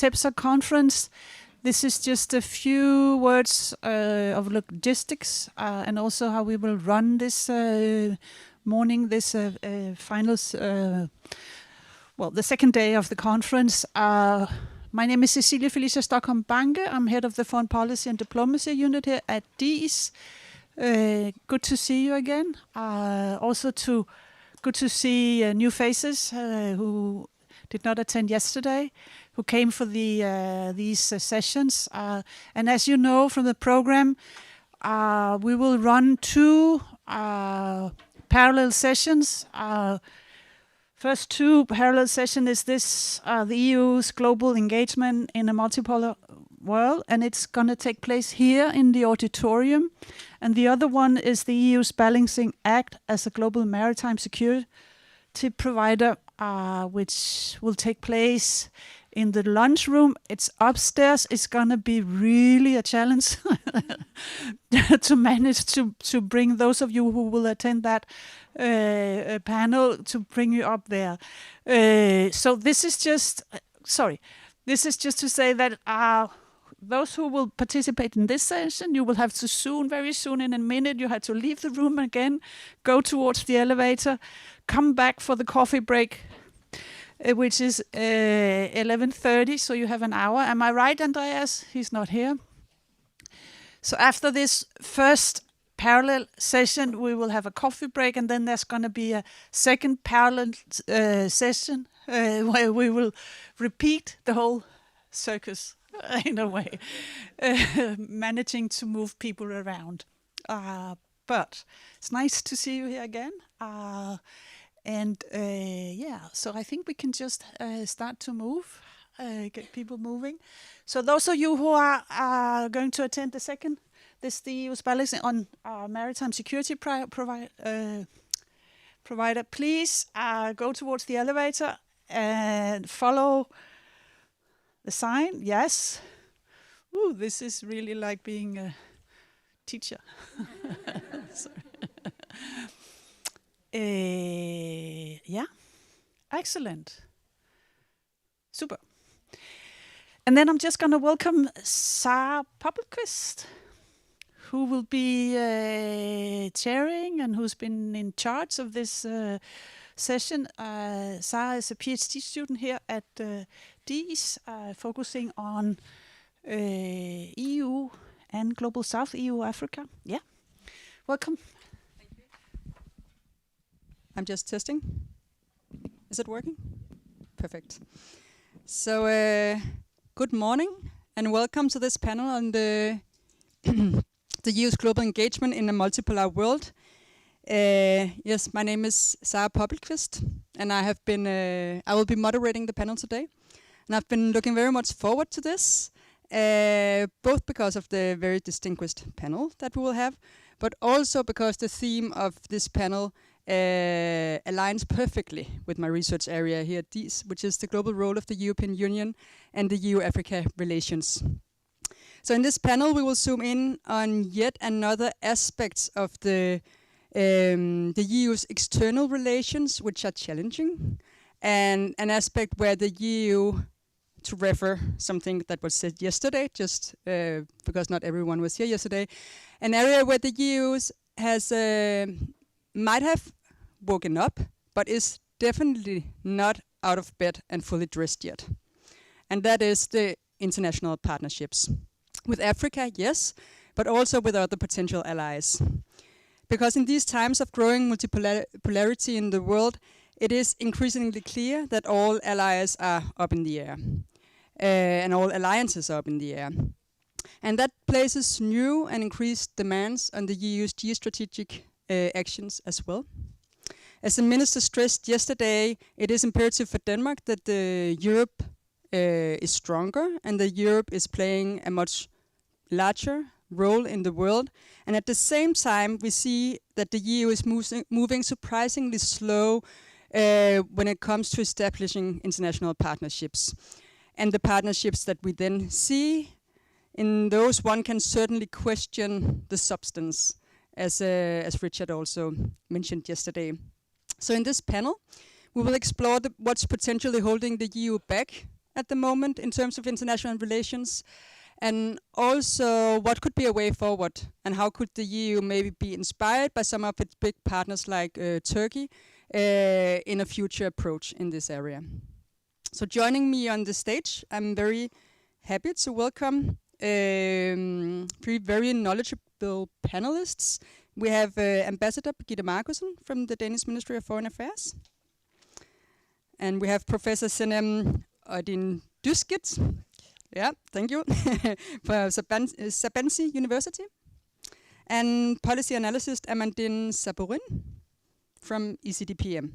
TEPSA conference. This is just a few words of logistics and also how we will run this morning, this finals, the second day of the conference. My name is Cecilia Felicia Stockholm Bange. I'm head of the Foreign Policy and Diplomacy unit here at DIIS. Good to see you again. Good to see new faces who did not attend yesterday, who came for these sessions. And as you know from the program, we will run two parallel sessions. First two parallel session is this, the EU's global engagement in a multipolar world, and it's going to take place here in the auditorium. And the other one is the EU's balancing act as a global maritime security provider, which will take place in the lunchroom. It's upstairs. It's going to be really a challenge to manage to bring those of you who will attend that panel to bring you up there. So this is just, this is just to say that those who will participate in this session, you will have to very soon, in a minute, you have to leave the room again, go towards the elevator, come back for the coffee break, which is 11:30, so you have an hour. Am I right, Andreas? He's not here. So after this first parallel session, we will have a coffee break, and then there's going to be a second parallel session where we will repeat the whole circus in a way, managing to move people around. But it's nice to see you here again. So I think we can just start to move, get people moving. So those of you who are going to attend the second, this the EU's balancing on maritime security provider, please go towards the elevator and follow the sign. Yes. Ooh, this is really like being a teacher. Sorry. Yeah, excellent. Super. And then I'm just going to welcome Sarah Poppelqvist, who will be chairing and who's been in charge of this session. Sarah is a PhD student here at DIIS, focusing on EU and Global South, EU, Africa. Yeah, welcome. I'm just testing. Is it working? Perfect. So, good morning and welcome to this panel on the the EU's global engagement in a multipolar world. Yes, my name is Sarah Poppelqvist, and I will be moderating the panel today. And I've been looking very much forward to this, both because of the very distinguished panel that we will have, but also because the theme of this panel aligns perfectly with my research area here at DIIS, which is the global role of the European Union and the EU-Africa relations. So in this panel, we will zoom in on yet another aspects of the EU's external relations, which are challenging, and an aspect where the EU, to refer something that was said yesterday, just because not everyone was here yesterday, an area where the EU has might have woken up, but is definitely not out of bed and fully dressed yet. And that is the international partnerships. With Africa, yes, but also with other potential allies. Because in these times of growing multipolarity in the world, it is increasingly clear that all allies are up in the air. And all alliances are up in the air. And that places new and increased demands on the EU's geostrategic actions as well. As the minister stressed yesterday, it is imperative for Denmark that Europe is stronger and that Europe is playing a much larger role in the world. And at the same time, we see that the EU is moving surprisingly slow when it comes to establishing international partnerships. And the partnerships that we then see, in those one can certainly question the substance, as Richard also mentioned yesterday. So in this panel, we will explore what's potentially holding the EU back at the moment in terms of international relations, and also what could be a way forward, and how could the EU maybe be inspired by some of its big partners like Turkey in a future approach in this area. So joining me on the stage, I'm very happy to welcome three very knowledgeable panelists. We have Ambassador Birgitte Markussen from the Danish Ministry of Foreign Affairs. And we have Professor Senem Odin Duskit. Yeah, thank you. For Sabansi University. And policy analyst Amandine Saborin from ECDPM.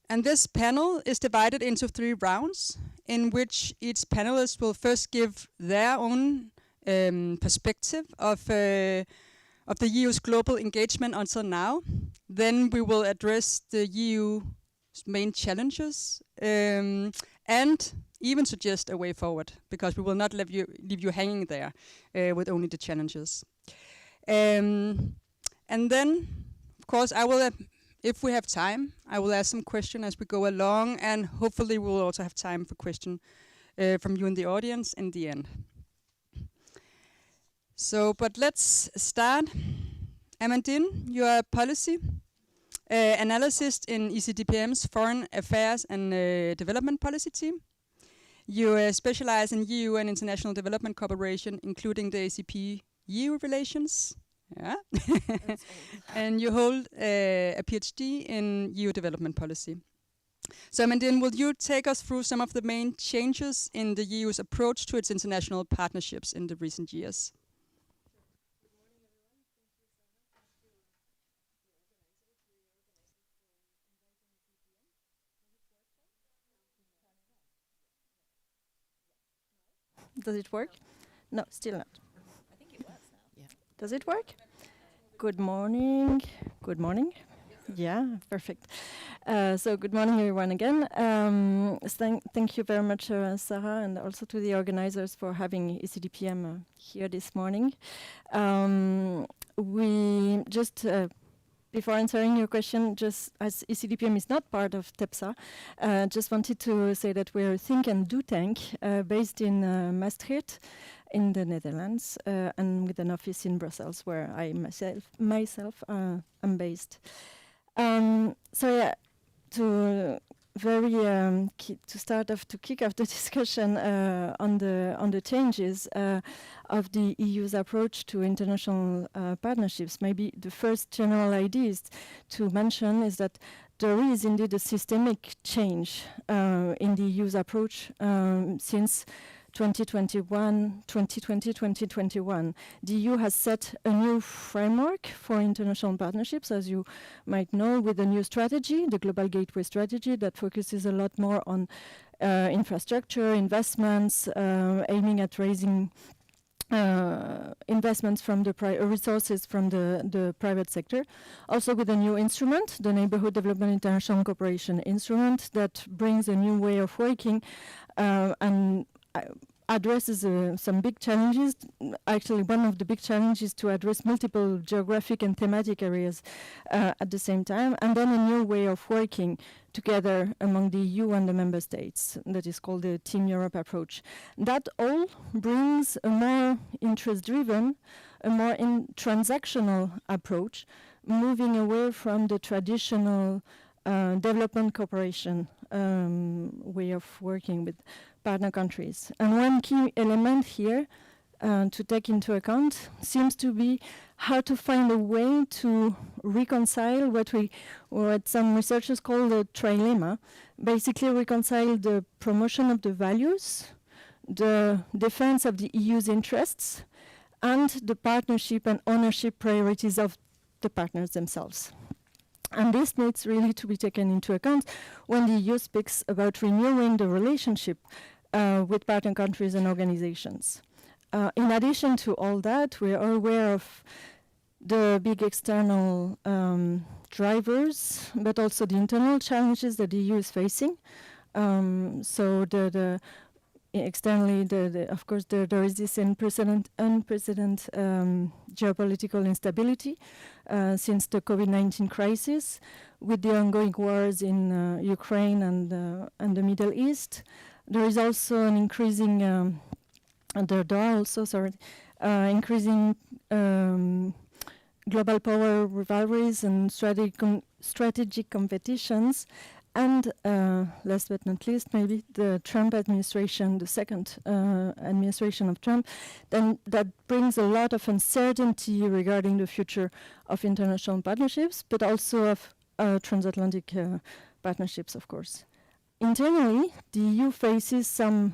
And this panel is divided into 3 rounds, in which each panelist will first give their own perspective of the EU's global engagement until now. Then we will address the EU's main challenges and even suggest a way forward, because we will not leave you hanging there with only the challenges. And then, of course, I will, if we have time, I will ask some questions as we go along, and hopefully we will also have time for questions from you in the audience in the end. So, but let's start. Amandine, you are a policy analyst in ECDPM's Foreign Affairs and Development Policy team. You specialize in EU and international development cooperation, including the ACP-EU relations. Yeah. And you hold a PhD in EU development policy. So, Amandine, will you take us through some of the main changes in the EU's approach to its international partnerships in the recent years? Does it work? No, still not. I think it works now. Yeah. Does it work? Good morning. Good morning. Yeah, perfect. So good morning, everyone, again. Thank you very much, Sarah, and also to the organizers for having ECDPM here this morning. We just before answering your question, just as ECDPM is not part of TEPSA, just wanted to say that we're a think and do tank based in Maastricht in the Netherlands and with an office in Brussels where I myself am based. So yeah, to start off to kick off the discussion on the changes of the EU's approach to international partnerships. Maybe the first general idea is to mention is that there is indeed a systemic change in the EU's approach since 2020-2021. The EU has set a new framework for international partnerships, as you might know, with a new strategy, the Global Gateway Strategy, that focuses a lot more on infrastructure, investments, aiming at raising investments from the resources from the private sector. Also with a new instrument, the Neighborhood Development International Cooperation Instrument, that brings a new way of working and addresses some big challenges. Actually, one of the big challenges to address multiple geographic and thematic areas at the same time, and then a new way of working together among the EU and the member states that is called the Team Europe approach. That all brings a more interest-driven, a more transactional approach, moving away from the traditional development cooperation way of working with partner countries. And one key element here to take into account seems to be how to find a way to reconcile what some researchers call the trilemma, basically reconcile the promotion of the values, the defense of the EU's interests, and the partnership and ownership priorities of the partners themselves. And this needs really to be taken into account when the EU speaks about renewing the relationship with partner countries and organizations. In addition to all that, we are aware of the big external drivers, but also the internal challenges that the EU is facing. So externally, of course, there is this unprecedented geopolitical instability since the COVID-19 crisis, with the ongoing wars in Ukraine and the Middle East. There is also an increasing, increasing global power rivalries and strategic competitions. And last but not least, maybe the Trump administration, the second administration of Trump, then that brings a lot of uncertainty regarding the future of international partnerships, but also of transatlantic partnerships, of course. Internally, the EU faces some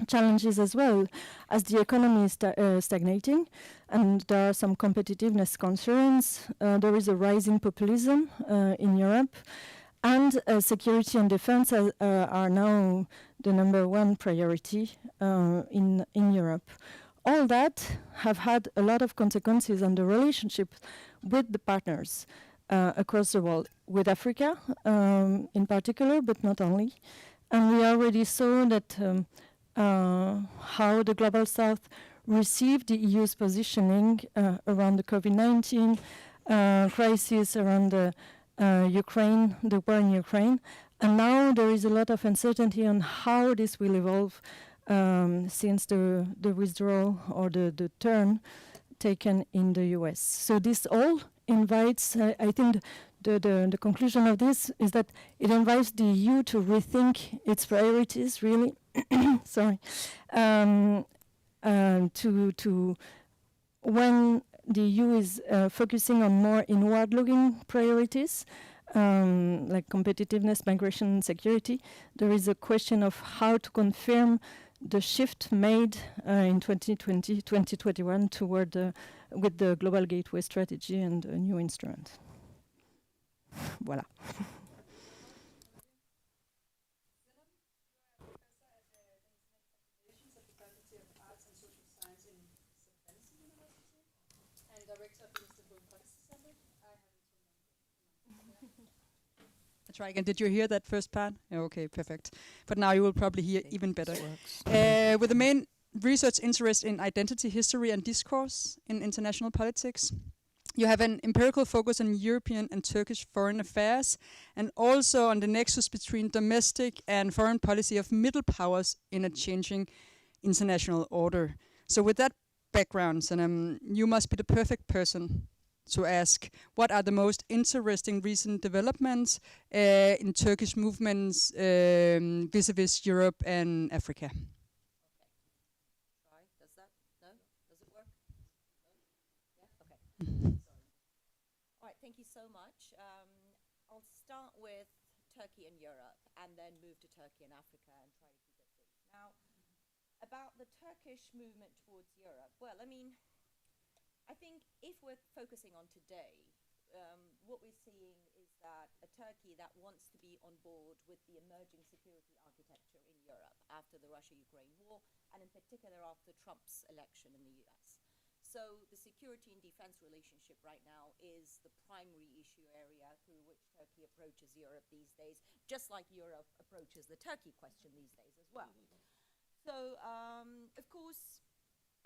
challenges as well, as the economy is stagnating, and there are some competitiveness concerns. There is a rising populism in Europe, and security and defense are now the #1 priority in Europe. All that have had a lot of consequences on the relationship with the partners across the world, with Africa in particular, but not only. And we already saw that how the Global South received the EU's positioning around the COVID-19 crisis, around the Ukraine, the war in Ukraine. And now there is a lot of uncertainty on how this will evolve since the withdrawal or the turn taken in the US. So this all invites, I think the conclusion of this is that it invites the EU to rethink its priorities, really. Sorry. To when the EU is focusing on more inward-looking priorities, like competitiveness, migration, and security, there is a question of how to confirm the shift made in 2020, 2021 toward with the Global Gateway Strategy and a new instrument. Voilà. Try again. Did you hear that first part? Okay, perfect. But now you will probably hear even better. With the main research interest in identity, history, and discourse in international politics, you have an empirical focus on European and Turkish foreign affairs, and also on the nexus between domestic and foreign policy of middle powers in a changing international order. So with that background, you must be the perfect person to ask, what are the most interesting recent developments in Turkish movements vis-a-vis Europe and Africa? Try. Does that? No? Does it work? No? Yeah? Okay. All right, thank you so much. I'll start with Turkey and Europe and then move to Turkey and Africa and try to keep it brief. Now, about the Turkish movement towards Europe, well, I mean, I think if we're focusing on today, what we're seeing is that a Turkey that wants to be on board with the emerging security architecture in Europe after the Russia-Ukraine war, and in particular after Trump's election in the US. So the security and defense relationship right now is the primary issue area through which Turkey approaches Europe these days, just like Europe approaches the Turkey question these days as well. So, of course,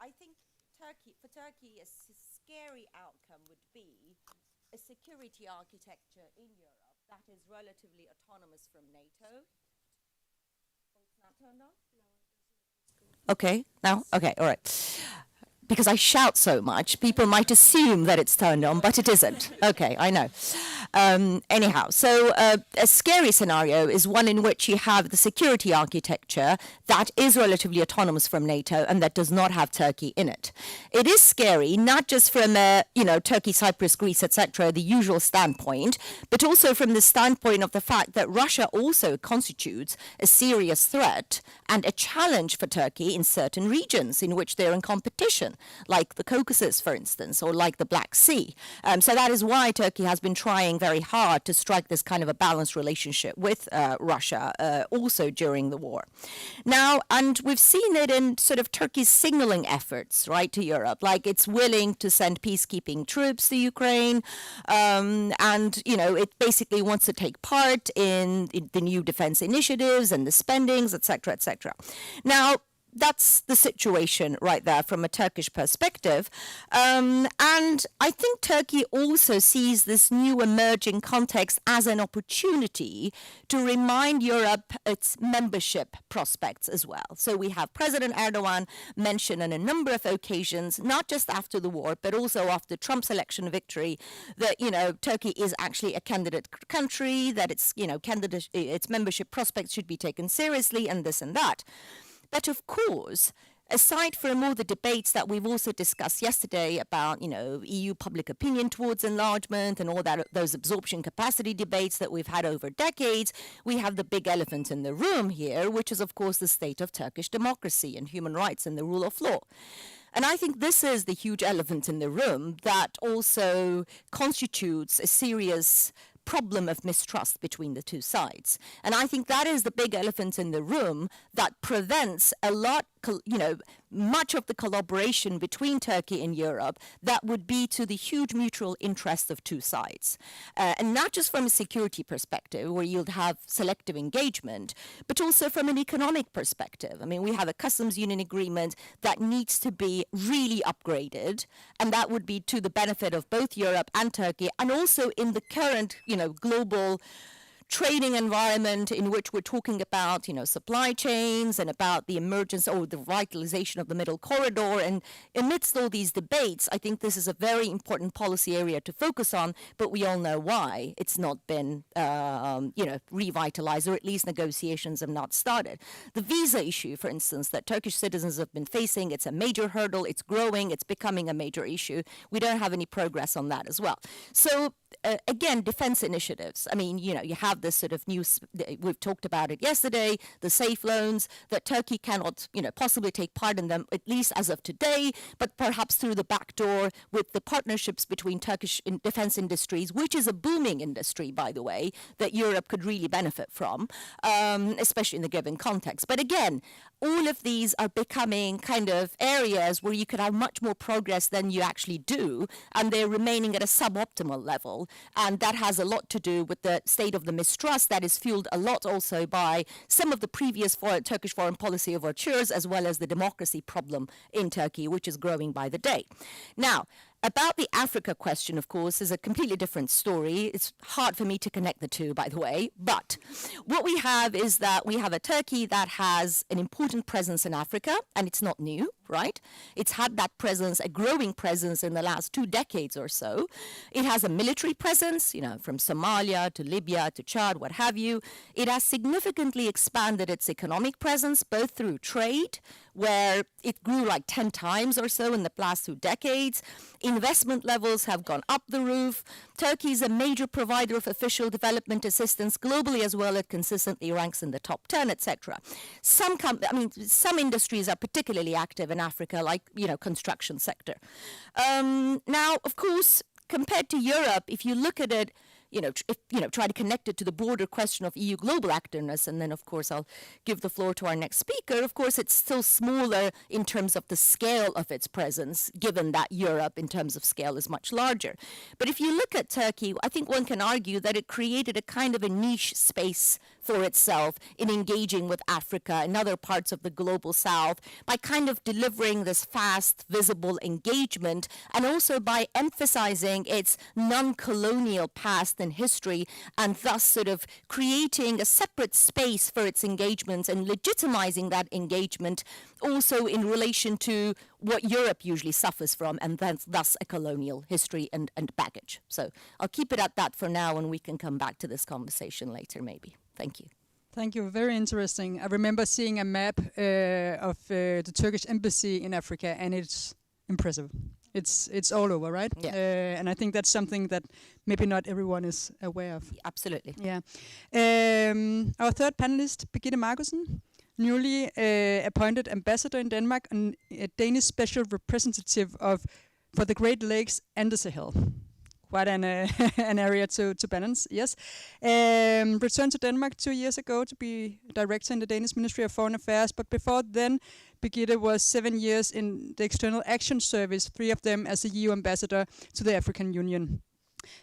I think for Turkey, a scary outcome would be a security architecture in Europe that is relatively autonomous from NATO. Oh, it's not turned on? No. Okay, now? Okay, all right. Because I shout so much, people might assume that it's turned on, but it isn't. Okay, I know. Anyhow, so a scary scenario is one in which you have the security architecture that is relatively autonomous from NATO and that does not have Turkey in it. It is scary, not just from Turkey, Cyprus, Greece, etc., the usual standpoint, but also from the standpoint of the fact that Russia also constitutes a serious threat and a challenge for Turkey in certain regions in which they're in competition, like the Caucasus, for instance, or like the Black Sea. So that is why Turkey has been trying very hard to strike this kind of a balanced relationship with Russia, also during the war. Now, and we've seen it in sort of Turkey's signaling efforts, right, to Europe, like it's willing to send peacekeeping troops to Ukraine, and, you know, it basically wants to take part in the new defense initiatives and the spendings, etc., etc. Now, that's the situation right there from a Turkish perspective. And I think Turkey also sees this new emerging context as an opportunity to remind Europe its membership prospects as well. So we have President Erdogan mention on a number of occasions, not just after the war, but also after Trump's election victory, that, you know, Turkey is actually a candidate country, that its, you know, its membership prospects should be taken seriously, and this and that. But of course, aside from all the debates that we've also discussed yesterday about, you know, EU public opinion towards enlargement and all that, those absorption capacity debates that we've had over decades, we have the big elephant in the room here, which is, of course, the state of Turkish democracy and human rights and the rule of law. And I think this is the huge elephant in the room that also constitutes a serious problem of mistrust between the two sides. And I think that is the big elephant in the room that prevents a lot, you know, much of the collaboration between Turkey and Europe that would be to the huge mutual interest of two sides. And not just from a security perspective, where you'll have selective engagement, but also from an economic perspective. I mean, we have a customs union agreement that needs to be really upgraded, and that would be to the benefit of both Europe and Turkey, and also in the current, you know, global trading environment in which we're talking about, you know, supply chains and about the emergence or the vitalization of the middle corridor. And amidst all these debates, I think this is a very important policy area to focus on, but we all know why it's not been, you know, revitalized, or at least negotiations have not started. The visa issue, for instance, that Turkish citizens have been facing, it's a major hurdle, it's growing, it's becoming a major issue. We don't have any progress on that as well. So again, defense initiatives. I mean, you know, you have this sort of news, we've talked about it yesterday, the safe loans, that Turkey cannot, you know, possibly take part in them, at least as of today, but perhaps through the back door with the partnerships between Turkish defense industries, which is a booming industry, by the way, that Europe could really benefit from, especially in the given context. But again, all of these are becoming kind of areas where you could have much more progress than you actually do, and they're remaining at a suboptimal level. And that has a lot to do with the state of the mistrust that is fueled a lot also by some of the previous Turkish foreign policy overtures, as well as the democracy problem in Turkey, which is growing by the day. Now, about the Africa question, of course, is a completely different story. It's hard for me to connect the two, by the way. But what we have is that we have a Turkey that has an important presence in Africa, and it's not new, right? It's had that presence, a growing presence in the last 2 decades or so. It has a military presence, you know, from Somalia to Libya to Chad, what have you. It has significantly expanded its economic presence, both through trade, where it grew like 10 times or so in the last 2 decades. Investment levels have gone up the roof. Turkey is a major provider of official development assistance globally as well. It consistently ranks in the top 10, etc. Some industries are particularly active in Africa, like, you know, construction sector. Now, of course, compared to Europe, if you look at it, try to connect it to the broader question of EU global activeness, and then, of course, I'll give the floor to our next speaker. Of course, it's still smaller in terms of the scale of its presence, given that Europe, in terms of scale, is much larger. But if you look at Turkey, I think one can argue that it created a kind of a niche space for itself in engaging with Africa and other parts of the global south by kind of delivering this fast, visible engagement, and also by emphasizing its non-colonial past and history, and thus sort of creating a separate space for its engagements and legitimizing that engagement also in relation to what Europe usually suffers from, and thus a colonial history and baggage. So I'll keep it at that for now, and we can come back to this conversation later maybe. Thank you. Thank you. Very interesting. I remember seeing a map of the Turkish embassy in Africa, and it's impressive. It's all over, right? Yeah. And I think that's something that maybe not everyone is aware of. Absolutely. Yeah. Our third panelist, Birgitte Markussen, newly appointed ambassador in Denmark and a Danish special representative for the Great Lakes and the Sahel. quite an an area to balance. Yes, returned to Denmark 2 years ago to be director in the Danish Ministry of Foreign Affairs. But before then, Birgitte was 7 years in the External Action Service, 3 of them as a EU ambassador to the African Union.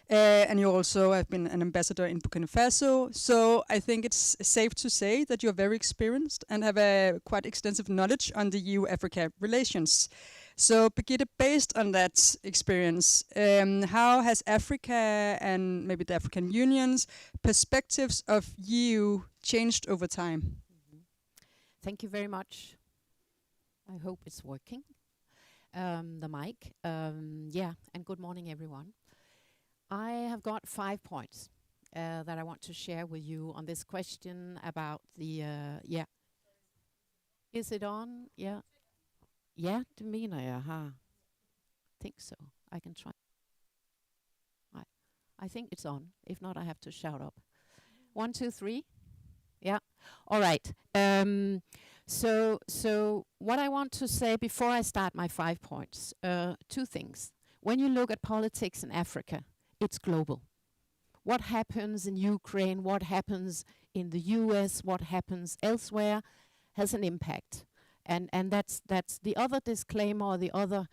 And you also have been an ambassador in Burkina Faso. So I think it's safe to say that you're very experienced and have a quite extensive knowledge on the EU-Africa relations. So Birgitte, based on that experience, how has Africa and maybe the African Union's perspectives of EU changed over time? Thank you very much. I hope it's working. The mic. Yeah, and good morning, everyone. I have got 5 points that I want to share with you on this question about the, yeah. Is it on? Yeah. Yeah, det mener jeg har. Think so. I can try. I think it's on. If not, I have to shout up. 1, 2, 3. Yeah. All right. So what I want to say before I start my 5 points, 2 things. When you look at politics in Africa, it's global. What happens in Ukraine, what happens in the US, what happens elsewhere has an impact. And that's the other disclaimer, or the other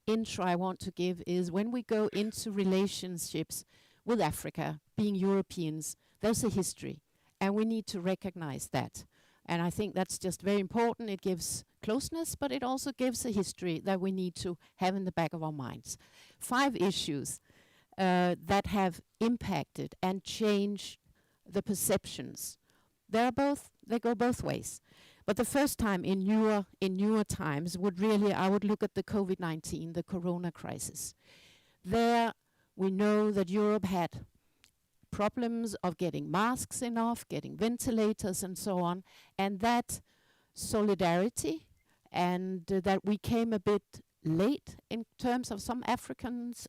intro I want to give is when we go into relationships with Africa, being Europeans, there's a history, and we need to recognize that. And I think that's just very important. It gives closeness, but it also gives a history that we need to have in the back of our minds. 5 issues that have impacted and changed the perceptions. They go both ways. But the first time in newer times would really, I would look at the COVID-19, the corona crisis. There we know that Europe had problems of getting masks enough, getting ventilators and so on, and that solidarity and that we came a bit late in terms of some Africans,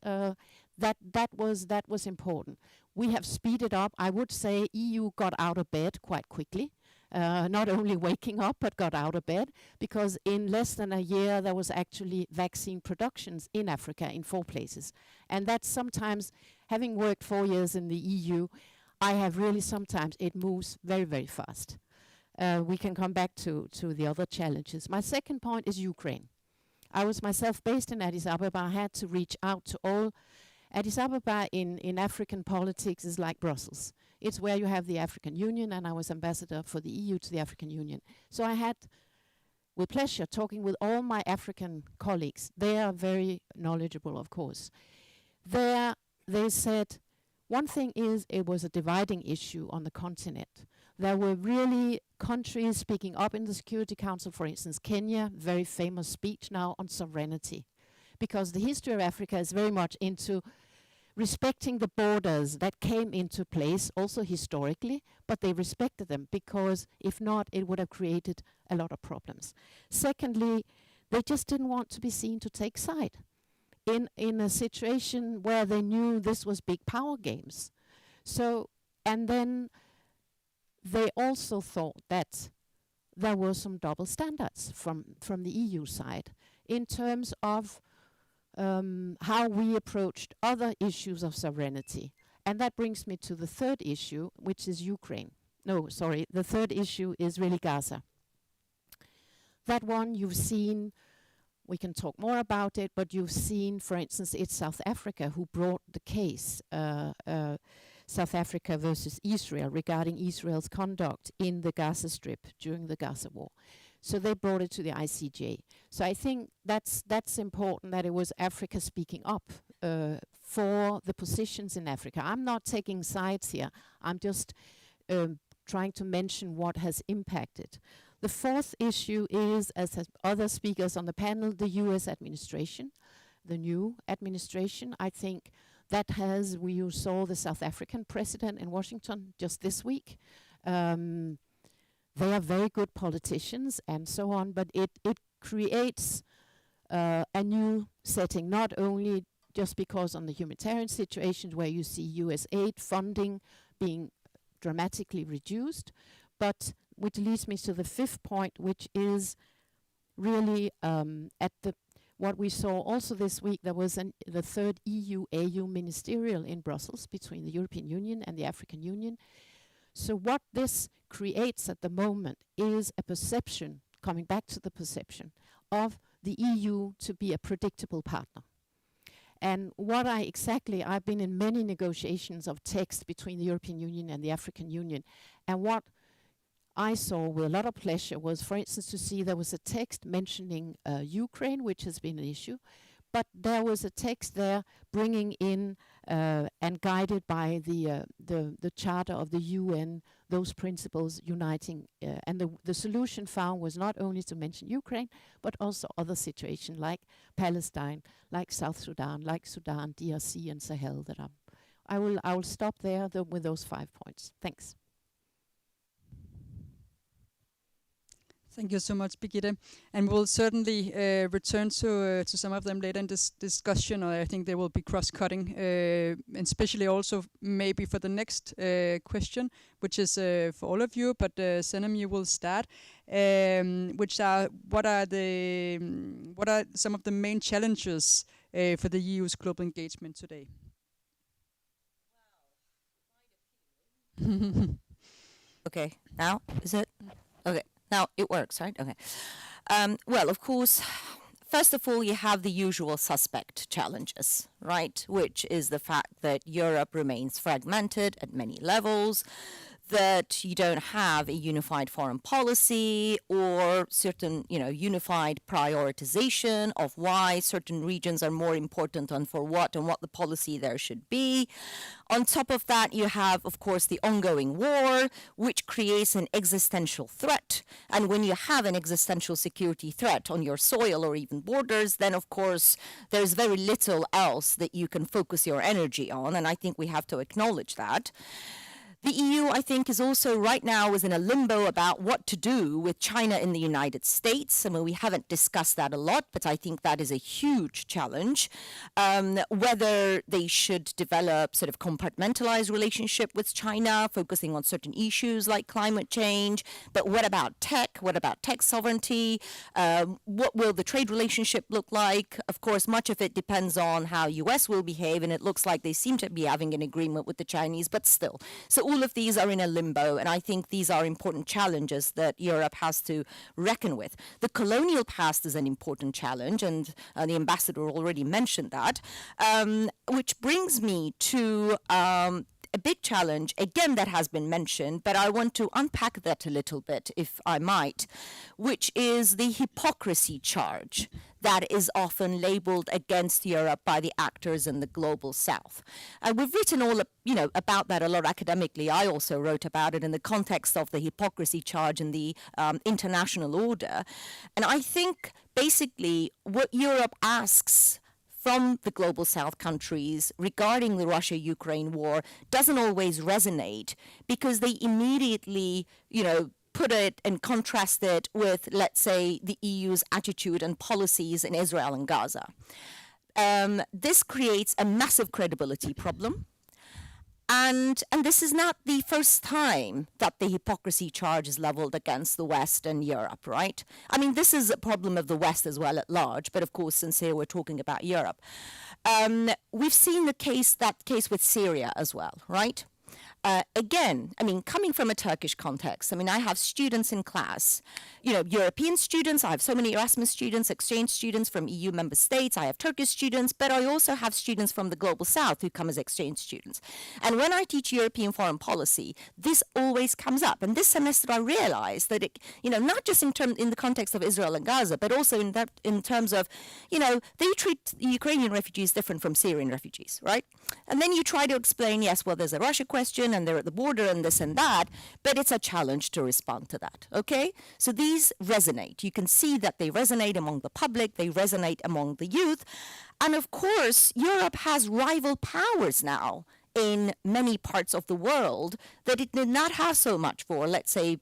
that was important. We have speeded up. I would say EU got out of bed quite quickly. Not only waking up, but got out of bed, because in less than a year there was actually vaccine productions in Africa in 4 places. And that's sometimes, having worked 4 years in the EU, I have really sometimes, it moves very, very fast. We can come back to the other challenges. My second point is Ukraine. I was myself based in Addis Ababa. I had to reach out to all. Addis Ababa in African politics is like Brussels. It's where you have the African Union, and I was ambassador for the EU to the African Union. So I had, with pleasure, talking with all my African colleagues. They are very knowledgeable, of course. There, they said, one thing is it was a dividing issue on the continent. There were really countries speaking up in the Security Council, for instance, Kenya, very famous speech now on sovereignty. Because the history of Africa is very much into respecting the borders that came into place also historically, but they respected them, because if not, it would have created a lot of problems. Secondly, they just didn't want to be seen to take side in a situation where they knew this was big power games. So, and then they also thought that there were some double standards from the EU side in terms of how we approached other issues of sovereignty. And that brings me to the third issue, which is Ukraine. No, sorry, the third issue is really Gaza. That one you've seen, we can talk more about it, but you've seen, for instance, it's South Africa who brought the case, South Africa versus Israel, regarding Israel's conduct in the Gaza Strip during the Gaza war. So they brought it to the ICJ. So I think that's important, that it was Africa speaking up for the positions in Africa. I'm not taking sides here. I'm just trying to mention what has impacted. The fourth issue is, as other speakers on the panel, the US administration, the new administration. I think that has, you saw the South African president in Washington just this week. They are very good politicians and so on, but it creates a new setting, not only just because on the humanitarian situations where you see US aid funding being dramatically reduced, but which leads me to the fifth point, which is really what we saw also this week, there was the third EU-AU ministerial in Brussels between the European Union and the African Union. So what this creates at the moment is a perception, coming back to the perception, of the EU to be a predictable partner. And what I've been in many negotiations of text between the European Union and the African Union, and what I saw with a lot of pleasure was, for instance, to see there was a text mentioning Ukraine, which has been an issue, but there was a text there bringing in and guided by the Charter of the UN, those principles uniting, and the solution found was not only to mention Ukraine, but also other situations like Palestine, like South Sudan, like Sudan, DRC, and Sahel. That I will stop there with those 5 points. Thanks. Thank you so much, Birgitte. And we'll certainly return to some of them later in this discussion. I think they will be cross-cutting, and especially also maybe for the next question, which is for all of you. But Senem, you will start. Which are what are some of the main challenges for the EU's global engagement today? Okay, now is it? Okay. Now, it works, right? Okay. Well, of course, first of all, you have the usual suspect challenges, right? Which is the fact that Europe remains fragmented at many levels, that you don't have a unified foreign policy or certain, unified prioritization of why certain regions are more important and for what and what the policy there should be. On top of that, you have, of course, the ongoing war, which creates an existential threat. And when you have an existential security threat on your soil or even borders, then, of course, there's very little else that you can focus your energy on. And I think we have to acknowledge that. The EU, I think, is also right now is in a limbo about what to do with China in the United States. I mean, we haven't discussed that a lot, but I think that is a huge challenge. Whether they should develop sort of compartmentalized relationship with China, focusing on certain issues like climate change. But what about tech? What about tech sovereignty? What will the trade relationship look like? Of course, much of it depends on how US will behave, and it looks like they seem to be having an agreement with the Chinese, but still. So all of these are in a limbo, and I think these are important challenges that Europe has to reckon with. The colonial past is an important challenge, and the ambassador already mentioned that, which brings me to a big challenge, again, that has been mentioned, but I want to unpack that a little bit, if I might, which is the hypocrisy charge that is often labeled against Europe by the actors in the global south. We've written all about that a lot academically. I also wrote about it in the context of the hypocrisy charge in the international order. And I think basically what Europe asks from the global south countries regarding the Russia-Ukraine war doesn't always resonate, because they immediately, put it and contrast it with, let's say, the EU's attitude and policies in Israel and Gaza. This creates a massive credibility problem. And this is not the first time that the hypocrisy charge is leveled against the West and Europe, right? I mean, this is a problem of the West as well at large, but of course, since here we're talking about Europe. We've seen the case with Syria as well, right? Again, I mean, coming from a Turkish context, I mean, I have students in class, European students. I have so many Erasmus students, exchange students from EU member states. I have Turkish students, but I also have students from the global south who come as exchange students. And when I teach European foreign policy, this always comes up. And this semester I realized that it, not just in the context of Israel and Gaza, but also in terms of, they treat Ukrainian refugees different from Syrian refugees, right? And then you try to explain, yes, well, there's a Russia question, and they're at the border and this and that, but it's a challenge to respond to that, okay? So these resonate. You can see that they resonate among the public, they resonate among the youth, and of course, Europe has rival powers now in many parts of the world that it did not have so much for, let's say,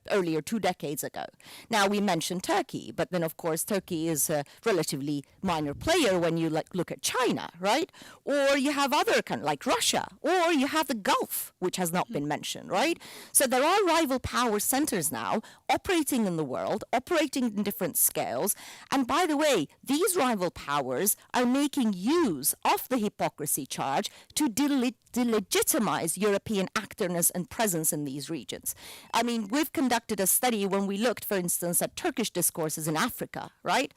earlier 2 decades ago. Now, we mentioned Turkey, but then, of course, Turkey is a relatively minor player when you look at China, right? Or you have other kind like Russia, or you have the Gulf, which has not been mentioned, right? So there are rival power centers now operating in the world, operating in different scales. And by the way, these rival powers are making use of the hypocrisy charge to delegitimize European actorness and presence in these regions. I mean, we've conducted a study when we looked, for instance, at Turkish discourses in Africa, right?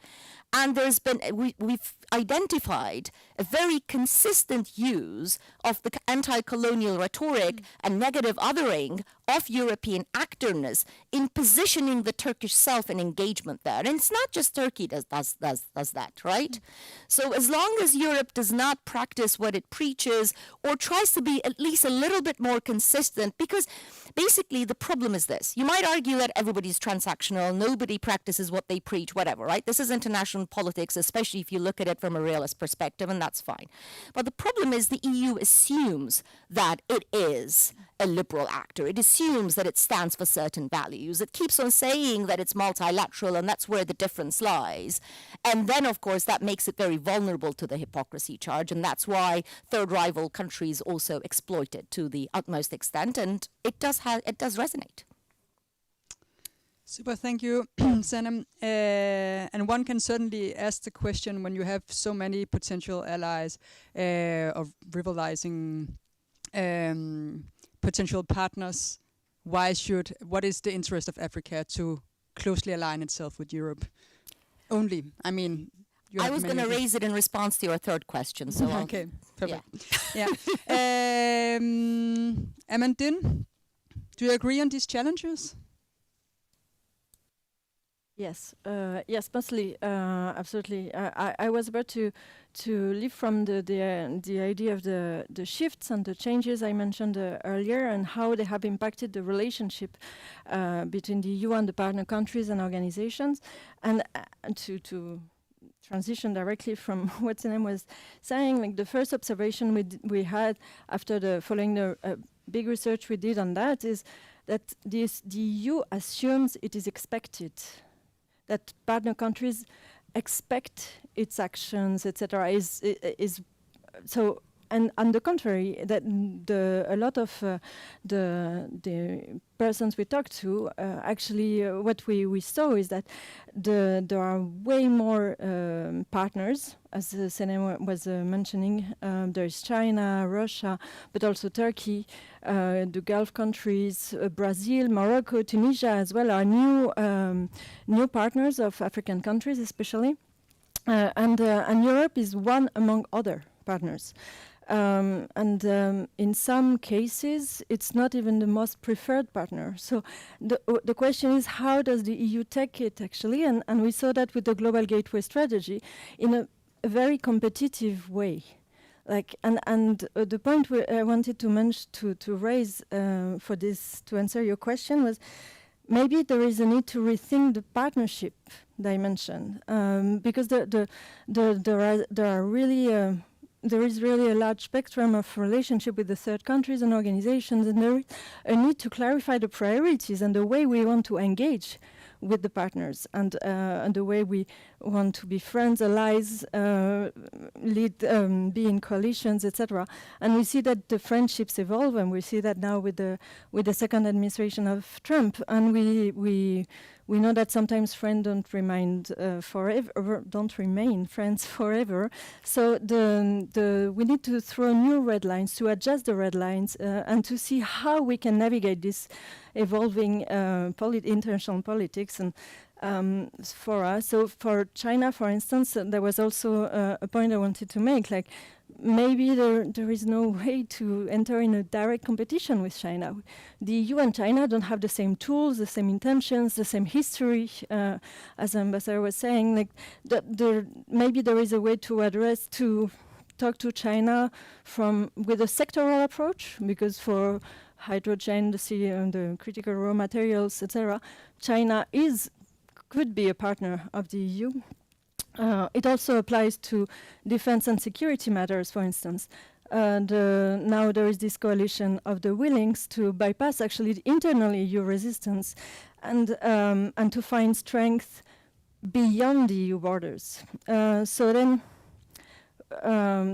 And we've identified a very consistent use of the anti-colonial rhetoric and negative othering of European actorness in positioning the Turkish self and engagement there. And it's not just Turkey does that, right? So as long as Europe does not practice what it preaches or tries to be at least a little bit more consistent, because basically the problem is this. You might argue that everybody's transactional, nobody practices what they preach, whatever, right? This is international politics, especially if you look at it from a realist perspective, and that's fine. But the problem is the EU assumes that it is a liberal actor. It assumes that it stands for certain values. It keeps on saying that it's multilateral, and that's where the difference lies. And then, of course, that makes it very vulnerable to the hypocrisy charge, and that's why third rival countries also exploit it to the utmost extent, and it does resonate. Super, thank you, Senem. And one can certainly ask the question when you have so many potential allies of rivalizing potential partners. What is the interest of Africa to closely align itself with Europe? Only, I mean, I was going to raise it in response to your third question. So okay, perfect. Yeah. Amandine, do you agree on these challenges? Yes, yes, mostly, absolutely. I was about to leave from the idea of the shifts and the changes I mentioned earlier, and how they have impacted the relationship between the EU and the partner countries and organizations, and to transition directly from what Senem was saying. Like the first observation we had after following the big research we did on that is that the EU assumes it is expected that partner countries expect its actions, etc. Is so, and on the contrary, that a lot of the persons we talked to actually what we saw is that there are way more partners, as Senem was mentioning. There's China, Russia, but also Turkey, the Gulf countries, Brazil, Morocco, Tunisia as well are new partners of African countries, especially, and Europe is one among other partners. In some cases, it's not even the most preferred partner. So the question is, how does the EU take it, actually? And we saw that with the Global Gateway Strategy in a very competitive way. Like, and the point I wanted to raise for this, to answer your question, was maybe there is a need to rethink the partnership dimension, because there is really a large spectrum of relationship with the third countries and organizations, and there is a need to clarify the priorities and the way we want to engage with the partners, and the way we want to be friends, allies, be in coalitions, etc. And we see that the friendships evolve, and we see that now with the second administration of Trump. And we know that sometimes friends don't remain friends forever. So we need to throw new red lines, to adjust the red lines, and to see how we can navigate this evolving international politics. And for us, so for China, for instance, there was also a point I wanted to make, like maybe there is no way to enter in a direct competition with China. The EU and China don't have the same tools, the same intentions, the same history, as the ambassador was saying. Like maybe there is a way to talk to China with a sectoral approach, because for hydrogen, the critical raw materials, etc., China could be a partner of the EU. It also applies to defense and security matters, for instance. And now there is this coalition of the willings to bypass actually internally EU resistance and to find strength beyond the EU borders. So then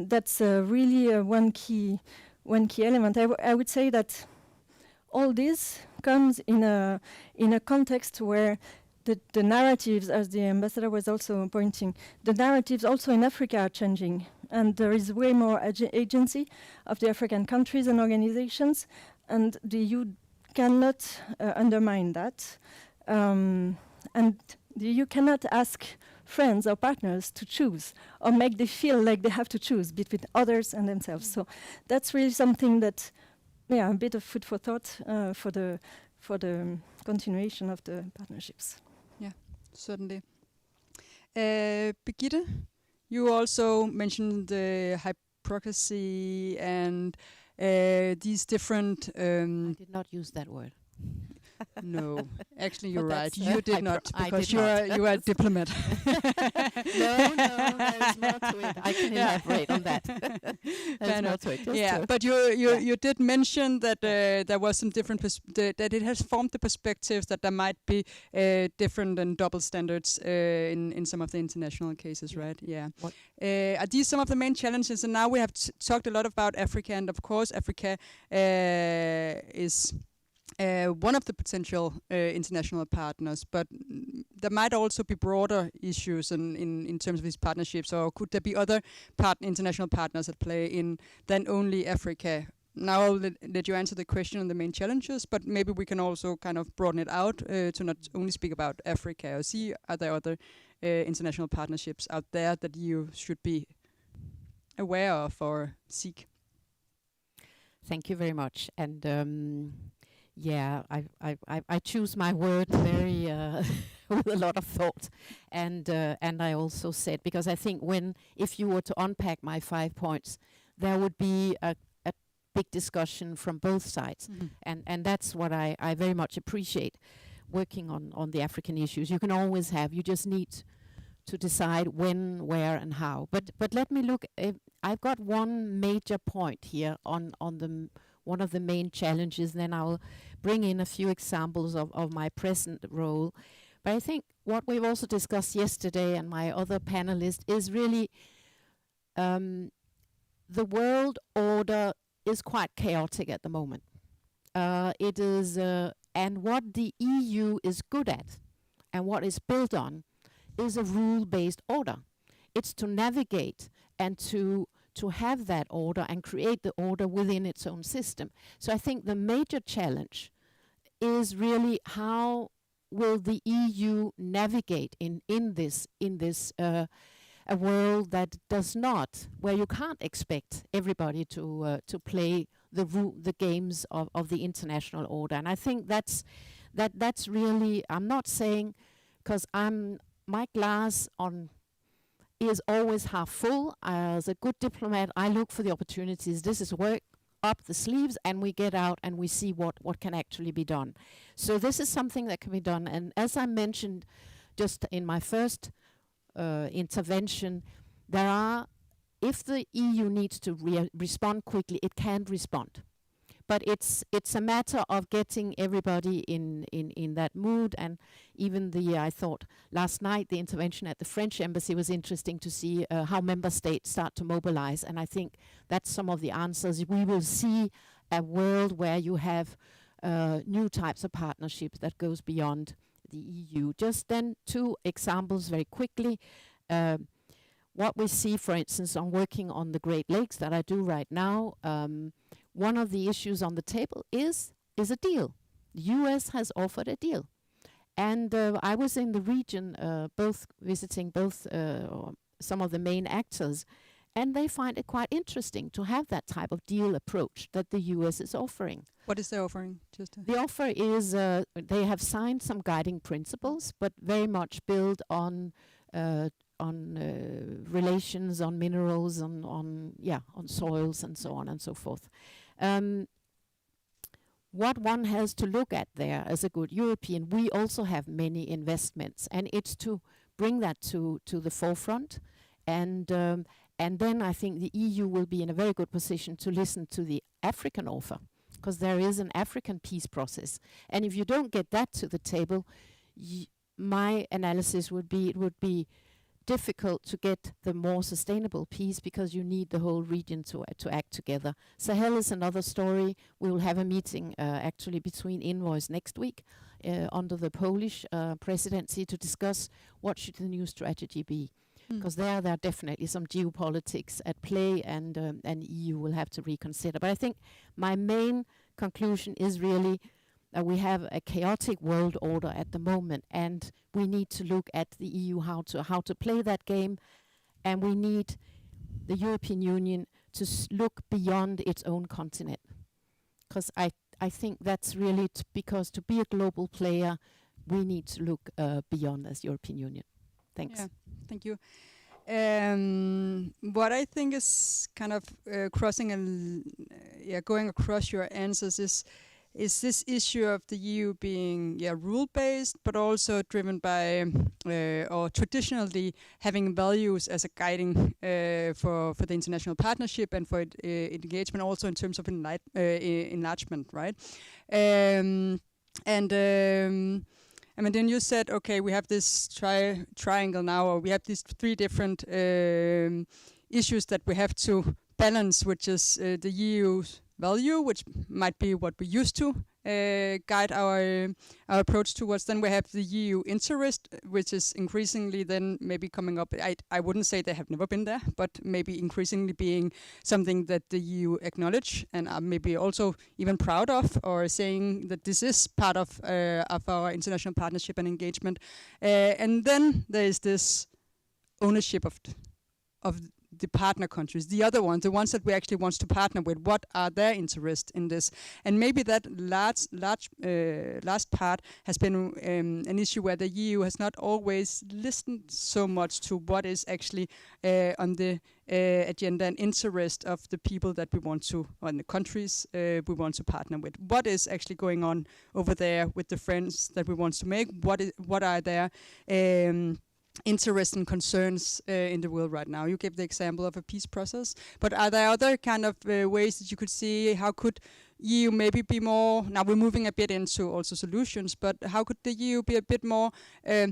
that's really one key element. I would say that all this comes in a context where the narratives, as the ambassador was also pointing, the narratives also in Africa are changing, and there is way more agency of the African countries and organizations, and the EU cannot undermine that. And the EU cannot ask friends or partners to choose or make them feel like they have to choose between others and themselves. So that's really something that, a bit of food for thought for the continuation of the partnerships. Yeah, certainly. Birgitte, you also mentioned the hypocrisy and these different... I did not use that word. No, actually you're But right. that's, You did not, I because did you not. are a diplomat. No, there's more to it. I can elaborate on that. There's more to it. Yeah, but you did mention that there was some different that it has formed the perspectives that there might be different and double standards in some of the international cases, right? Yeah. Are these some of the main challenges? And now we have talked a lot about Africa, and of course Africa is one of the potential international partners, but there might also be broader issues in terms of these partnerships, or could there be other international partners at play in than only Africa? Now I'll let you answer the question on the main challenges, but maybe we can also kind of broaden it out to not only speak about Africa, or see are there other international partnerships out there that you should be aware of or seek? Thank you very much. And yeah, I choose my word very with a lot of thought, and I also said, because I think if you were to unpack my 5 points, there would be a big discussion from both sides, and that's what I very much appreciate working on the African issues. You can always you just need to decide when, where, and how. But let me look. I've got one major point here on one of the main challenges, and then I'll bring in a few examples of my present role. But I think what we've also discussed yesterday and my other panelists is really the world order is quite chaotic at the moment. It is, and what the EU is good at and what is built on is a rule-based order. It's to navigate and to have that order and create the order within its own system. So I think the major challenge is really how will the EU navigate in this a world that does not, where you can't expect everybody to play the games of the international order. And I think that's really, I'm not saying, because my glass is always half full. As a good diplomat, I look for the opportunities. This is work up the sleeves, and we get out and we see what can actually be done. So this is something that can be done. And as I mentioned just in my first intervention, if the EU needs to respond quickly, it can respond. But it's a matter of getting everybody in that mood. And even I thought last night the intervention at the French embassy was interesting to see how member states start to mobilize. And I think that's some of the answers. We will see a world where you have new types of partnerships that goes beyond the EU. Just then 2 examples very quickly. What we see, for instance, on working on the Great Lakes that I do right now, one of the issues on the table is a deal. The US has offered a deal. And I was in the region visiting some of the main actors, and they find it quite interesting to have that type of deal approach that the US is offering. What is the offering? The offer is they have signed some guiding principles, but very much built on relations, on minerals, on soils and so on and so forth. What one has to look at there as a good European, we also have many investments, and it's to bring that to the forefront and And then I think the EU will be in a very good position to listen to the African offer, because there is an African peace process. And if you don't get that to the table, my analysis would be it would be difficult to get the more sustainable peace, because you need the whole region to act together. Sahel is another story. We will have a meeting actually between envoys next week under the Polish presidency to discuss what should the new strategy be. Because there are definitely some geopolitics at play, and EU will have to reconsider. But I think my main conclusion is really that we have a chaotic world order at the moment, and we need to look at the EU how to play that game, and we need the European Union to look beyond its own continent. Because I think that's really because to be a global player, we need to look beyond as European Union. Thanks. Yeah, thank you. What I think is kind of going across your answers is this issue of the EU being rule-based, but also driven by or traditionally having values as a guiding for the international partnership and for engagement, also in terms of enlargement, right? I mean, then you said, okay, we have this triangle now, or we have these three different issues that we have to balance, which is the EU's value, which might be what we used to guide our approach towards. Then we have the EU interest, which is increasingly then maybe coming up. I wouldn't say they have never been there, but maybe increasingly being something that the EU acknowledge and are maybe also even proud of, or saying that this is part of our international partnership and engagement. And then there is this ownership of the partner countries, the other ones, the ones that we actually want to partner with. What are their interests in this? And maybe that last part has been an issue where the EU has not always listened so much to what is actually on the agenda and interest of the people that we want to, or the countries we want to partner with. What is actually going on over there with the friends that we want to make? What are their interest and concerns in the world right now? You gave the example of a peace process, but are there other kind of ways that you could see how could EU maybe be more, now we're moving a bit into also solutions, but how could the EU be a bit more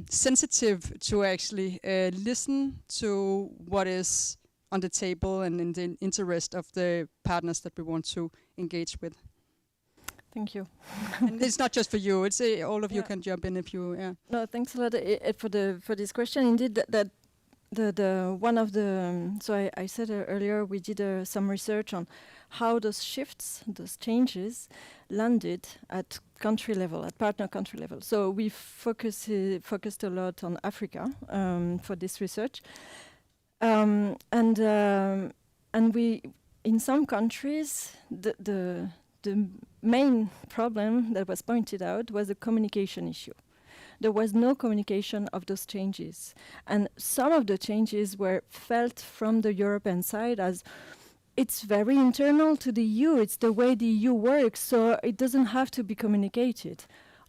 sensitive to actually listen to what is on the table and in the interest of the partners that we want to engage with? Thank you. And it's not just for you; it's all of you can jump in if you. Yeah. No, thanks a lot for this question. Indeed, that the one of the so I said earlier we did some research on how those shifts, those changes, landed at country level, at partner country level. So we focused a lot on Africa for this research, and we in some countries the main problem that was pointed out was a communication issue. There was no communication of those changes. And some of the changes were felt from the European side as it's very internal to the EU, it's the way the EU works, so it doesn't have to be communicated.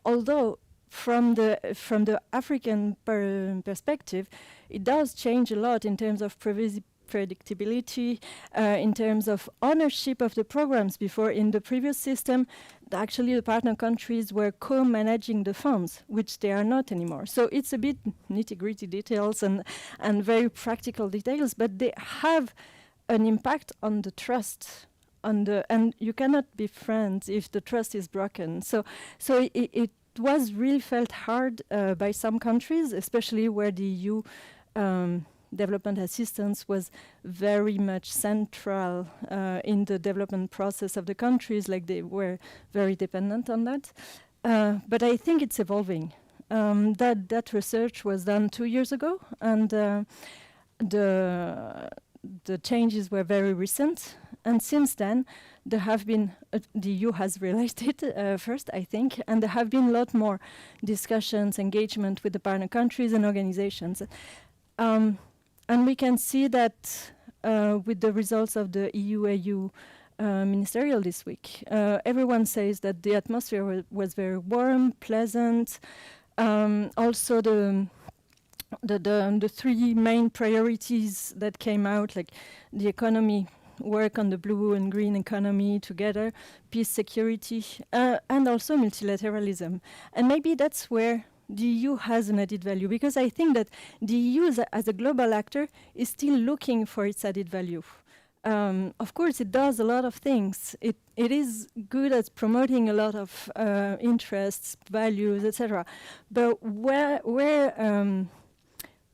Although from the African perspective, it does change a lot in terms of predictability, in terms of ownership of the programs. Before, in the previous system, actually the partner countries were co-managing the funds, which they are not anymore. So it's a bit nitty-gritty details and very practical details, but they have an impact on the trust, and you cannot be friends if the trust is broken. So it was really felt hard by some countries, especially where the EU development assistance was very much central in the development process of the countries, like they were very dependent on that. But I think it's evolving. That research was done 2 years ago, and the changes were very recent. And since then, there have been, the EU has realized it first, I think, and there have been a lot more discussions, engagement with the partner countries and organizations. And we can see that with the results of the EU-AU ministerial this week. Everyone says that the atmosphere was very warm, pleasant. Also the three main priorities that came out, like the economy, work on the blue and green economy together, peace, security, and also multilateralism. And maybe that's where the EU has an added value, because I think that the EU as a global actor is still looking for its added value. Of course, it does a lot of things. It is good at promoting a lot of interests, values, etc. But where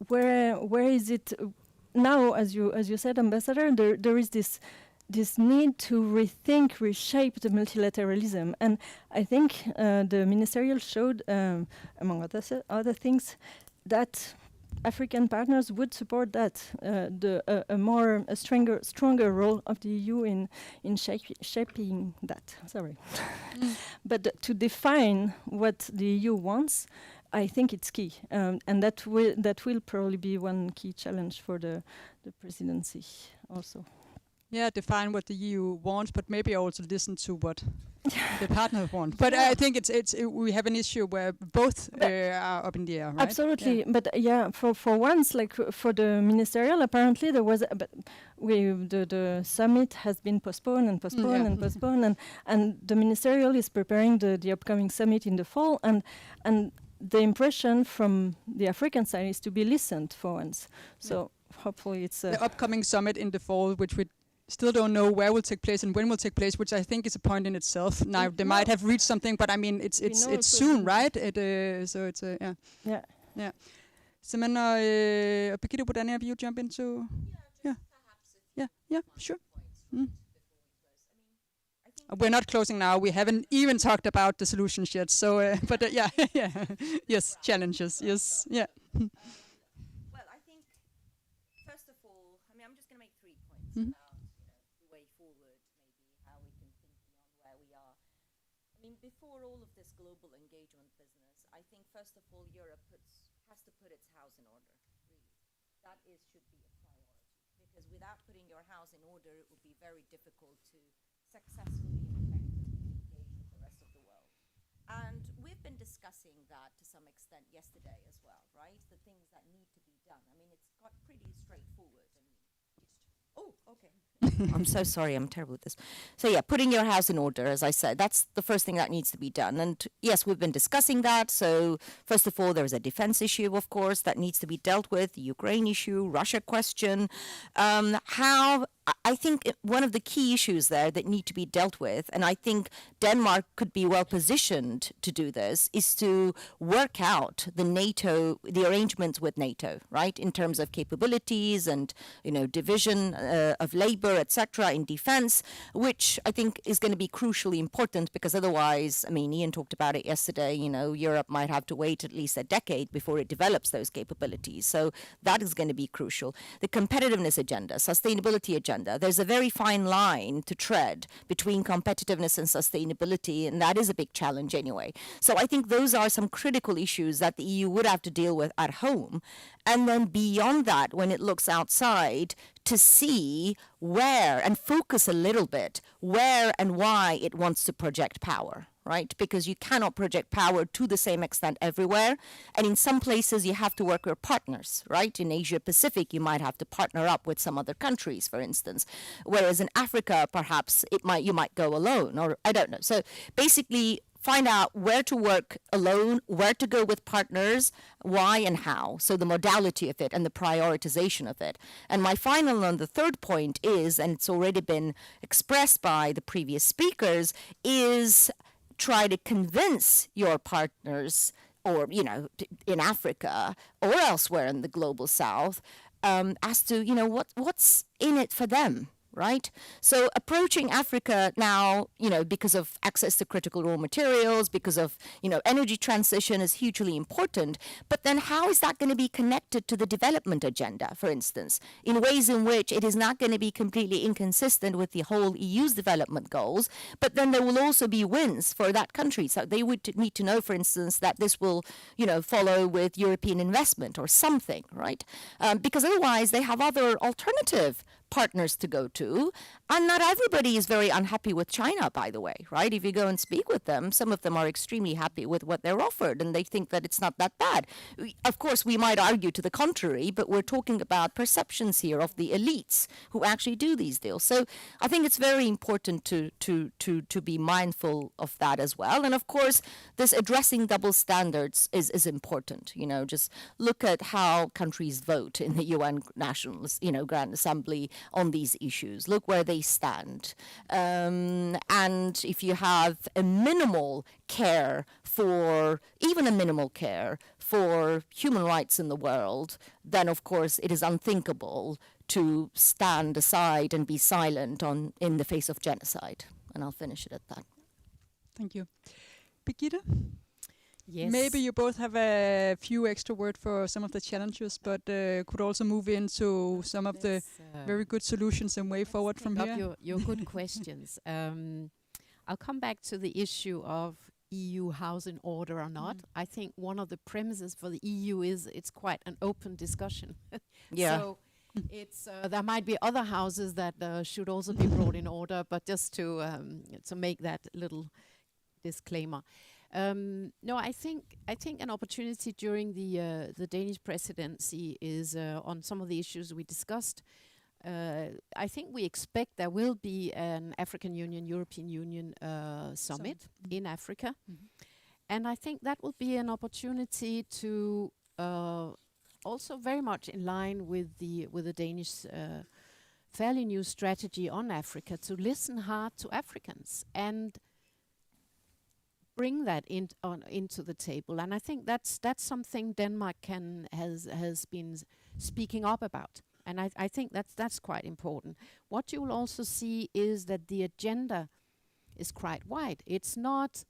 is it now? As you said, Ambassador, there is this need to rethink, reshape the multilateralism, and I think the ministerial showed, among other things, that African partners would support that, a stronger role of the EU in shaping that. Sorry, but to define what the EU wants, I think it's key, and that will probably be one key challenge for the presidency also. Yeah, define what the EU wants, but maybe also listen to what the partner want. But I think we have an issue where both are up in the air, right? Absolutely, but for once, like for the ministerial, apparently there was, the summit has been postponed and postponed, and the ministerial is preparing the upcoming summit in the fall, and the impression from the African side is to be listened for once. So hopefully it's the upcoming summit in the fall, which we still don't know where will take place and when will take place, which I think is a point in itself. Now they might have reached something, but I mean it's soon, right? So it's yeah. Simon or Birgitte, would any of you jump into? Yeah, sure. We're not closing now. We haven't even talked about the solutions yet. So, yes, challenges. Yes, yeah. Well, I think first of all, I'm just going to make 3 points about the way forward, maybe how we can think beyond where we are. Before all of this global engagement business, I think first of all, Europe has to put its house in order. Really, that should be a priority, because without putting your house in order, it would be very difficult to successfully and effectively engage with the rest of the world. And we've been discussing that to some extent yesterday as well, right? The things that need to be done. It's got pretty straightforward. Okay. I'm so sorry, I'm terrible at this. So yeah, putting your house in order, as I said, that's the first thing that needs to be done. And yes, we've been discussing that. So first of all, there's a defense issue, of course, that needs to be dealt with, the Ukraine issue, Russia question. I think one of the key issues there that need to be dealt with, and I think Denmark could be well positioned to do this, is to work out the arrangements with NATO, right, in terms of capabilities and, division of labor, etc., in defense, which I think is going to be crucially important, because otherwise, Ian talked about it yesterday, Europe might have to wait at least a decade before it develops those capabilities. So that is going to be crucial. The competitiveness agenda, sustainability agenda, there's a very fine line to tread between competitiveness and sustainability, and that is a big challenge anyway. So I think those are some critical issues that the EU would have to deal with at home. And then beyond that, when it looks outside, to see where, and focus a little bit, where and why it wants to project power. Right? Because you cannot project power to the same extent everywhere. And in some places, you have to work with partners, right? In Asia Pacific, you might have to partner up with some other countries, for instance. Whereas in Africa, perhaps you might go alone, or I don't know. So basically, find out where to work alone, where to go with partners, why and how. So the modality of it and the prioritization of it. And my final and the third point is, and it's already been expressed by the previous speakers, is try to convince your partners, or, in Africa or elsewhere in the global south, as to, what's in it for them. Right? So approaching Africa now, because of access to critical raw materials, because of, energy transition is hugely important. But then how is that going to be connected to the development agenda, for instance, in ways in which it is not going to be completely inconsistent with the whole EU's development goals, but then there will also be wins for that country. So they would need to know, for instance, that this will, follow with European investment or something, right? Because otherwise they have other alternative partners to go to, And not everybody is very unhappy with China, by the way, right? If you go and speak with them, some of them are extremely happy with what they're offered, and they think that it's not that bad. Of course, we might argue to the contrary, but we're talking about perceptions here of the elites who actually do these deals. So I think it's very important to be mindful of that as well. And of course, this addressing double standards is important. You know, just look at how countries vote in the UN National, Grand Assembly on these issues. Look where they stand. And if you have a minimal care for, even a minimal care for human rights in the world, then of course it is unthinkable to stand aside and be silent in the face of genocide. And I'll finish it at that. Thank you. Birgitte? Yes. Maybe you both have a few extra words for some of the challenges, but could also move into some of the very good solutions and way forward from here. Your good questions. I'll come back to the issue of EU house in order or not. I think one of the premises for the EU is it's quite an open discussion. Yeah. So it's there might be other houses that should also be brought in order, but just to make that little disclaimer. No, I think an opportunity during the Danish presidency is on some of the issues we discussed. I think we expect there will be an African Union, European Union summit in Africa. And I think that will be an opportunity to also very much in line with the Danish fairly new strategy on Africa, to listen hard to Africans and bring that into the table. And I think that's something Denmark has been speaking up about. And I think that's quite important. What you will also see is that the agenda is quite wide. It's not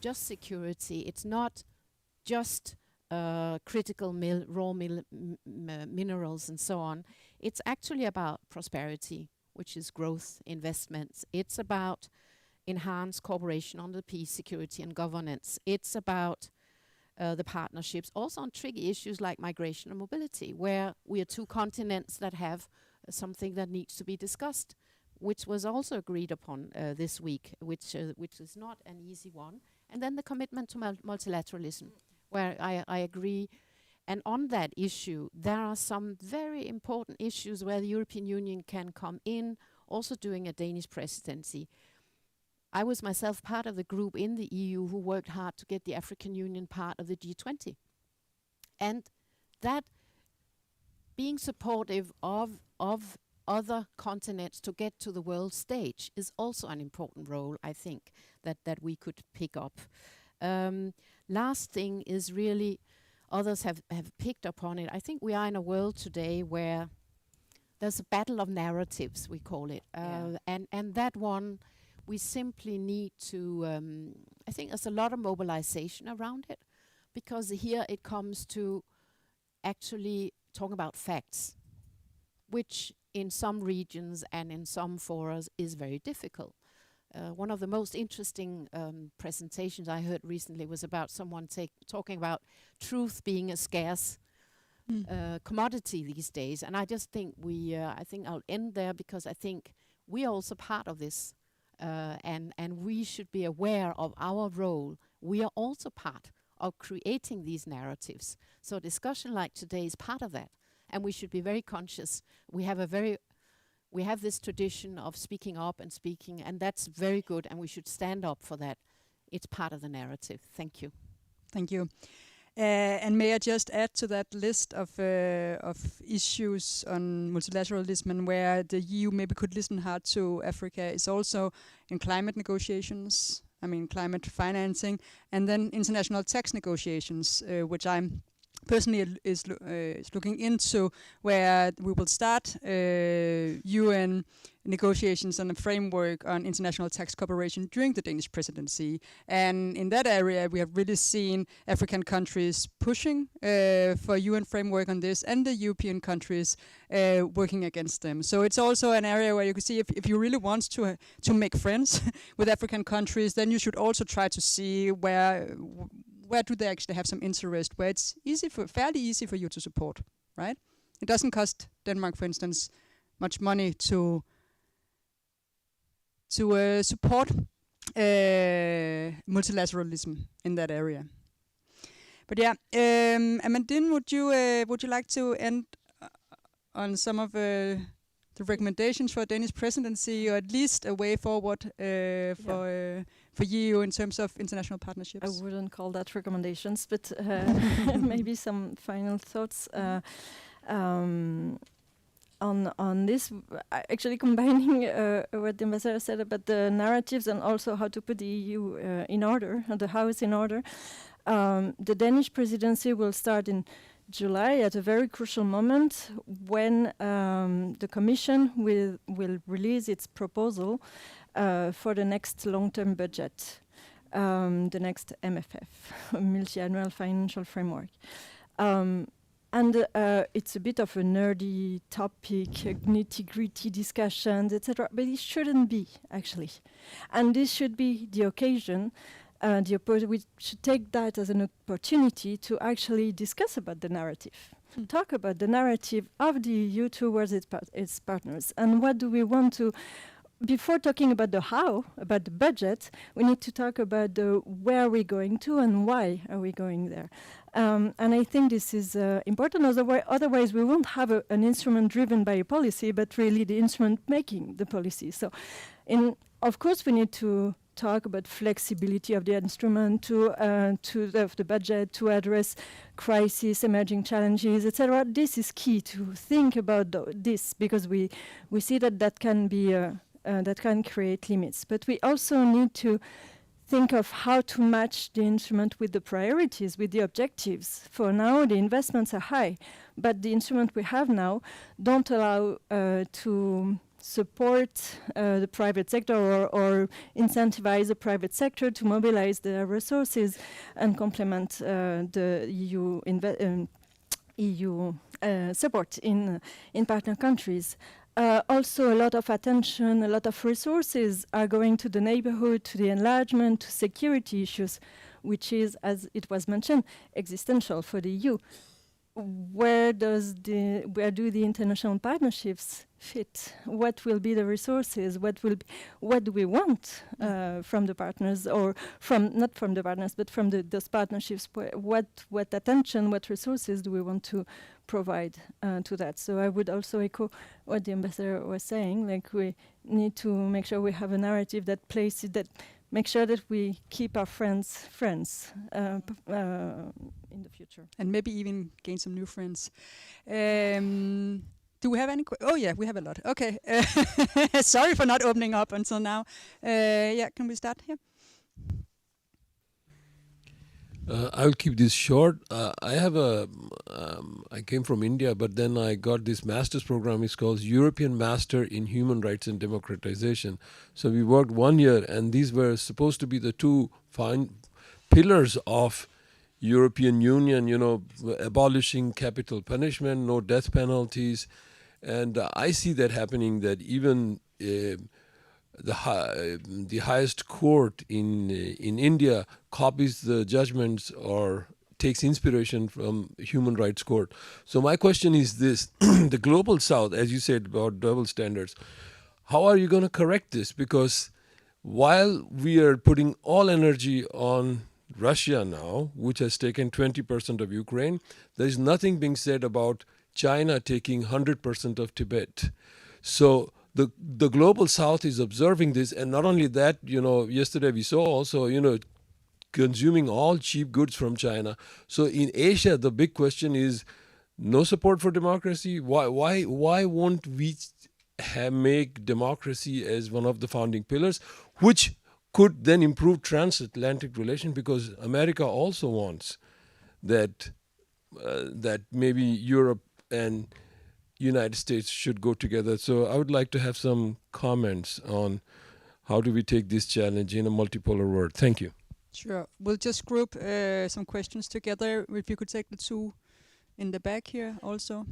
just security. It's not just critical raw minerals and so on. It's actually about prosperity, which is growth, investments. It's about enhanced cooperation on the peace, security and governance. It's about the partnerships, also on tricky issues like migration and mobility, where we are two continents that have something that needs to be discussed, which was also agreed upon this week, which is not an easy one. And then the commitment to multilateralism, where I agree. And on that issue, there are some very important issues where the European Union can come in, also during a Danish presidency. I was myself part of the group in the EU who worked hard to get the African Union part of the G20. And that being supportive of other continents to get to the world stage is also an important role, I think, that we could pick up. Last thing is really, others have picked up on it. I think we are in a world today where there's a battle of narratives, we call it. And that one, we simply need to, I think there's a lot of mobilization around it, because here it comes to actually talk about facts, which in some regions and in some forums is very difficult. One of the most interesting presentations I heard recently was about someone talking about truth being a scarce commodity these days. And I just think I think I'll end there, because I think we are also part of this. And we should be aware of our role. We are also part of creating these narratives. So a discussion like today is part of that, and we should be very conscious. We have this tradition of speaking up and speaking, and that's very good, and we should stand up for that. It's part of the narrative. Thank you. Thank you. And may I just add to that list of issues on multilateralism, and where the EU maybe could listen hard to Africa, is also in climate negotiations, climate financing, and then international tax negotiations, which I'm personally is looking into, where we will start UN negotiations on a framework on international tax cooperation during the Danish presidency. And in that area, we have really seen African countries pushing for UN framework on this, and the European countries working against them. So it's also an area where you can see if you really want to make friends with African countries, then you should also try to see where do they actually have some interest, where it's fairly easy for you to support, right? It doesn't cost Denmark, for instance, much money to to support multilateralism in that area. But yeah, Amandine, would you like to end on some of the recommendations for Danish presidency, or at least a way forward for EU in terms of international partnerships? I wouldn't call that recommendations, but maybe some final thoughts on this. Actually, combining what the ambassador said about the narratives and also how to put the EU in order, the house in order. The Danish presidency will start in July at a very crucial moment when the Commission will release its proposal for the next long-term budget, the next MFF, Multi-Annual Financial Framework. And it's a bit of a nerdy topic, nitty-gritty discussions, etc. But it shouldn't be, actually. And this should be the occasion. We should take that as an opportunity to actually discuss about the narrative, talk about the narrative of the EU towards its partners, and what do we want to. Before talking about the how, about the budget, we need to talk about the where we're going to and why are we going there. And I think this is important. Otherwise, we won't have an instrument driven by a policy, but really the instrument making the policy. So, of course, we need to talk about flexibility of the instrument of the budget to address crises, emerging challenges, etc. This is key to think about this, because we see that can be that can create limits. But we also need to think of how to match the instrument with the priorities, with the objectives. For now, the investments are high, but the instrument we have now don't allow to support the private sector or incentivize the private sector to mobilize their resources and complement the EU support in partner countries. Also, a lot of attention, a lot of resources are going to the neighborhood, to the enlargement, to security issues, which is, as it was mentioned, existential for the EU. Where do the international partnerships fit? What will be the resources? What do we want from the partners, or not from the partners, but from those partnerships? What attention, what resources do we want to provide to that? So I would also echo what the ambassador was saying. Like, we need to make sure we have a narrative that places that. Make sure that we keep our friends in the future. And maybe even gain some new friends. Do we have any questions? Oh yeah, we have a lot. Okay. Sorry for not opening up until now. Yeah, can we start here? I'll keep this short. I came from India, but then I got this master's program. It's called European Master in Human Rights and Democratization. So we worked 1 year, and these were supposed to be the two fine pillars of European Union, abolishing capital punishment, no death penalties. And I see that happening, that even the highest court in India copies the judgments or takes inspiration from Human Rights Court. So my question is this: the global South, as you said about double standards, how are you going to correct this? Because while we are putting all energy on Russia now, which has taken 20% of Ukraine, there is nothing being said about China taking 100% of Tibet. So the global South is observing this, and not only that, yesterday we saw also, consuming all cheap goods from China. So in Asia, the big question is no support for democracy. Why won't we make democracy as one of the founding pillars, which could then improve transatlantic relations? Because America also wants that maybe Europe and United States should go together. So I would like to have some comments on how do we take this challenge in a multipolar world. Thank you. Sure. We'll just group some questions together. If you could take the two in the back here also,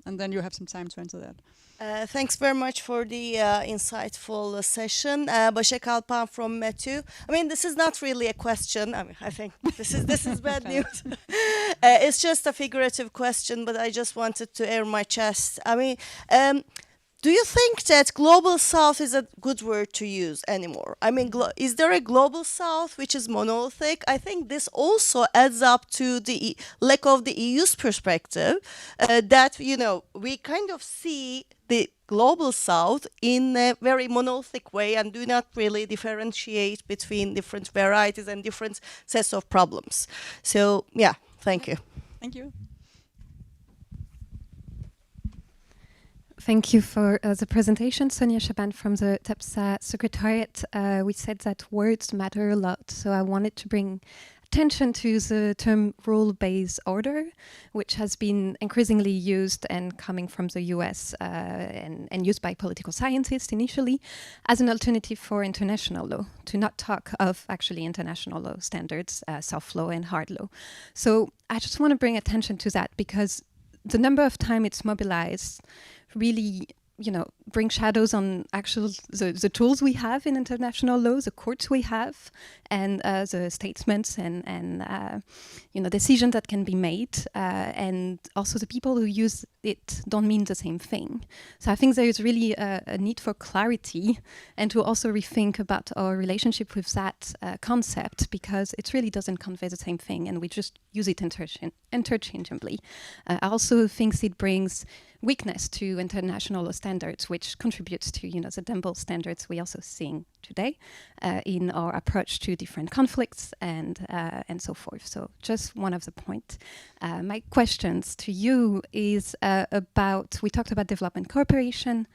and then you have some time to answer that. Thanks very much for the insightful session. Başak Alpan from METU. I mean, this is not really a question. I think this is bad news. It's just a figurative question, but I just wanted to air my chest. I mean, do you think that global south is a good word to use anymore? I mean, is there a global south which is monolithic? I think this also adds up to the lack of the EU's perspective, that, we kind of see the global south in a very monolithic way and do not really differentiate between different varieties and different sets of problems. So, yeah, thank you. Thank you. Thank you for the presentation. Sonia Shaban from the TEPSA Secretariat. We said that words matter a lot, so I wanted to bring attention to the term rule-based order, which has been increasingly used and coming from the US and used by political scientists initially as an alternative for international law, to not talk of actually international law standards, soft law and hard law. So I just want to bring attention to that because the number of time it's mobilized really, bring shadows on the tools we have in international law, the courts we have, and the statements and decisions that can be made, and also the people who use it don't mean the same thing. So I think there is really a need for clarity and to also rethink about our relationship with that concept, because it really doesn't convey the same thing and we just use it interchangeably. I also think it brings weakness to international law standards, which contributes to the double standards we also seeing today in our approach to different conflicts and so forth. So just one of the points. My questions to you is about, we talked about development cooperation.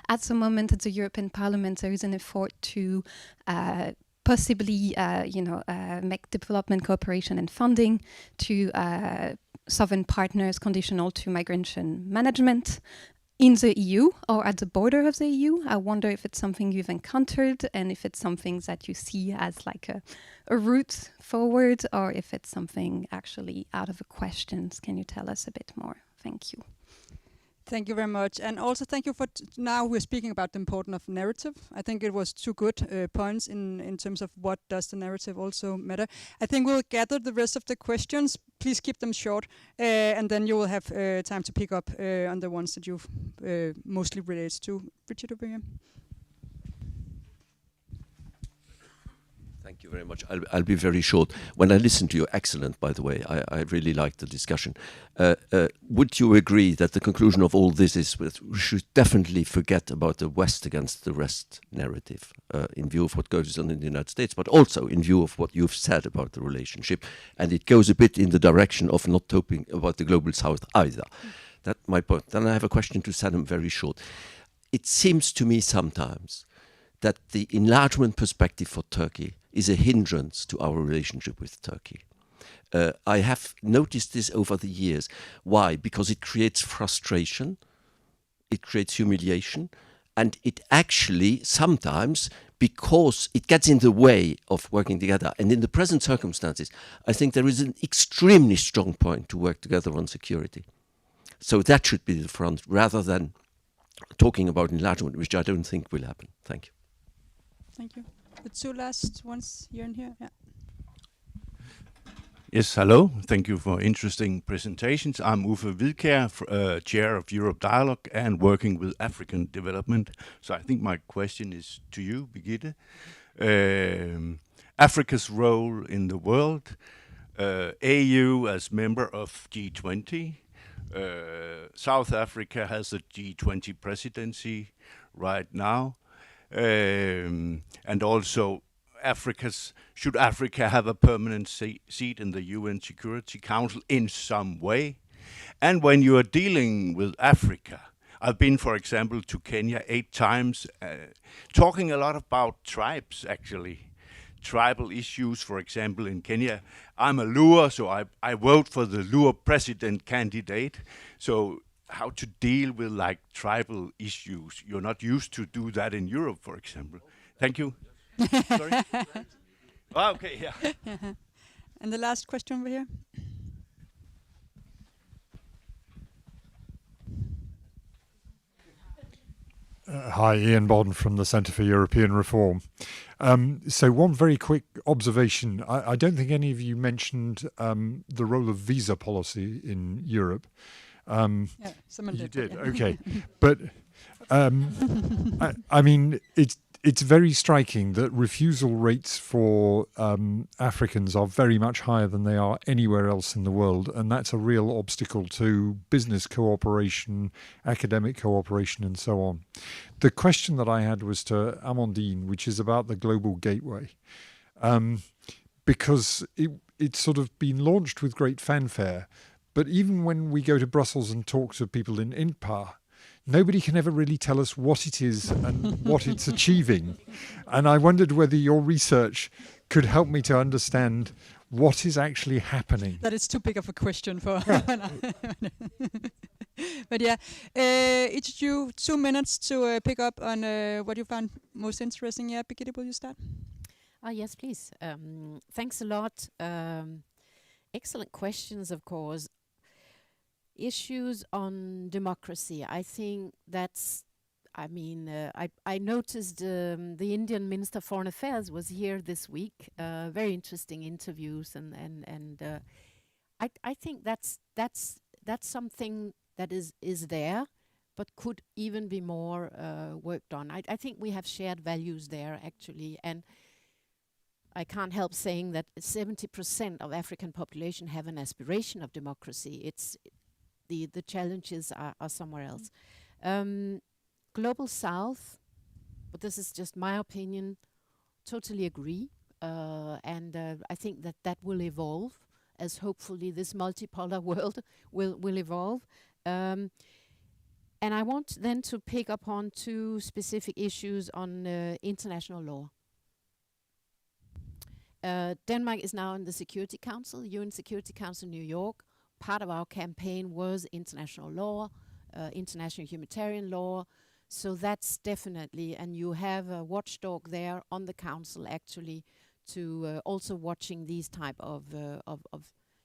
At the moment at the European Parliament there is an effort to possibly make development cooperation and funding to sovereign partners conditional to migration management in the EU or at the border of the EU. I wonder if it's something you've encountered and if it's something that you see as like a route forward, or if it's something actually out of the questions. Can you tell us a bit more? Thank you. Thank you very much. And also thank you for now we're speaking about the importance of narrative. I think it was two good points in terms of what does the narrative also matter. I think we'll gather the rest of the questions. Please keep them short, and then you will have time to pick up on the ones that you've mostly related to. Richard, over here. Thank you very much. I'll be very short. When I listen to you, excellent, by the way, I really liked the discussion. Would you agree that the conclusion of all this is that we should definitely forget about the West against the rest narrative in view of what goes on in the United States, but also in view of what you've said about the relationship? And it goes a bit in the direction of not talking about the Global South either. That's my point. Then I have a question to Sanem, very short. It seems to me sometimes that the enlargement perspective for Turkey is a hindrance to our relationship with Turkey. I have noticed this over the years. Why? Because it creates frustration, it creates humiliation, and it actually sometimes, because it gets in the way of working together. And in the present circumstances, I think there is an extremely strong point to work together on security. So that should be the front, rather than talking about enlargement, which I don't think will happen. Thank you. Thank you. The two last ones here and here. Yeah. Yes, hello. Thank you for interesting presentations. I'm Uffe Hvidkjær, Chair of Europe Dialogue and working with African development. So I think my question is to you, Birgitte. Africa's role in the world, AU as member of G20, South Africa has a G20 presidency right now. And also should Africa have a permanent seat in the UN Security Council in some way? And when you are dealing with Africa, I've been, for example, to Kenya 8 times, talking a lot about tribes, actually. Tribal issues, for example, in Kenya. I'm a Luo, so I vote for the Luo president candidate. So how to deal with like tribal issues. You're not used to do that in Europe, for example. Thank you. Sorry? Okay, yeah. And the last question over here. Hi, Ian Bodden from the Centre for European Reform. So one very quick observation. I don't think any of you mentioned the role of visa policy in Europe. Yeah, someone you did. Okay. But I mean, it's very striking that refusal rates for Africans are very much higher than they are anywhere else in the world, and that's a real obstacle to business cooperation, academic cooperation, and so on. The question that I had was to Amandine, which is about the global gateway, because it's sort of been launched with great fanfare, but even when we go to Brussels and talk to people in INPA, nobody can ever really tell us what it is and what it's achieving. And I wondered whether your research could help me to understand what is actually happening. That is too big of a question for. But yeah, each you 2 minutes to pick up on what you found most interesting. Yeah, Birgitte, will you start? Yes, please. Thanks a lot. Excellent questions, of course. Issues on democracy. I think that's, I mean, I noticed the Indian Minister of Foreign Affairs was here this week. Very interesting interviews, and I think that's something that is there, but could even be more worked on. I think we have shared values there, actually, and I can't help saying that 70% of African population have an aspiration of democracy. It's the challenges are somewhere else. Global South, but this is just my opinion, totally agree. And I think that will evolve as hopefully this multipolar world will evolve. And I want then to pick up on 2 specific issues on international law. Denmark is now in the Security Council, UN Security Council New York. Part of our campaign was international law, international humanitarian law. So that's definitely, and you have a watchdog there on the council actually to also watching these type of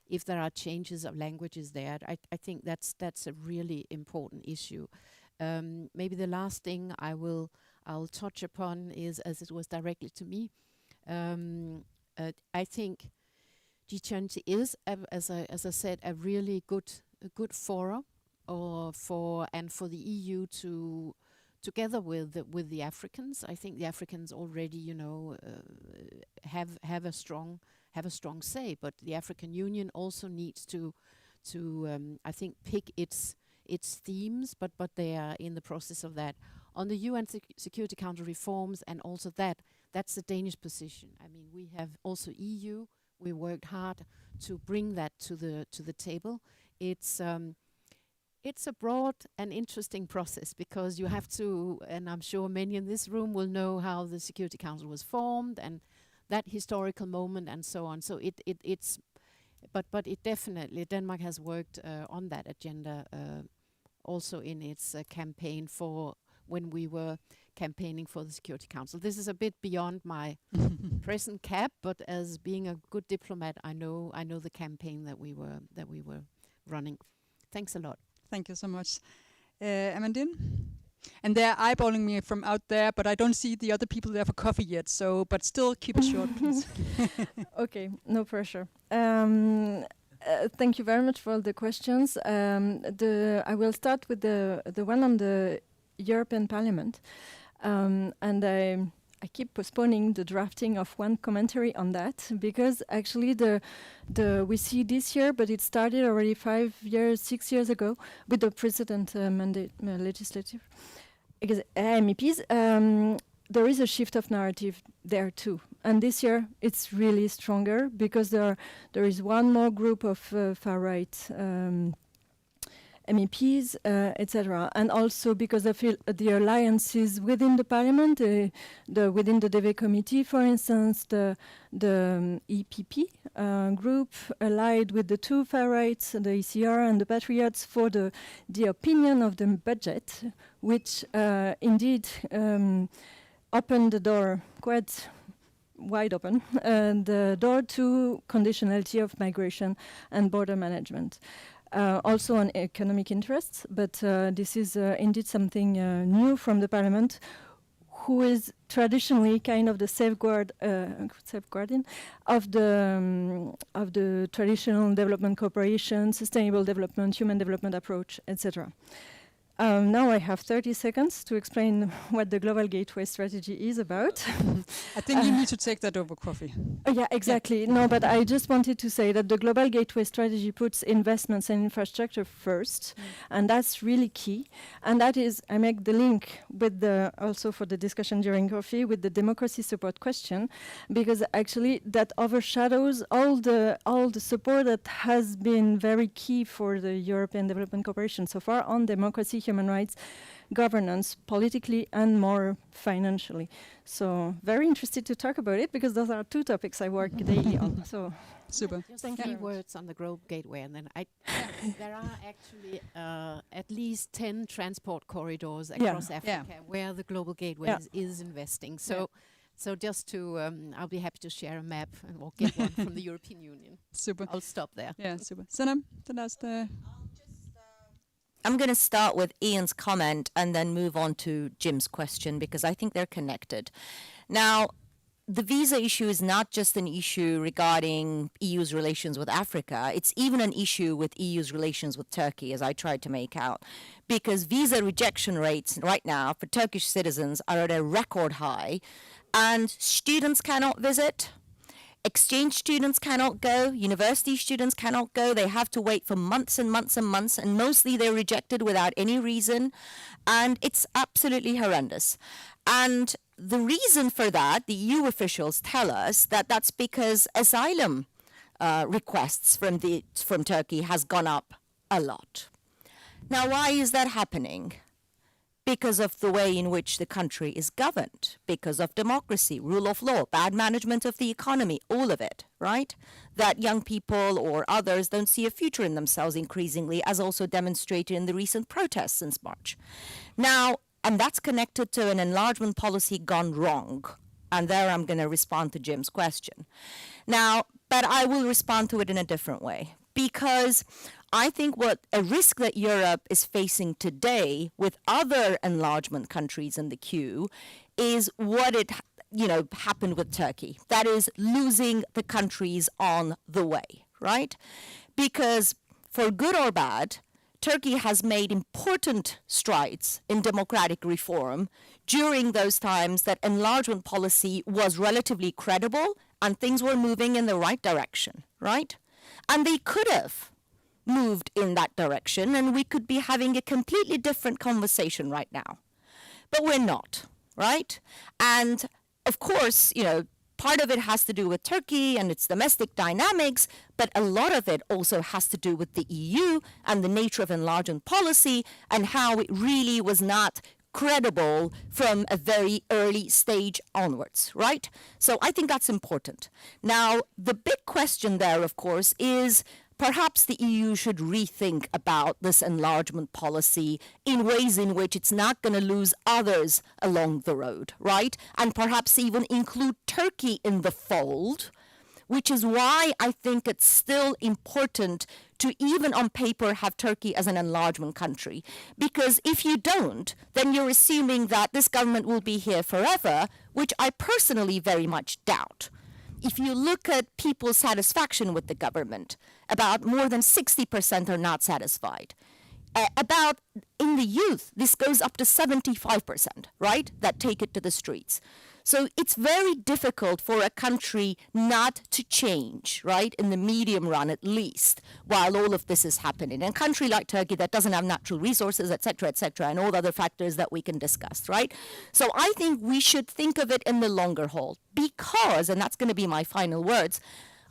if there are changes of languages there. I think that's a really important issue. Maybe the last thing I'll touch upon is, as it was directly to me, I think G20 is, as I said, a really good forum for the EU to, together with the Africans. I think the Africans already, have a strong say, but the African Union also needs to I think pick its themes, but they are in the process of that. On the UN Security Council reforms, and also that's the Danish position. I mean, we have also EU. We worked hard to bring that to the table. It's a broad and interesting process, because you have to, and I'm sure many in this room will know how the Security Council was formed and that historical moment and so on. So but it definitely, Denmark has worked on that agenda also in its campaign for when we were campaigning for the Security Council. This is a bit beyond my present cap, but as being a good diplomat, I know the campaign that we were running. Thanks a lot. Thank you so much. Amandine? And they're eyeballing me from out there, but I don't see the other people there for coffee yet, but still keep it short, please. Okay, no pressure. Thank you very much for all the questions. I will start with the one on the European Parliament. And I keep postponing the drafting of one commentary on that, because actually we see this year, but it started already 6 years ago with the President mandate legislative MEPs. There is a shift of narrative there too, and this year it's really stronger, because there is one more group of far right MEPs, etc., and also because of the alliances within the Parliament, within the DV committee, for instance, the EPP group allied with the 2 far rights, the ECR and the Patriots, for the opinion of the budget, which indeed opened the door quite wide open, the door to conditionality of migration and border management. Also on economic interests, but this is indeed something new from the Parliament, who is traditionally kind of the safeguarding of the traditional development cooperation, sustainable development, human development approach, etc. Now I have 30 seconds to explain what the Global Gateway Strategy is about. I think you need to take that over coffee. Yeah, exactly. No, but I just wanted to say that the Global Gateway Strategy puts investments and infrastructure first, and that's really key. And that is, I make the link with the, also for the discussion during coffee, with the democracy support question, because actually that overshadows all the support that has been very key for the European Development Cooperation so far on democracy, human rights, governance, politically and more financially. So very interested to talk about it because those are two topics I work daily on. So super. Just a few words on the Global Gateway, and then there are actually at least 10 transport corridors across Africa where the Global Gateway is investing. So just to, I'll be happy to share a map and we'll get one from the European Union. Super. I'll stop there. Yeah, super. Sanam, the last. I'm going to start with Ian's comment and then move on to Jim's question because I think they're connected. Now, the visa issue is not just an issue regarding EU's relations with Africa. It's even an issue with EU's relations with Turkey, as I tried to make out, because visa rejection rates right now for Turkish citizens are at a record high, and students cannot visit. Exchange students cannot go, university students cannot go. They have to wait for months and months and months, and mostly they're rejected without any reason, and it's absolutely horrendous. And the reason for that, the EU officials tell us that that's because asylum requests from Turkey has gone up a lot. Now, why is that happening? Because of the way in which the country is governed, because of democracy, rule of law, bad management of the economy, all of it, right? That young people or others don't see a future in themselves increasingly, as also demonstrated in the recent protests since March. Now, and that's connected to an enlargement policy gone wrong. And there I'm going to respond to Jim's question. Now, but I will respond to it in a different way, because I think what a risk that Europe is facing today with other enlargement countries in the queue is what happened with Turkey. That is losing the countries on the way, right? Because for good or bad, Turkey has made important strides in democratic reform during those times that enlargement policy was relatively credible and things were moving in the right direction, right? And they could have moved in that direction and we could be having a completely different conversation right now. But we're not, right? And of course, part of it has to do with Turkey and its domestic dynamics, but a lot of it also has to do with the EU and the nature of enlargement policy and how it really was not credible from a very early stage onwards, right? So I think that's important. Now, the big question there, of course, is perhaps the EU should rethink about this enlargement policy in ways in which it's not going to lose others along the road, right? And perhaps even include Turkey in the fold, which is why I think it's still important to even on paper have Turkey as an enlargement country. Because if you don't, then you're assuming that this government will be here forever, which I personally very much doubt. If you look at people's satisfaction with the government, about more than 60% are not satisfied. In the youth, this goes up to 75%, right, that take it to the streets. So it's very difficult for a country not to change, right, in the medium run at least, while all of this is happening. And a country like Turkey that doesn't have natural resources, et cetera, and all the other factors that we can discuss, right? So I think we should think of it in the longer haul because, and that's going to be my final words,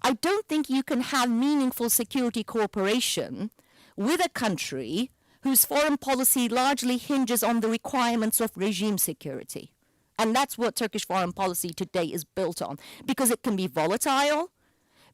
I don't think you can have meaningful security cooperation with a country whose foreign policy largely hinges on the requirements of regime security. And that's what Turkish foreign policy today is built on, because it can be volatile,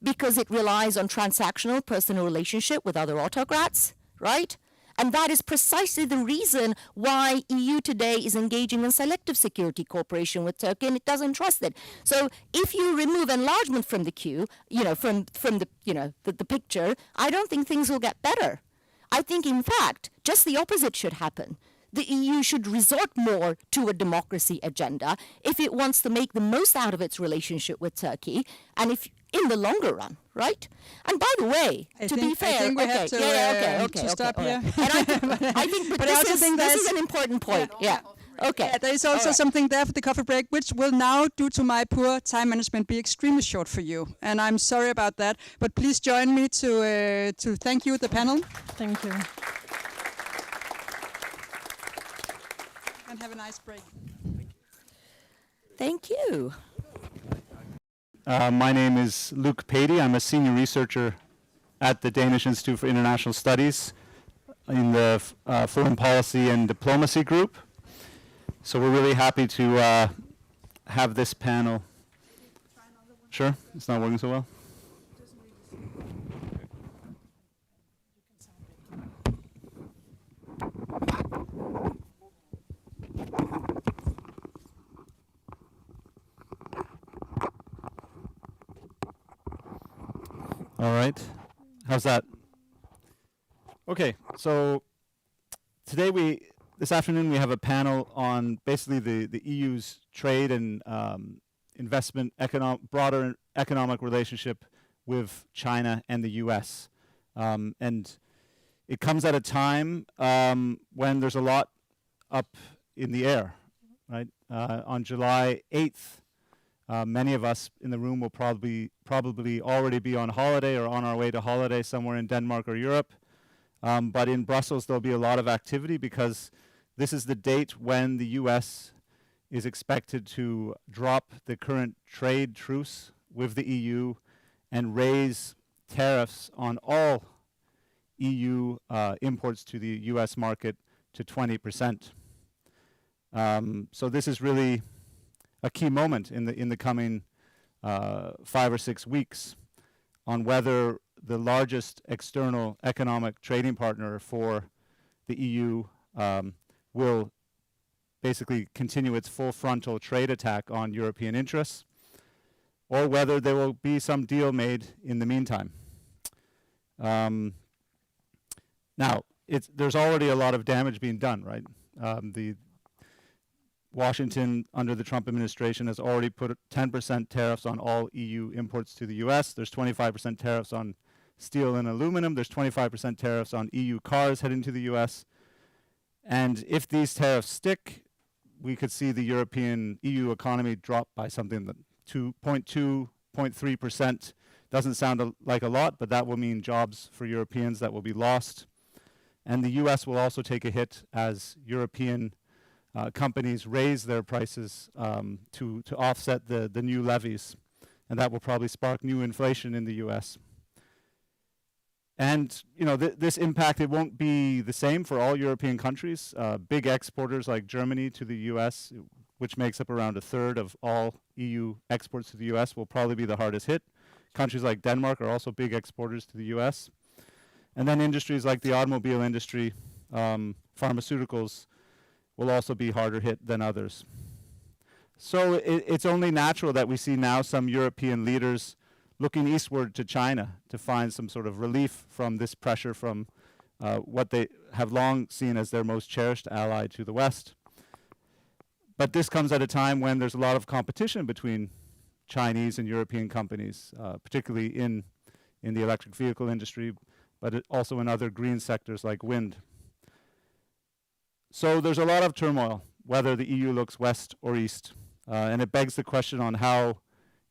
because it relies on transactional personal relationship with other autocrats, right? And that is precisely the reason why EU today is engaging in selective security cooperation with Turkey, and it doesn't trust it. So if you remove enlargement from the queue, from the picture, I don't think things will get better. I think, in fact, just the opposite should happen. The EU should resort more to a democracy agenda if it wants to make the most out of its relationship with Turkey, and in the longer run, right? And by the way, to be fair, I think we have to stop all here. right. And I think, but this is an important point. Yeah. Okay. Yeah, there is also something there for the coffee break, which will now, due to my poor time management, be extremely short for you. And I'm sorry about that. But please join me to thank you, the panel. Thank you. And have a nice break. Thank you. My name is Luke Patey. I'm a senior researcher at the Danish Institute for International Studies in the Foreign Policy and Diplomacy group. So we're really happy to have this panel. Sure, it's not working so well. All right, how's that? Okay, so this afternoon we have a panel on basically the EU's trade and investment, broader economic relationship with China and the US. And it comes at a time when there's a lot up in the air, right? On July 8th, many of us in the room will probably already be on holiday or on our way to holiday somewhere in Denmark or Europe. But in Brussels, there'll be a lot of activity because this is the date when the US is expected to drop the current trade truce with the EU and raise tariffs on all EU imports to the US market to 20%. So this is really a key moment in the coming 5 or 6 weeks on whether the largest external economic trading partner for the EU will basically continue its full frontal trade attack on European interests, or whether there will be some deal made in the meantime. Now, there's already a lot of damage being done, right? The Washington, under the Trump administration, has already put 10% tariffs on all EU imports to the US. There's 25% tariffs on steel and aluminum. There's 25% tariffs on EU cars heading to the US. And if these tariffs stick, we could see the European EU economy drop by something that 2.2, 0.3%. Doesn't sound like a lot, but that will mean jobs for Europeans that will be lost. And the US will also take a hit as European companies raise their prices to offset the new levies. And that will probably spark new inflation in the US. And this impact, it won't be the same for all European countries. Big exporters like Germany to the US, which makes up around 1/3 of all EU exports to the US, will probably be the hardest hit. Countries like Denmark are also big exporters to the US. And then industries like the automobile industry, pharmaceuticals, will also be harder hit than others. So it's only natural that we see now some European leaders looking eastward to China to find some sort of relief from this pressure from what they have long seen as their most cherished ally to the West. But this comes at a time when there's a lot of competition between Chinese and European companies, particularly in the electric vehicle industry, but also in other green sectors like wind. So there's a lot of turmoil, whether the EU looks west or east. And it begs the question on how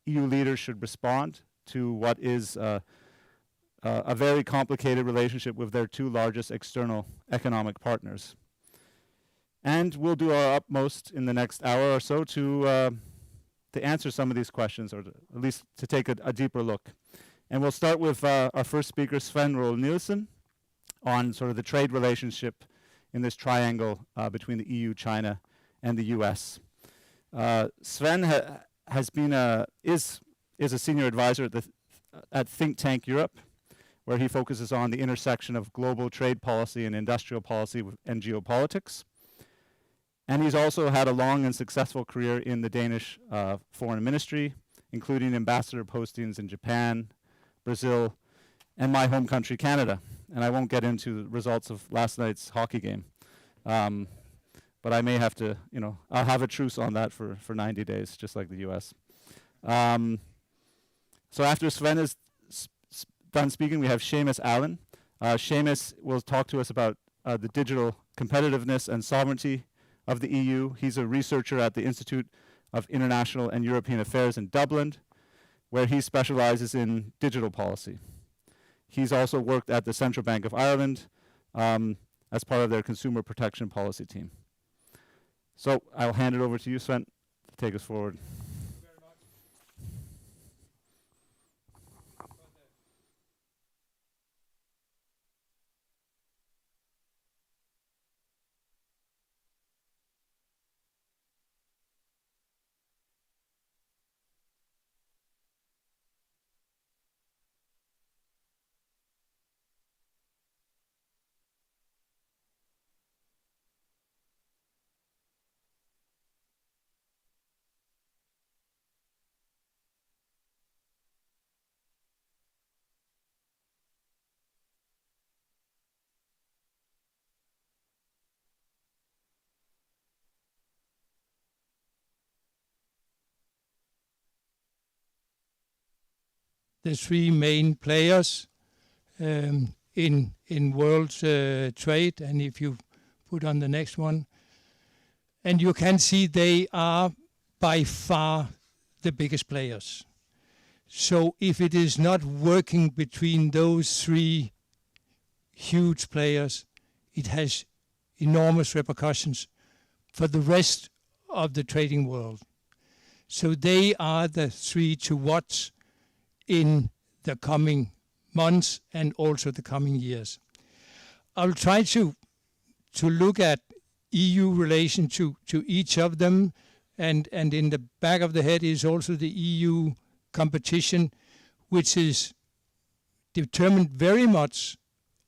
EU leaders should respond to what is a very complicated relationship with their two largest external economic partners. And we'll do our utmost in the next hour or so to answer some of these questions, or at least to take a deeper look. And we'll start with our first speaker, Sven Roald Nielsen, on sort of the trade relationship in this triangle between the EU, China, and the US. Sven is a senior advisor at Think Tank Europe, where he focuses on the intersection of global trade policy and industrial policy and geopolitics. And he's also had a long and successful career in the Danish foreign ministry, including ambassador postings in Japan, Brazil, and my home country, Canada. And I won't get into the results of last night's hockey game. But I may have to, I'll have a truce on that for 90 days, just like the US. So after Sven is done speaking, we have Seamus Allen. Seamus will talk to us about the digital competitiveness and sovereignty of the EU. He's a researcher at the Institute of International and European Affairs in Dublin, where he specializes in digital policy. He's also worked at the Central Bank of Ireland as part of their consumer protection policy team. So I'll hand it over to you, Sven, to take us forward. The three main players in world trade, and if you put on the next one, and you can see they are by far the biggest players. So if it is not working between those three huge players, it has enormous repercussions for the rest of the trading world. So they are the three to watch in the coming months and also the coming years. I'll try to look at EU relation to each of them, and in the back of the head is also the EU competition, which is determined very much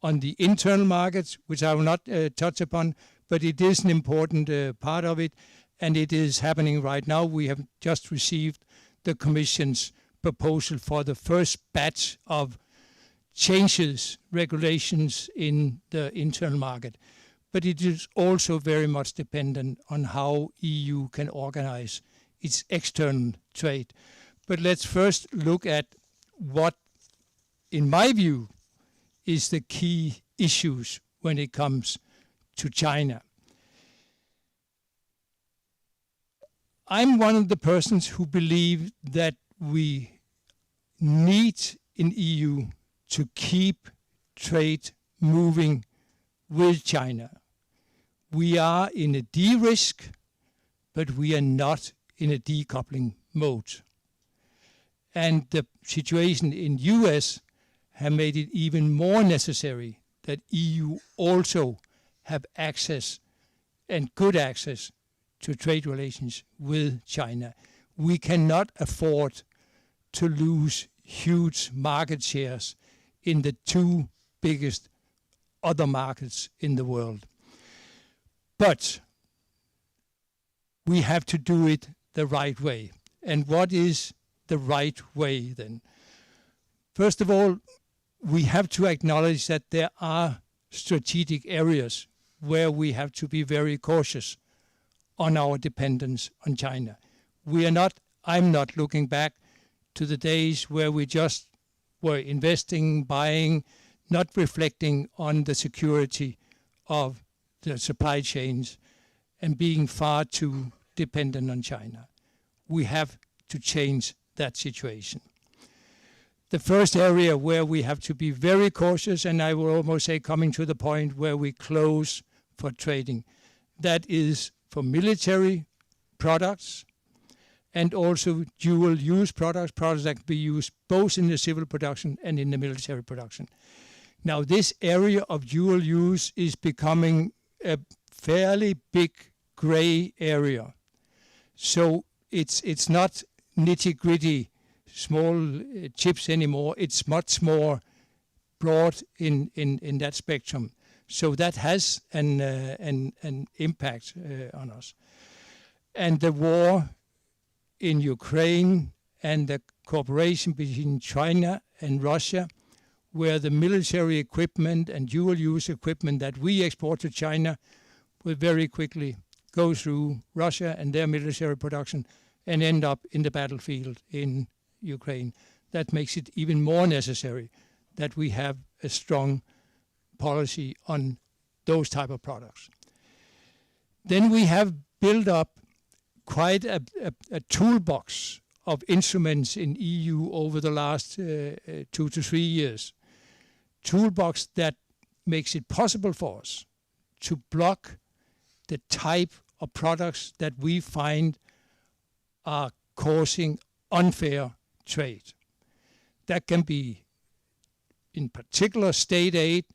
on the internal markets, which I will not touch upon, but it is an important part of it, and it is happening right now. We have just received the Commission's proposal for the first batch of changes, regulations in the internal market. But it is also very much dependent on how EU can organize its external trade. But let's first look at what, in my view, is the key issues when it comes to China. I'm one of the persons who believe that we need in EU to keep trade moving with China. We are in a de-risk, but we are not in a decoupling mode. And the situation in US have made it even more necessary that EU also have access and good access to trade relations with China. We cannot afford to lose huge market shares in the two biggest other markets in the world. But we have to do it the right way. And what is the right way then? First of all, we have to acknowledge that there are strategic areas where we have to be very cautious on our dependence on China. I'm not looking back to the days where we just were investing, buying, not reflecting on the security of the supply chains and being far too dependent on China. We have to change that situation. The first area where we have to be very cautious, and I will almost say coming to the point where we close for trading, that is for military products and also dual-use products that can be used both in the civil production and in the military production. Now, this area of dual use is becoming a fairly big gray area. So it's not nitty-gritty small chips anymore. It's much more broad in that spectrum. So that has an impact on us. And the war in Ukraine and the cooperation between China and Russia, where the military equipment and dual-use equipment that we export to China will very quickly go through Russia and their military production and end up in the battlefield in Ukraine. that makes it even more necessary that we have a strong policy on those type of products. Then we have built up quite a toolbox of instruments in EU over the last 2 to 3 years. Toolbox that makes it possible for us to block the type of products that we find are causing unfair trade. That can be, in particular, state aid,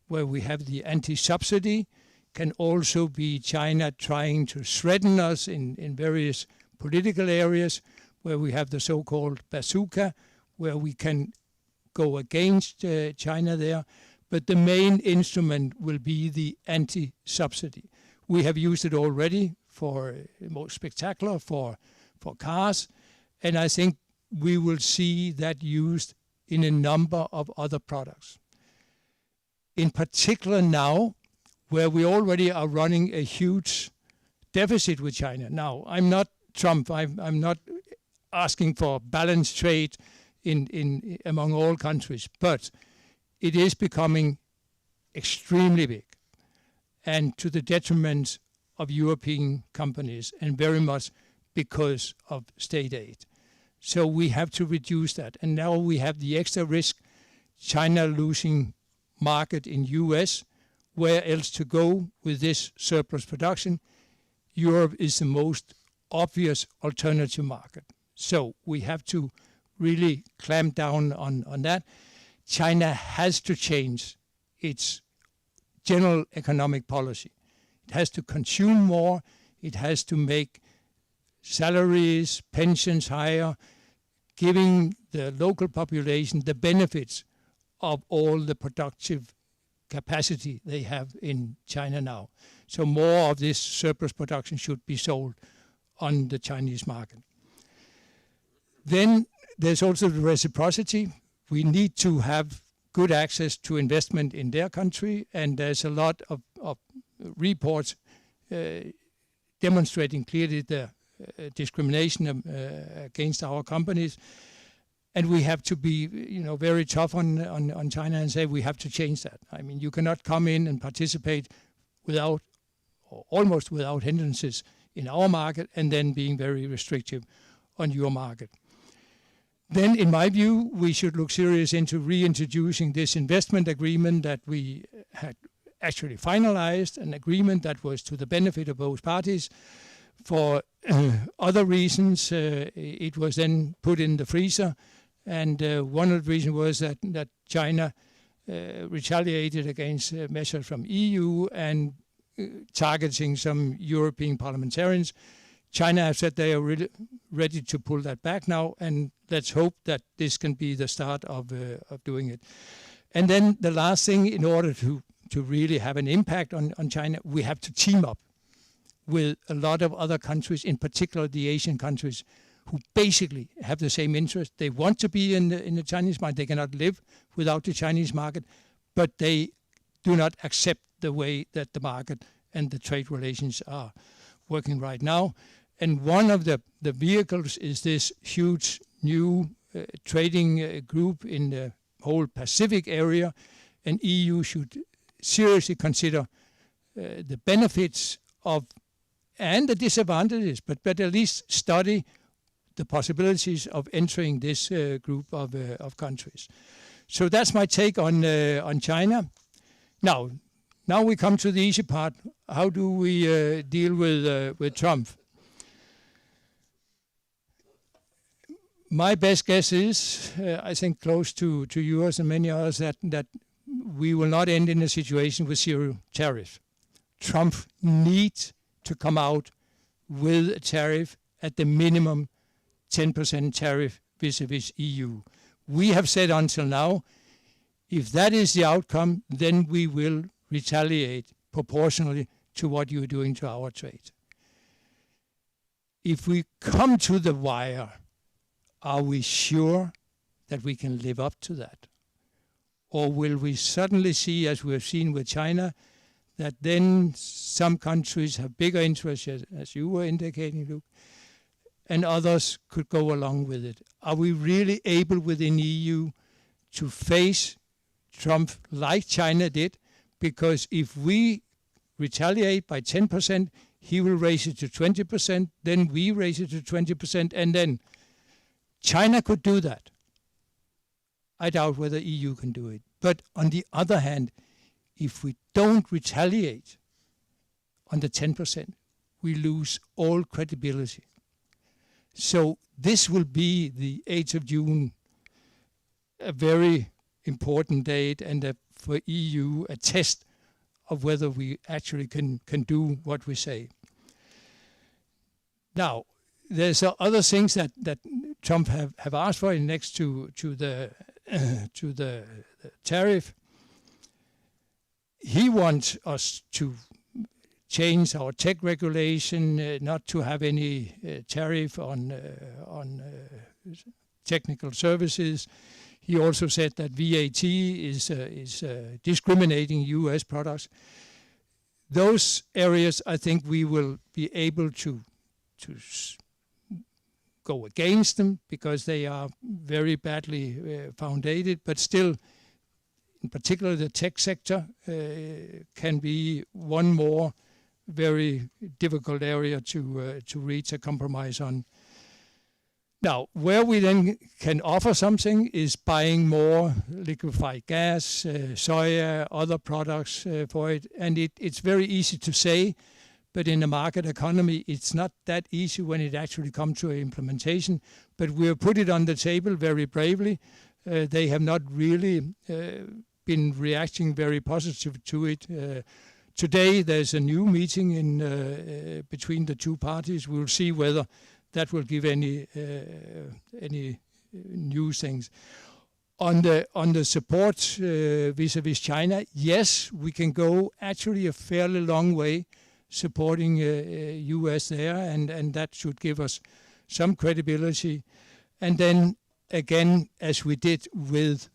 where we have the anti-subsidy, can also be China trying to threaten us in various political areas, where we have the so-called bazooka, where we can go against China there. But the main instrument will be the anti-subsidy. We have used it already for most spectacular for cars, and I think we will see that used in a number of other products. In particular now, where we already are running a huge deficit with China. Now, I'm not Trump. I'm not asking for balanced trade in among all countries, but it is becoming extremely big and to the detriment of European companies, and very much because of state aid. So we have to reduce that. And now we have the extra risk, China losing market in US. Where else to go with this surplus production? Europe is the most obvious alternative market. So we have to really clamp down on that. China has to change its general economic policy. It has to consume more. It has to make salaries, pensions higher, giving the local population the benefits of all the productive capacity they have in China now. So more of this surplus production should be sold on the Chinese market. Then there's also the reciprocity. We need to have good access to investment in their country, and there's a lot of reports demonstrating clearly the discrimination against our companies. And we have to be, very tough on China and say we have to change that. I mean, you cannot come in and participate without, or almost without hindrances in our market, and then being very restrictive on your market. Then, in my view, we should look serious into reintroducing this investment agreement that we had actually finalized, an agreement that was to the benefit of both parties. For other reasons, it was then put in the freezer. And one of the reasons was that China retaliated against measures from EU and targeting some European parliamentarians. China have said they are really ready to pull that back now, and let's hope that this can be the start of doing it. And then the last thing, in order to really have an impact on China, we have to team up with a lot of other countries, in particular the Asian countries, who basically have the same interest. They want to be in the Chinese market. They cannot live without the Chinese market, but they do not accept the way that the market and the trade relations are working right now. And one of the vehicles is this huge new trading group in the whole Pacific area, and EU should seriously consider the benefits of and the disadvantages, but at least study the possibilities of entering this group of countries. So that's my take on China. Now we come to the easy part. How do we deal with Trump? My best guess is, I think close to yours and many others, that we will not end in a situation with zero tariff. Trump needs to come out with a tariff at the minimum 10% tariff vis-a-vis EU. We have said until now, if that is the outcome, then we will retaliate proportionally to what you are doing to our trade. If we come to the wire, are we sure that we can live up to that? Or will we suddenly see, as we have seen with China, that then some countries have bigger interests, as you were indicating, Luke, and others could go along with it. Are we really able within EU to face Trump like China did? Because if we retaliate by 10%, he will raise it to 20%, then we raise it to 20%, and then China could do that. I doubt whether EU can do it. But on the other hand, if we don't retaliate on the 10%, we lose all credibility. So this will be the 8th of June, a very important date, and for EU, a test of whether we actually can do what we say. Now, there's other things that Trump have asked for next to the tariff. He wants us to change our tech regulation, not to have any tariff on technical services. He also said that VAT is discriminating U.S. products. Those areas, I think we will be able to go against them because they are very badly founded, but still, in particular, the tech sector can be one more very difficult area to reach a compromise on. Now, where we then can offer something is buying more liquefied gas, soya, other products for it. And it's very easy to say, but in a market economy, it's not that easy when it actually comes to implementation. But we have put it on the table very bravely. They have not really been reacting very positive to it. Today, there's a new meeting between the two parties. We'll see whether that will give any new things. On the support vis-a-vis China, yes, we can go actually a fairly long way supporting US there, and that should give us some credibility. And then again, as we did with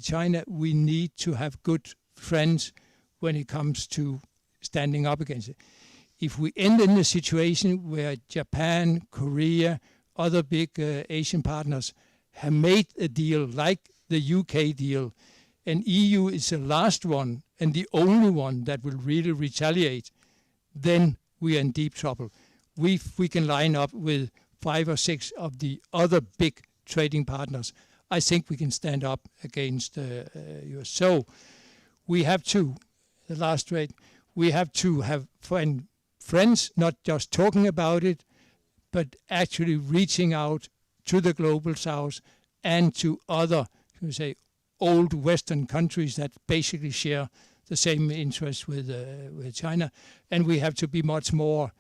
China, we need to have good friends when it comes to standing up against it. If we end in a situation where Japan, Korea, other big Asian partners have made a deal like the UK deal, and EU is the last one and the only one that will really retaliate, then we are in deep trouble. We can line up with 5 or 6 of the other big trading partners. I think we can stand up against US. So we have to, the last trade, we have to have friends, not just talking about it, but actually reaching out to the global south and to other, old Western countries that basically share the same interests with China. And we have to be much more,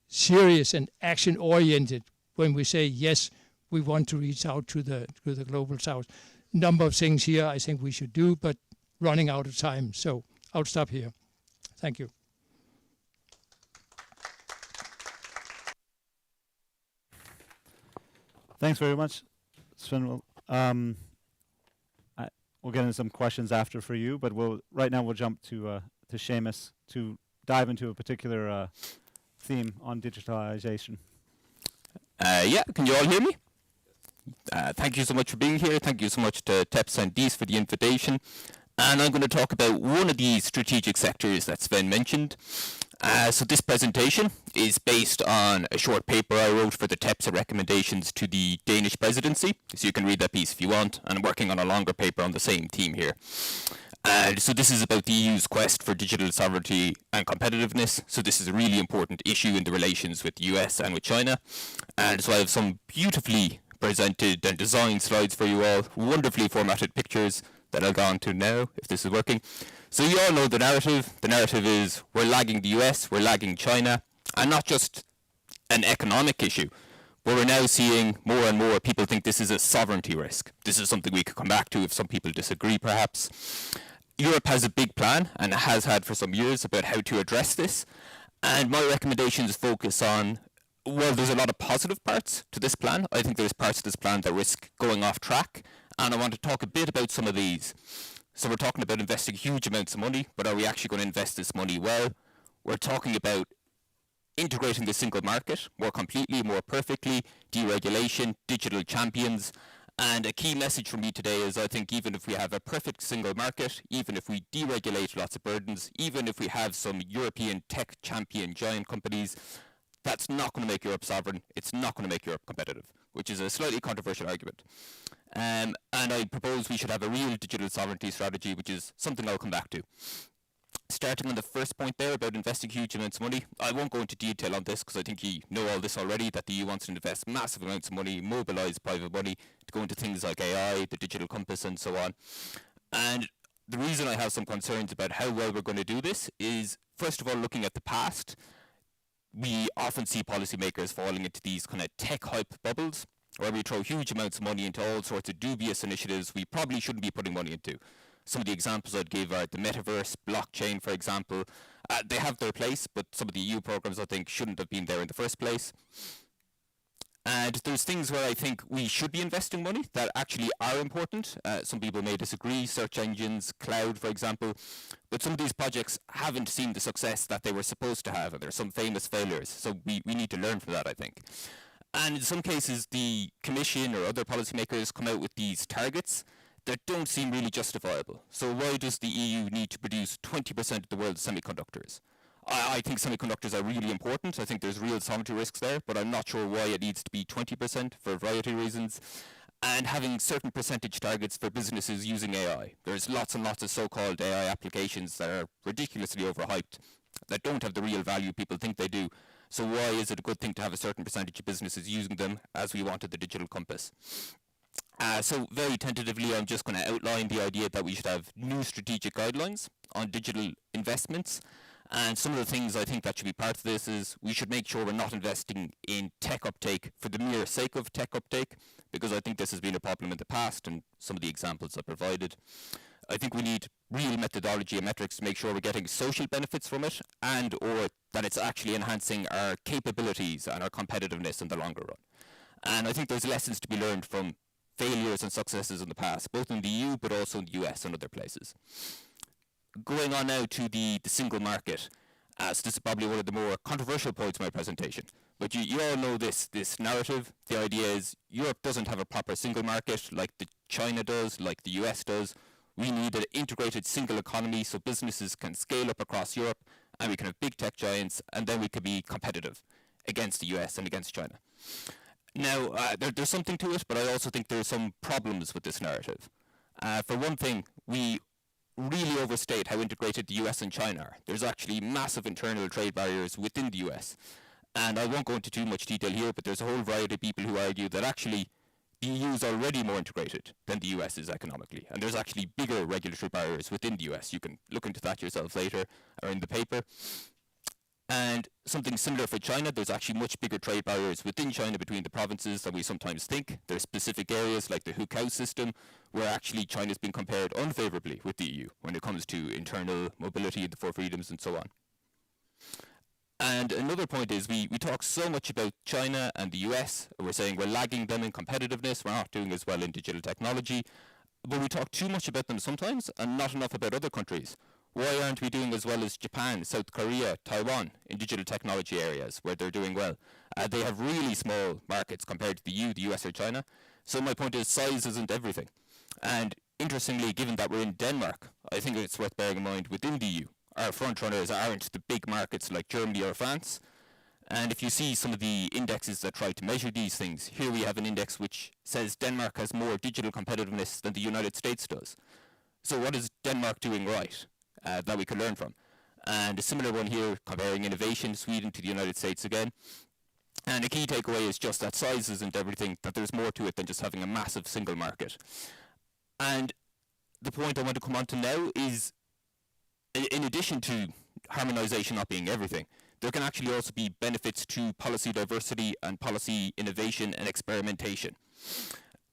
serious and action-oriented when we say, yes, we want to reach out to the global south. Number of things here I think we should do, but running out of time. So I'll stop here. Thank you. Thanks very much, Sven. We'll get into some questions after for you, but right now we'll jump to Seamus to dive into a particular theme on digitalization. Yeah, can you all hear me? Thank you so much for being here. Thank you so much to TEPSA and DIIS for the invitation. And I'm going to talk about one of these strategic sectors that Sven mentioned. So this presentation is based on a short paper I wrote for the TEPSA recommendations to the Danish Presidency. So you can read that piece if you want. And I'm working on a longer paper on the same theme here. So this is about the EU's quest for digital sovereignty and competitiveness. So this is a really important issue in the relations with the US and with China. And so I have some beautifully presented and designed slides for you all, wonderfully formatted pictures that I'll go on to now, if this is working. So you all know the narrative. The narrative is we're lagging the US, we're lagging China, and not just an economic issue, but we're now seeing more and more people think this is a sovereignty risk. This is something we could come back to if some people disagree, perhaps. Europe has a big plan, and has had for some years, about how to address this. And my recommendations focus on, well, there's a lot of positive parts to this plan. I think there's parts of this plan that risk going off track, and I want to talk a bit about some of these. So we're talking about investing huge amounts of money, but are we actually going to invest this money well? We're talking about integrating the single market more completely, more perfectly, deregulation, digital champions. And a key message from me today is I think even if we have a perfect single market, even if we deregulate lots of burdens, even if we have some European tech champion giant companies, that's not going to make Europe sovereign. It's not going to make Europe competitive, which is a slightly controversial argument. And I propose we should have a real digital sovereignty strategy, which is something I'll come back to. Starting on the first point there about investing huge amounts of money, I won't go into detail on this because I think you know all this already, that the EU wants to invest massive amounts of money, mobilise private money to go into things like AI, the digital compass and so on. And the reason I have some concerns about how well we're going to do this is, first of all, looking at the past, we often see policymakers falling into these kind of tech hype bubbles where we throw huge amounts of money into all sorts of dubious initiatives we probably shouldn't be putting money into. Some of the examples I'd give are the metaverse, blockchain, for example. They have their place, but some of the EU programs I think shouldn't have been there in the first place. And there's things where I think we should be investing money that actually are important. Some people may disagree, search engines, cloud, for example. But some of these projects haven't seen the success that they were supposed to have, and there are some famous failures. So we need to learn from that, I think. And in some cases, the Commission or other policymakers come out with these targets that don't seem really justifiable. So why does the EU need to produce 20% of the world's semiconductors? I think semiconductors are really important. I think there's real sovereignty risks there, but I'm not sure why it needs to be 20% for a variety of reasons. And having certain percentage targets for businesses using AI. There's lots and lots of so-called AI applications that are ridiculously overhyped, that don't have the real value people think they do. So why is it a good thing to have a certain percentage of businesses using them as we wanted the digital compass? So very tentatively, I'm just going to outline the idea that we should have new strategic guidelines on digital investments. And some of the things I think that should be part of this is we should make sure we're not investing in tech uptake for the mere sake of tech uptake, because I think this has been a problem in the past and some of the examples I provided. I think we need real methodology and metrics to make sure we're getting social benefits from it and or that it's actually enhancing our capabilities and our competitiveness in the longer run. And I think there's lessons to be learned from failures and successes in the past, both in the EU but also in the US and other places. Going on now to the single market. So this is probably one of the more controversial points in my presentation. But you all know this narrative. The idea is Europe doesn't have a proper single market like China does, like the US does. We need an integrated single economy so businesses can scale up across Europe and we can have big tech giants and then we can be competitive against the US and against China. Now, there's something to it, but I also think there are some problems with this narrative. For one thing, we really overstate how integrated the US and China are. There's actually massive internal trade barriers within the US. And I won't go into too much detail here, but there's a whole variety of people who argue that actually the EU is already more integrated than the US is economically. And there's actually bigger regulatory barriers within the US. You can look into that yourselves later or in the paper. And something similar for China, there's actually much bigger trade barriers within China between the provinces than we sometimes think. There's specific areas like the Hukou system where actually China's been compared unfavorably with the EU when it comes to internal mobility and the four freedoms and so on. And another point is we talk so much about China and the US. We're saying we're lagging them in competitiveness. We're not doing as well in digital technology. But we talk too much about them sometimes and not enough about other countries. Why aren't we doing as well as Japan, South Korea, Taiwan in digital technology areas where they're doing well? They have really small markets compared to the EU, the US or China. So my point is size isn't everything. And interestingly, given that we're in Denmark, I think it's worth bearing in mind within the EU, our front runners aren't the big markets like Germany or France. And if you see some of the indexes that try to measure these things, here we have an index which says Denmark has more digital competitiveness than the United States does. So what is Denmark doing right that we can learn from? And a similar one here, comparing innovation, Sweden to the United States again. And a key takeaway is just that size isn't everything, that there's more to it than just having a massive single market. And the point I want to come on to now is, in addition to harmonization not being everything, there can actually also be benefits to policy diversity and policy innovation and experimentation.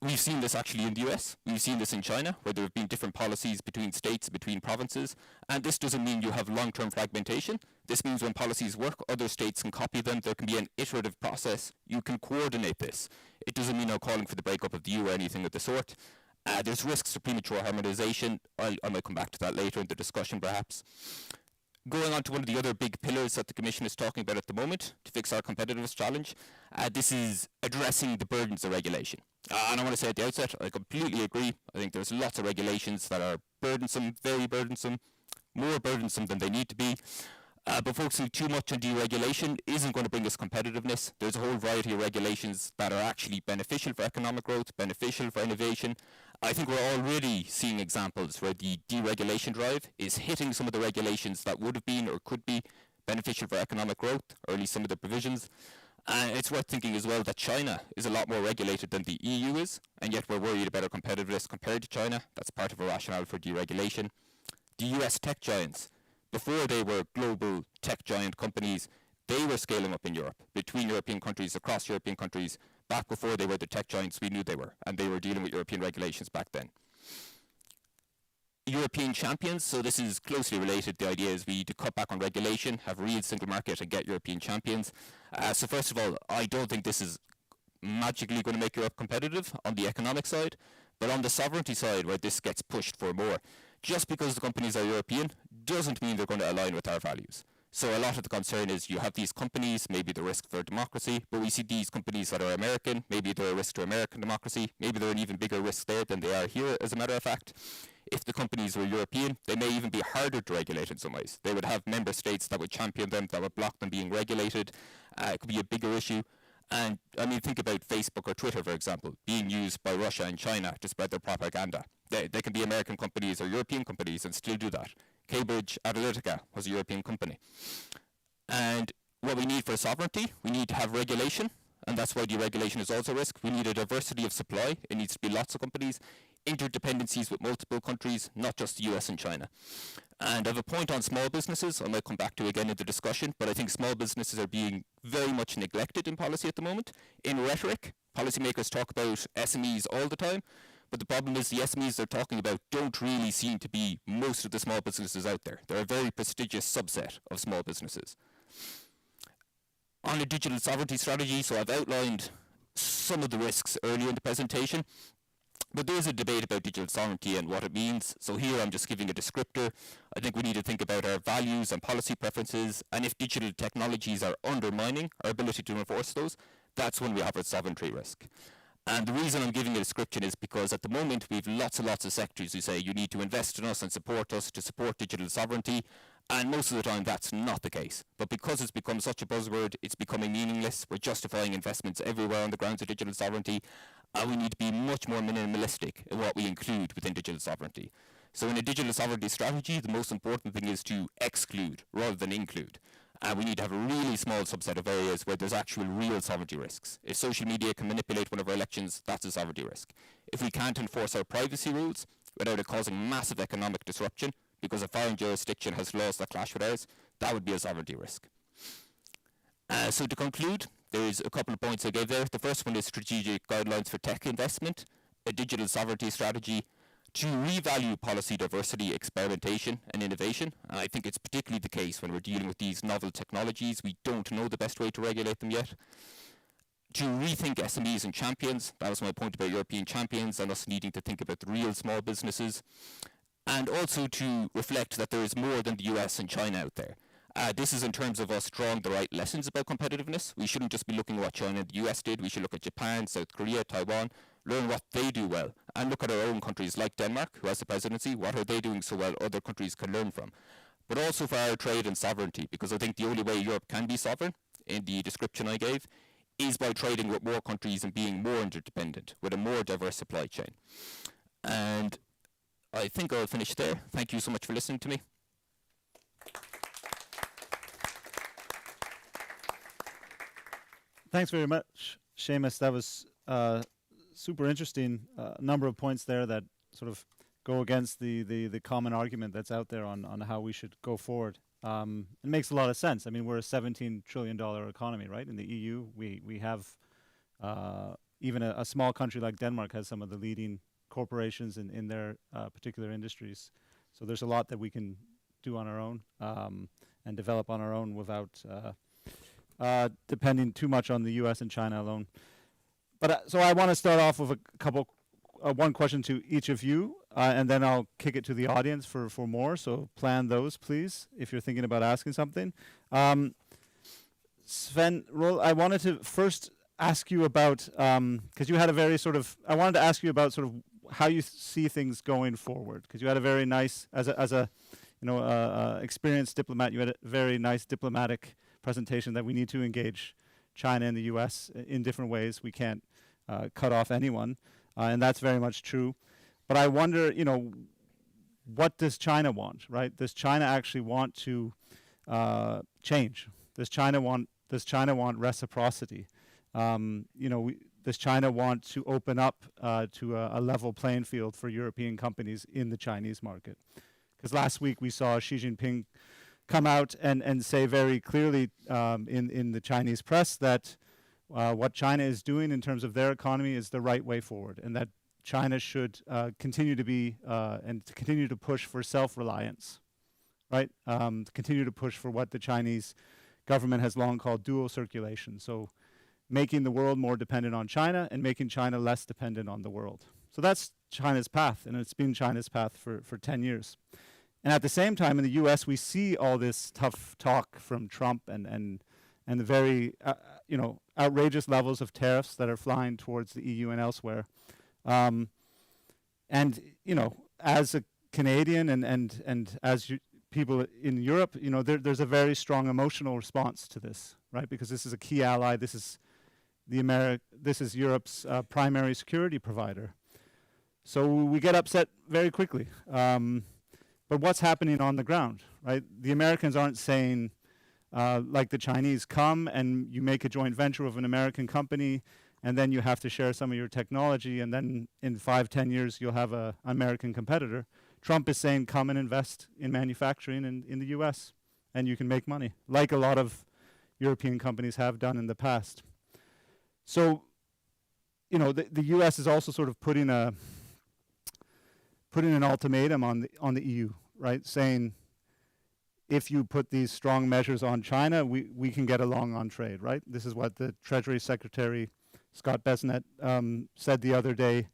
We've seen this actually in the US, we've seen this in China, where there have been different policies between states, between provinces, and this doesn't mean you have long-term fragmentation. This means when policies work, other states can copy them, there can be an iterative process, you can coordinate this. It doesn't mean I'm calling for the breakup of the EU or anything of the sort. There's risks to premature harmonization. I might come back to that later in the discussion perhaps. Going on to one of the other big pillars that the Commission is talking about at the moment to fix our competitiveness challenge, this is addressing the burdens of regulation. And I want to say at the outset, I completely agree. I think there's lots of regulations that are burdensome, very burdensome, more burdensome than they need to be. But focusing too much on deregulation isn't going to bring us competitiveness. There's a whole variety of regulations that are actually beneficial for economic growth, beneficial for innovation. I think we're already seeing examples where the deregulation drive is hitting some of the regulations that would have been or could be beneficial for economic growth, or at least some of the provisions. It's worth thinking as well that China is a lot more regulated than the EU is, and yet we're worried about our competitiveness compared to China. That's part of a rationale for deregulation. The US tech giants, before they were global tech giant companies, they were scaling up in Europe, between European countries, across European countries, back before they were the tech giants we knew they were, and they were dealing with European regulations back then. European champions, so this is closely related. The idea is we need to cut back on regulation, have a real single market, and get European champions. So first of all, I don't think this is magically going to make Europe competitive on the economic side, but on the sovereignty side, where this gets pushed for more, just because the companies are European doesn't mean they're going to align with our values. So a lot of the concern is you have these companies, maybe the risk for democracy, but we see these companies that are American, maybe they're a risk to American democracy, maybe they're an even bigger risk there than they are here, as a matter of fact. If the companies were European, they may even be harder to regulate in some ways. They would have member states that would champion them, that would block them being regulated. It could be a bigger issue. And I mean, think about Facebook or Twitter, for example, being used by Russia and China to spread their propaganda. They can be American companies or European companies and still do that. Cambridge Analytica was a European company. And what we need for sovereignty, we need to have regulation, and that's why deregulation is also a risk. We need a diversity of supply. It needs to be lots of companies, interdependencies with multiple countries, not just the US and China. And I have a point on small businesses I might come back to again in the discussion, but I think small businesses are being very much neglected in policy at the moment. In rhetoric, policymakers talk about SMEs all the time, but the problem is the SMEs they're talking about don't really seem to be most of the small businesses out there. They're a very prestigious subset of small businesses. On a digital sovereignty strategy, so I've outlined some of the risks earlier in the presentation, but there is a debate about digital sovereignty and what it means. So here I'm just giving a descriptor. I think we need to think about our values and policy preferences, and if digital technologies are undermining our ability to enforce those, that's when we have a sovereignty risk. And the reason I'm giving a description is because at the moment we have lots and lots of sectors who say you need to invest in us and support us to support digital sovereignty, and most of the time that's not the case. But because it's become such a buzzword, it's becoming meaningless. We're justifying investments everywhere on the grounds of digital sovereignty, and we need to be much more minimalistic in what we include within digital sovereignty. So in a digital sovereignty strategy, the most important thing is to exclude rather than include. We need to have a really small subset of areas where there's actual real sovereignty risks. If social media can manipulate one of our elections, that's a sovereignty risk. If we can't enforce our privacy rules without it causing massive economic disruption because a foreign jurisdiction has laws that clash with ours, that would be a sovereignty risk. So to conclude, there's a couple of points I gave there. The first one is strategic guidelines for tech investment, a digital sovereignty strategy, to revalue policy diversity, experimentation and innovation. I think it's particularly the case when we're dealing with these novel technologies. We don't know the best way to regulate them yet. To rethink SMEs and champions, that was my point about European champions and us needing to think about the real small businesses. And also to reflect that there is more than the US and China out there. This is in terms of us drawing the right lessons about competitiveness. We shouldn't just be looking at what China and the US did. We should look at Japan, South Korea, Taiwan, learn what they do well, and look at our own countries like Denmark, who has the presidency. What are they doing so well other countries can learn from? But also for our trade and sovereignty, because I think the only way Europe can be sovereign, in the description I gave, is by trading with more countries and being more interdependent, with a more diverse supply chain. And I think I'll finish there. Thank you so much for listening to me. Thanks very much, Seamus. That was super interesting. A number of points there that sort of go against the common argument that's out there on how we should go forward. It makes a lot of sense. I mean, we're a $17 trillion economy, right? In the EU, we have even a small country like Denmark has some of the leading corporations in their particular industries. So there's a lot that we can do on our own and develop on our own without depending too much on the US and China alone. But so I want to start off with a couple, one question to each of you. and then I'll kick it to the audience for more. So plan those, please, if you're thinking about asking something. Sven, I wanted to first ask you about, because you had a very I wanted to ask you about sort of how you see things going forward, because you had a very nice, as a experienced diplomat, you had a very nice diplomatic presentation that we need to engage China and the US in different ways. We can't cut off anyone, and that's very much true. But I wonder, what does China want, right? Does China actually want to change? Does China want reciprocity? Does China want to open up to a level playing field for European companies in the Chinese market? Because last week we saw Xi Jinping come out and say very clearly in the Chinese press that what China is doing in terms of their economy is the right way forward, and that China should continue to be and to continue to push for self-reliance, right? Continue to push for what the Chinese government has long called dual circulation. So making the world more dependent on China and making China less dependent on the world. So that's China's path, and it's been China's path for 10 years. And at the same time, in the US, we see all this tough talk from Trump and the very outrageous levels of tariffs that are flying towards the EU and elsewhere. As a Canadian and as people in Europe, there's a very strong emotional response to this, right? Because this is a key ally. This is Europe's primary security provider. So we get upset very quickly. But what's happening on the ground, right? The Americans aren't saying, like the Chinese, come and you make a joint venture with an American company, and then you have to share some of your technology, and then in 5-10 years you'll have an American competitor. Trump is saying, come and invest in manufacturing in the US, and you can make money, like a lot of European companies have done in the past. So, the US is also sort of putting an ultimatum on the EU, right? Saying, if you put these strong measures on China, we can get along on trade, right? This is what the Treasury Secretary Scott Bessent said the other day,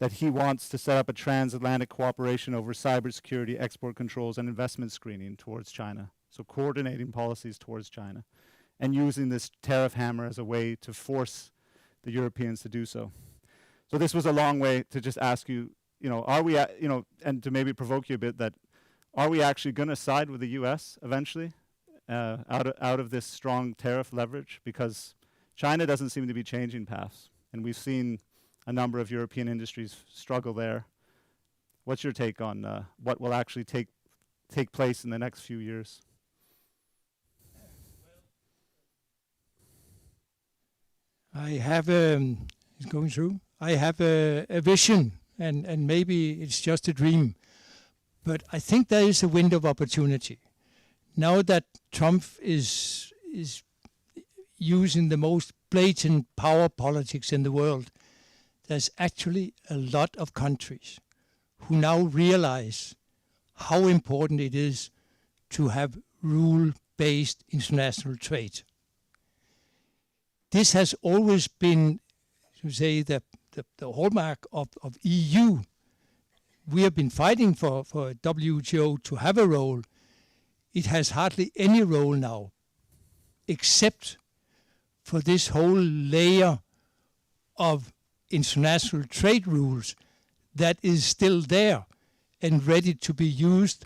that he wants to set up a transatlantic cooperation over cybersecurity, export controls, and investment screening towards China. So coordinating policies towards China and using this tariff hammer as a way to force the Europeans to do so. So this was a long way to just ask you, are we, and to maybe provoke you a bit, that are we actually going to side with the US eventually out of this strong tariff leverage? Because China doesn't seem to be changing paths, and we've seen a number of European industries struggle there. What's your take on what will actually take place in the next few years? I have it's going through. I have a vision, and maybe it's just a dream, but I think there is a window of opportunity. Now that Trump is using the most blatant power politics in the world, there's actually a lot of countries who now realize how important it is to have rule-based international trade. This has always been, to say, the hallmark of EU. We have been fighting for WTO to have a role. It has hardly any role now, except for this whole layer of international trade rules that is still there and ready to be used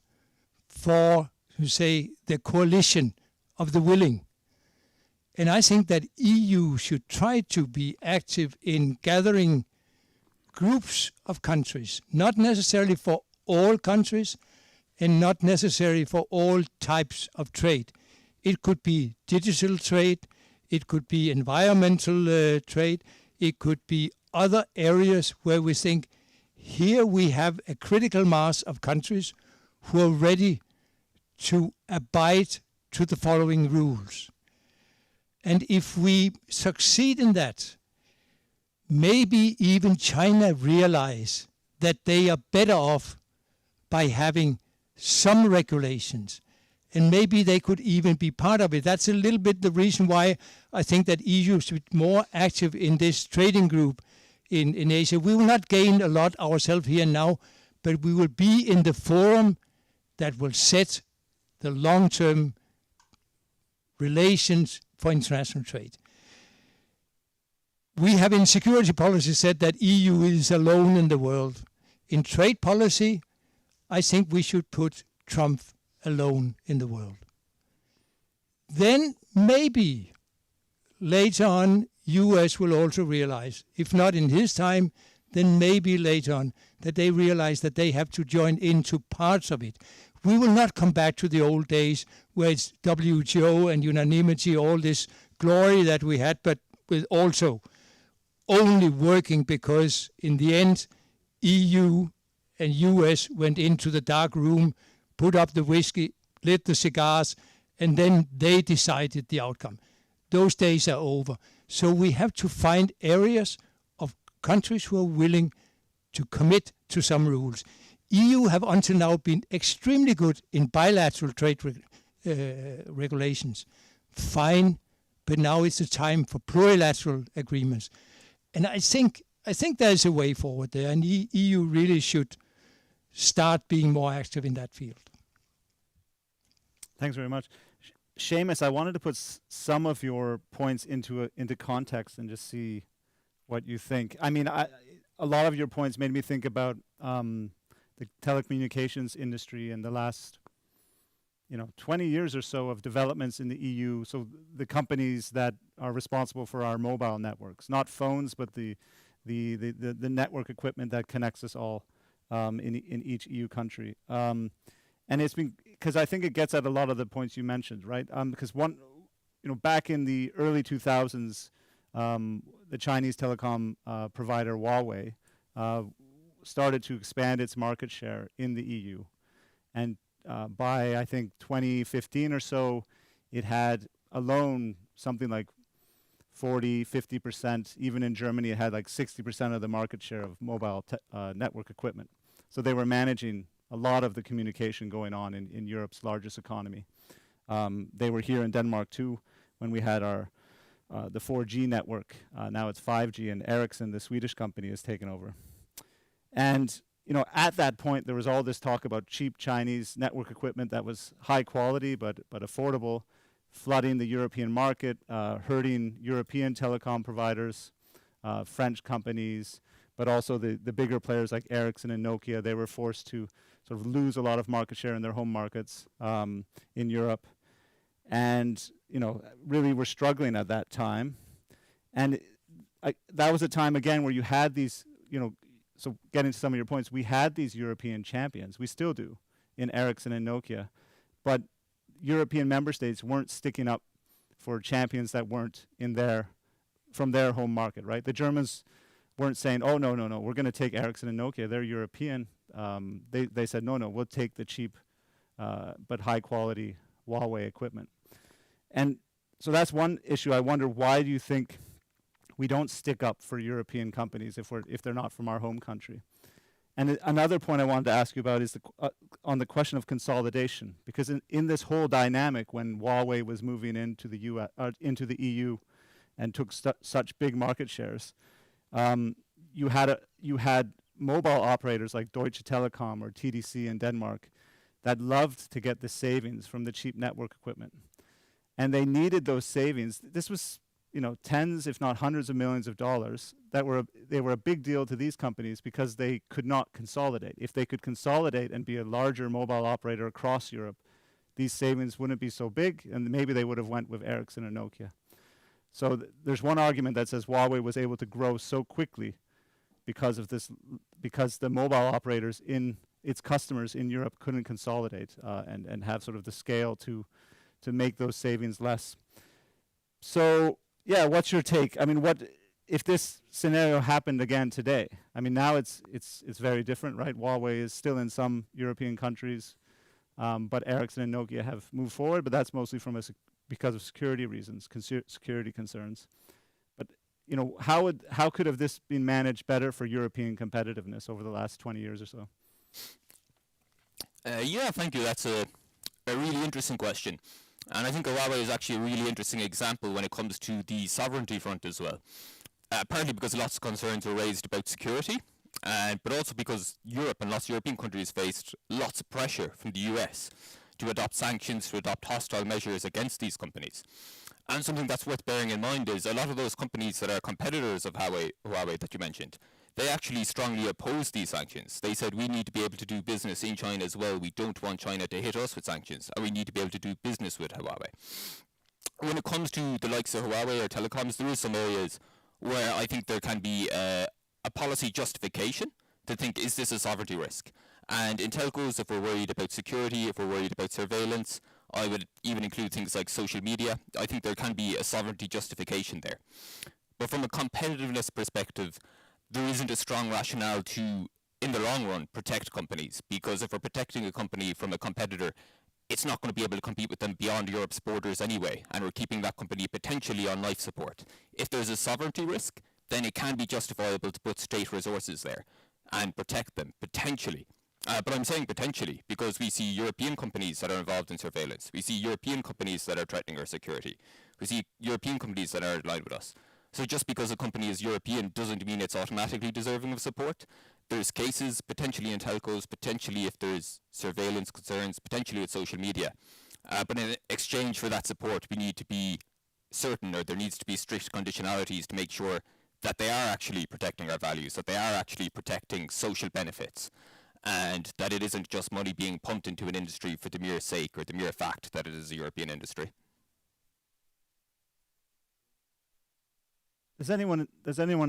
for, to say, the coalition of the willing. And I think that EU should try to be active in gathering groups of countries, not necessarily for all countries and not necessarily for all types of trade. It could be digital trade, it could be environmental trade, it could be other areas where we think here we have a critical mass of countries who are ready to abide to the following rules. And if we succeed in that, maybe even China realize that they are better off by having some regulations, and maybe they could even be part of it. That's a little bit the reason why I think that EU should be more active in this trading group in Asia. We will not gain a lot ourselves here now, but we will be in the forum that will set the long-term relations for international trade. We have in security policy said that EU is alone in the world. In trade policy, I think we should put Trump alone in the world. Then maybe later on, US will also realize, if not in his time, then maybe later on, that they realize that they have to join into parts of it. We will not come back to the old days where it's WTO and unanimity, all this glory that we had, but with also only working because in the end, EU and US went into the dark room, put up the whiskey, lit the cigars, and then they decided the outcome. Those days are over. So we have to find areas of countries who are willing to commit to some rules. EU have until now been extremely good in bilateral trade regulations. Fine, but now it's the time for plurilateral agreements. And I think there's a way forward there, and EU really should start being more active in that field. Thanks very much. Seamus, I wanted to put some of your points into context and just see what you think. I mean, a lot of your points made me think about the telecommunications industry in the last 20 years or so of developments in the EU. So the companies that are responsible for our mobile networks, not phones, but the network equipment that connects us all in each EU country. And it's been, because I think it gets at a lot of the points you mentioned, right? Because back in the early 2000s, the Chinese telecom provider Huawei started to expand its market share in the EU. And by, I think, 2015 or so, it had alone something like 40, 50%. Even in Germany, it had like 60% of the market share of mobile network equipment. So they were managing a lot of the communication going on in Europe's largest economy. They were here in Denmark too when we had our the 4G network. Now it's 5G, and Ericsson, the Swedish company, has taken over. And at that point, there was all this talk about cheap Chinese network equipment that was high quality but affordable, flooding the European market, hurting European telecom providers, French companies, but also the bigger players like Ericsson and Nokia. They were forced to sort of lose a lot of market share in their home markets in Europe. And, really were struggling at that time. And that was a time, again, where you had these, so getting to some of your points, we had these European champions. We still do in Ericsson and Nokia. But European member states weren't sticking up for champions that weren't from their home market, right? The Germans weren't saying, oh, no, we're going to take Ericsson and Nokia. They're European. They said, no, we'll take the cheap but high-quality Huawei equipment. And so that's one issue. I wonder, why do you think we don't stick up for European companies if they're not from our home country? And another point I wanted to ask you about is on the question of consolidation, because in this whole dynamic, when Huawei was moving into the EU and took such big market shares, you had mobile operators like Deutsche Telekom or TDC in Denmark that loved to get the savings from the cheap network equipment. And they needed those savings. This was, tens, if not hundreds of millions of dollars they were a big deal to these companies because they could not consolidate. If they could consolidate and be a larger mobile operator across Europe, these savings wouldn't be so big, and maybe they would have went with Ericsson or Nokia. So there's one argument that says Huawei was able to grow so quickly because of this, because the mobile operators its customers in Europe couldn't consolidate and have sort of the scale to make those savings less. So, yeah, what's your take? I mean, what if this scenario happened again today? I mean, now it's very different, right? Huawei is still in some European countries, but Ericsson and Nokia have moved forward, but that's mostly because of security reasons, security concerns. But how could have this been managed better for European competitiveness over the last 20 years or so? Yeah, thank you. That's a really interesting question. And I think Huawei is actually a really interesting example when it comes to the sovereignty front as well. Partly because lots of concerns were raised about security, but also because Europe and lots of European countries faced lots of pressure from the US to adopt sanctions, to adopt hostile measures against these companies. And something that's worth bearing in mind is a lot of those companies that are competitors of Huawei that you mentioned, they actually strongly opposed these sanctions. They said we need to be able to do business in China as well. We don't want China to hit us with sanctions, and we need to be able to do business with Huawei. When it comes to the likes of Huawei or telecoms, there is some areas where I think there can be a policy justification to think, is this a sovereignty risk? And in telcos, if we're worried about security, if we're worried about surveillance, I would even include things like social media. I think there can be a sovereignty justification there. But from a competitiveness perspective, there isn't a strong rationale to, in the long run, protect companies. Because if we're protecting a company from a competitor, it's not going to be able to compete with them beyond Europe's borders anyway, and we're keeping that company potentially on life support. If there's a sovereignty risk, then it can be justifiable to put state resources there and protect them, potentially. But I'm saying potentially because we see European companies that are involved in surveillance. We see European companies that are threatening our security. We see European companies that are aligned with us. So just because a company is European doesn't mean it's automatically deserving of support. There's cases, potentially in telcos, potentially if there's surveillance concerns, potentially with social media. But in exchange for that support, we need to be certain, or there needs to be strict conditionalities to make sure that they are actually protecting our values, that they are actually protecting social benefits, and that it isn't just money being pumped into an industry for the mere sake or the mere fact that it is a European industry. Does anyone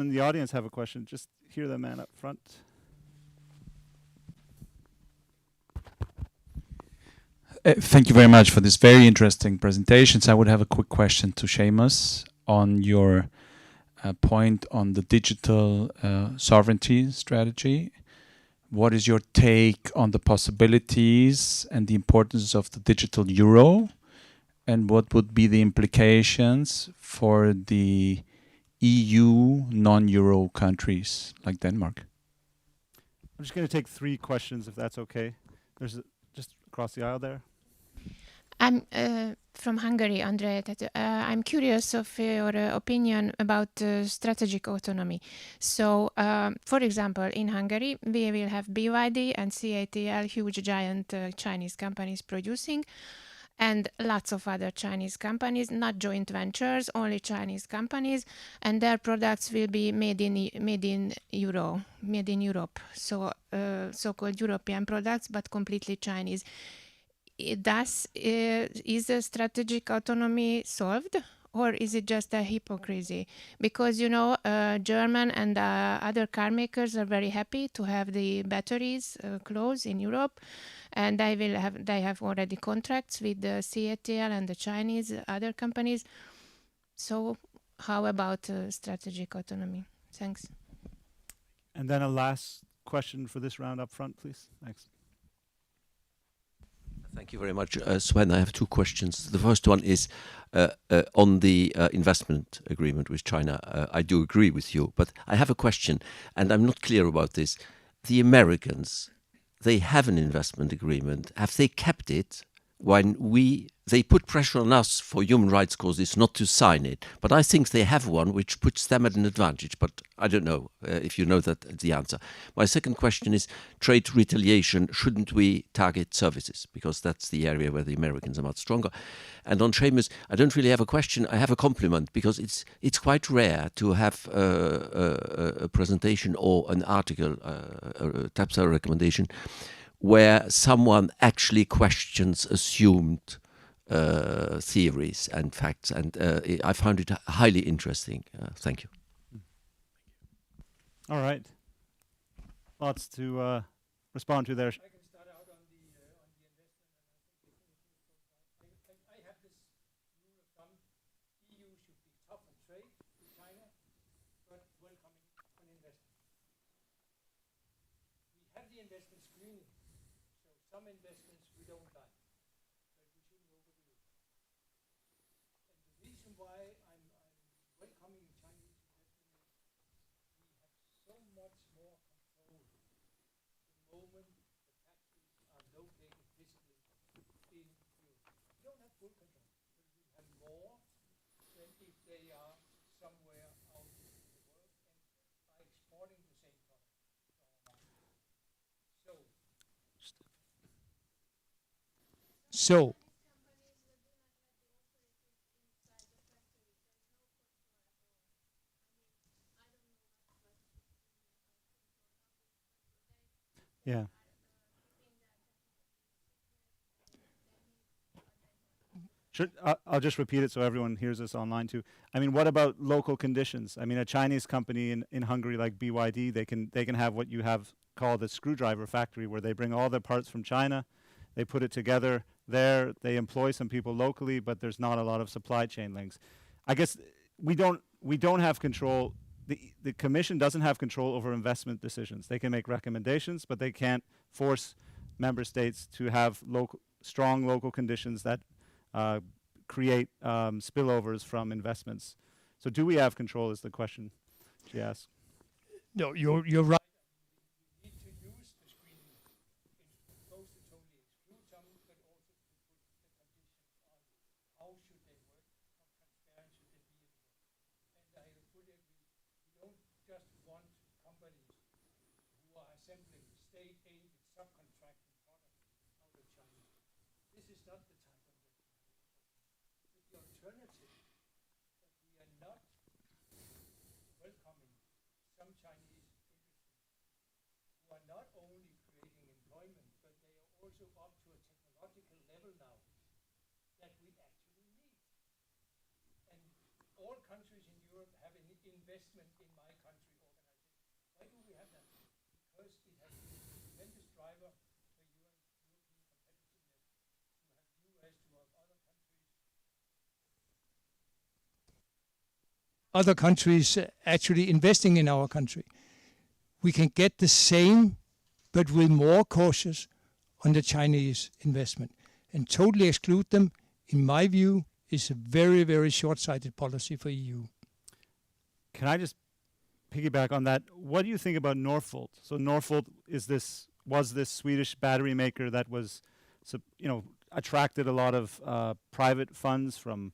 in the audience have a question? Just hear the man up front. Thank you very much for this very interesting presentations. I would have a quick question to Seamus on your point on the digital sovereignty strategy. What is your take on the possibilities and the importance of the digital euro? And what would be the implications for the EU non-euro countries like Denmark? I'm just going to take 3 questions, if that's okay. There's just across the aisle there. I'm from Hungary, Andrea. I'm curious of your opinion about strategic autonomy. So, for example, in Hungary, we will have BYD and CATL, huge giant Chinese companies producing, and lots of other Chinese companies, not joint ventures, only Chinese companies, and their products will be made in Europe. So, so-called European products, but completely Chinese. Is a strategic autonomy solved, or is it just a hypocrisy? Because German and other car makers are very happy to have the batteries close in Europe, and they have already contracts with the CATL and the Chinese other companies. So how about strategic autonomy? Thanks. And then a last question for this round up front, please. Thanks. Thank you very much. Sven, I have 2 questions. The first one is on the investment agreement with China. I do agree with you, but I have a question, and I'm not clear about this. The Americans, they have an investment agreement. Have they kept it when they put pressure on us for human rights causes not to sign it? But I think they have one which puts them at an advantage, but I don't know if you know the answer. My second question is trade retaliation. Shouldn't we target services? Because that's the area where the Americans are much stronger. And on Seamus, I don't really have a question. I have a compliment, because it's quite rare to have a presentation or an article, a TEPSA recommendation, where someone actually questions assumed theories and facts, and I found it highly interesting. Thank you. All right. Lots to respond to there. I can start out on the investment. I have this rule of thumb: EU should be tough on trade with China, but welcoming on investment. We have the investment screening, so some investments we don't like, but we shouldn't overdo it. And the reason why I'm welcoming Chinese investment is we have so much more control the moment the factories are located physically in Europe. We don't have full control, but we have more than if they are somewhere out in the world and are exporting the same product. So So yeah. I'll just repeat it so everyone hears us online too. I mean, what about local conditions? I mean, a Chinese company in Hungary like BYD, they can have what you have called a screwdriver factory, where they bring all their parts from China, they put it together there, they employ some people locally, but there's not a lot of supply chain links. I guess we don't have control. The Commission doesn't have control over investment decisions. They can make recommendations, but they can't force member states to have strong local conditions that create spillovers from investments. So do we have control is the question she asked. no, you're right. We need to use the screening both to totally exclude some, but also to put the conditions on how should they work, how transparent should they be. And I fully agree. We don't just want companies who are assembling state-aided subcontracting products out of China. This is not the type of the alternative, that we are not welcoming some Chinese industries who are not only creating employment, but they are also up to a technological level now that we actually need. And all countries in Europe have an investment in my country organization. Why do we have that? Because it has been a tremendous driver for European competitiveness to have US, to have other countries actually investing in our country. We can get the same, but with more cautious on the Chinese investment. And totally exclude them, in my view, is a very, very short-sighted policy for EU. Can I just piggyback on that? What do you think about Northvolt? So Northvolt was this Swedish battery maker that was, attracted a lot of private funds from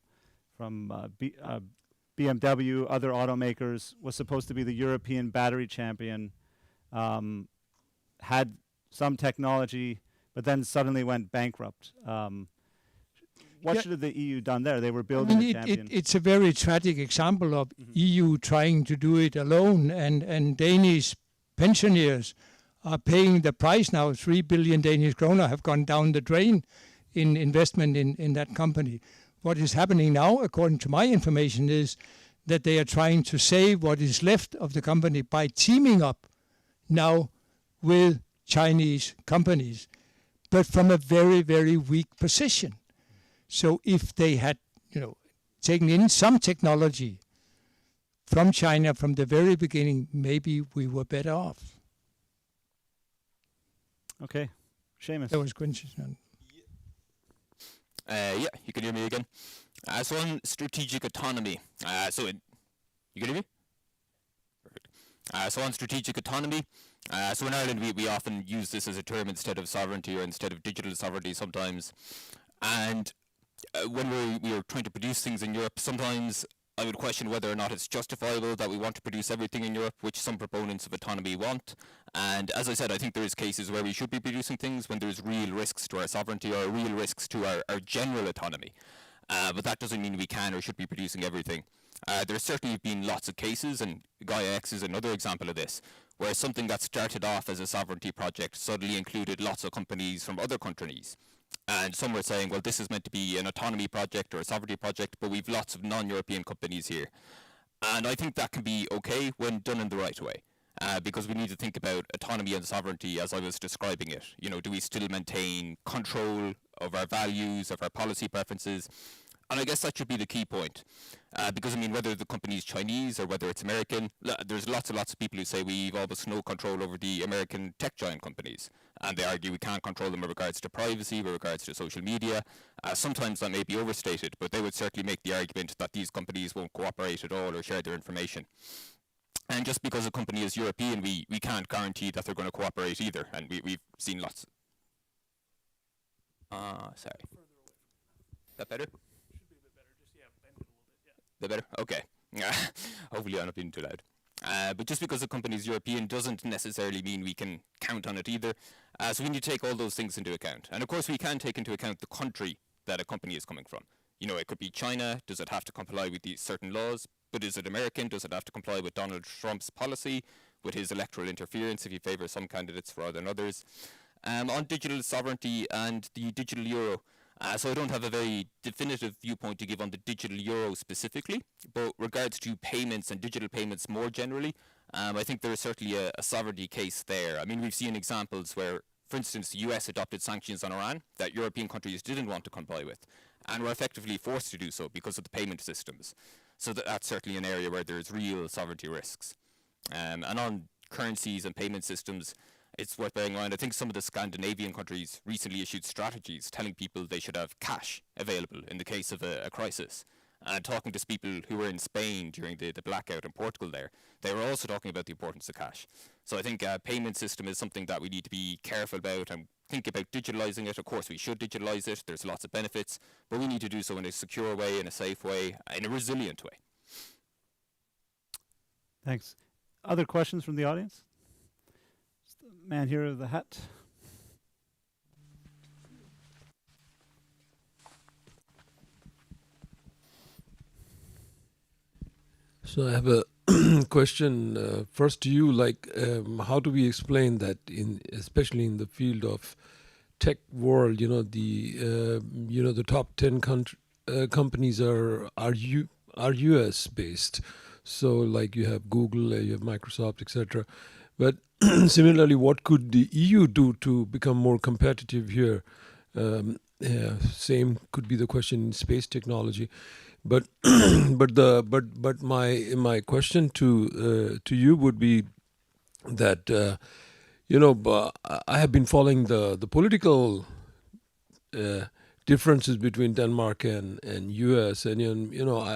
BMW, other automakers, was supposed to be the European battery champion, had some technology, but then suddenly went bankrupt. What should have the EU done there? They were building a champion. It's a very tragic example of EU trying to do it alone, and Danish pensioners are paying the price now. 3 billion Danish kroner have gone down the drain in investment in that company. What is happening now, according to my information, is that they are trying to save what is left of the company by teaming up now with Chinese companies, but from a very, very weak position. So if they had, taken in some technology from China from the very beginning, maybe we were better off. Okay, Seamus. That was Quincy. Yeah, you can hear me again. So on strategic autonomy, you can hear me? Perfect. So on strategic autonomy, so in Ireland we often use this as a term instead of sovereignty or instead of digital sovereignty sometimes. And when we are trying to produce things in Europe, sometimes I would question whether or not it's justifiable that we want to produce everything in Europe, which some proponents of autonomy want. And as I said, I think there is cases where we should be producing things when there's real risks to our sovereignty or real risks to our general autonomy. But that doesn't mean we can or should be producing everything. There's certainly been lots of cases, and Gaia X is another example of this, where something that started off as a sovereignty project suddenly included lots of companies from other countries. And some were saying, well, this is meant to be an autonomy project or a sovereignty project, but we've lots of non-European companies here. And I think that can be okay when done in the right way, because we need to think about autonomy and sovereignty as I was describing it. Do we still maintain control of our values, of our policy preferences? And I guess that should be the key point, because whether the company is Chinese or whether it's American, there's lots and lots of people who say we've almost no control over the American tech giant companies, and they argue we can't control them with regards to privacy, with regards to social media. Sometimes that may be overstated, but they would certainly make the argument that these companies won't cooperate at all or share their information. And just because a company is European, we can't guarantee that they're going to cooperate either, and we've seen lots. Sorry. That better? The better? Okay. Hopefully I'm not being too loud. But just because a company is European doesn't necessarily mean we can count on it either. So we need to take all those things into account. And of course, we can take into account the country that a company is coming from. You know, it could be China. Does it have to comply with these certain laws? But is it American? Does it have to comply with Donald Trump's policy, with his electoral interference if he favors some candidates rather than others? On digital sovereignty and the digital euro, so I don't have a very definitive viewpoint to give on the digital euro specifically, but regards to payments and digital payments more generally, I think there is certainly a sovereignty case there. I mean, we've seen examples where, for instance, the US adopted sanctions on Iran that European countries didn't want to comply with, and were effectively forced to do so because of the payment systems. So that's certainly an area where there's real sovereignty risks. And on currencies and payment systems, it's worth bearing in mind, I think some of the Scandinavian countries recently issued strategies telling people they should have cash available in the case of a crisis. And talking to people who were in Spain during the blackout in Portugal there, they were also talking about the importance of cash. So I think payment system is something that we need to be careful about and think about digitalizing it. Of course, we should digitalize it. There's lots of benefits, but we need to do so in a secure way, in a safe way, in a resilient way. Thanks. Other questions from the audience? Man here with the hat. So I have a question first to you. Like, how do we explain that, especially in the field of tech world, the top 10 companies are US based. So like you have Google, you have Microsoft, etc. But similarly, what could the EU do to become more competitive here? Same could be the question in space technology. But my question to you would be that I have been following the political differences between Denmark and US, and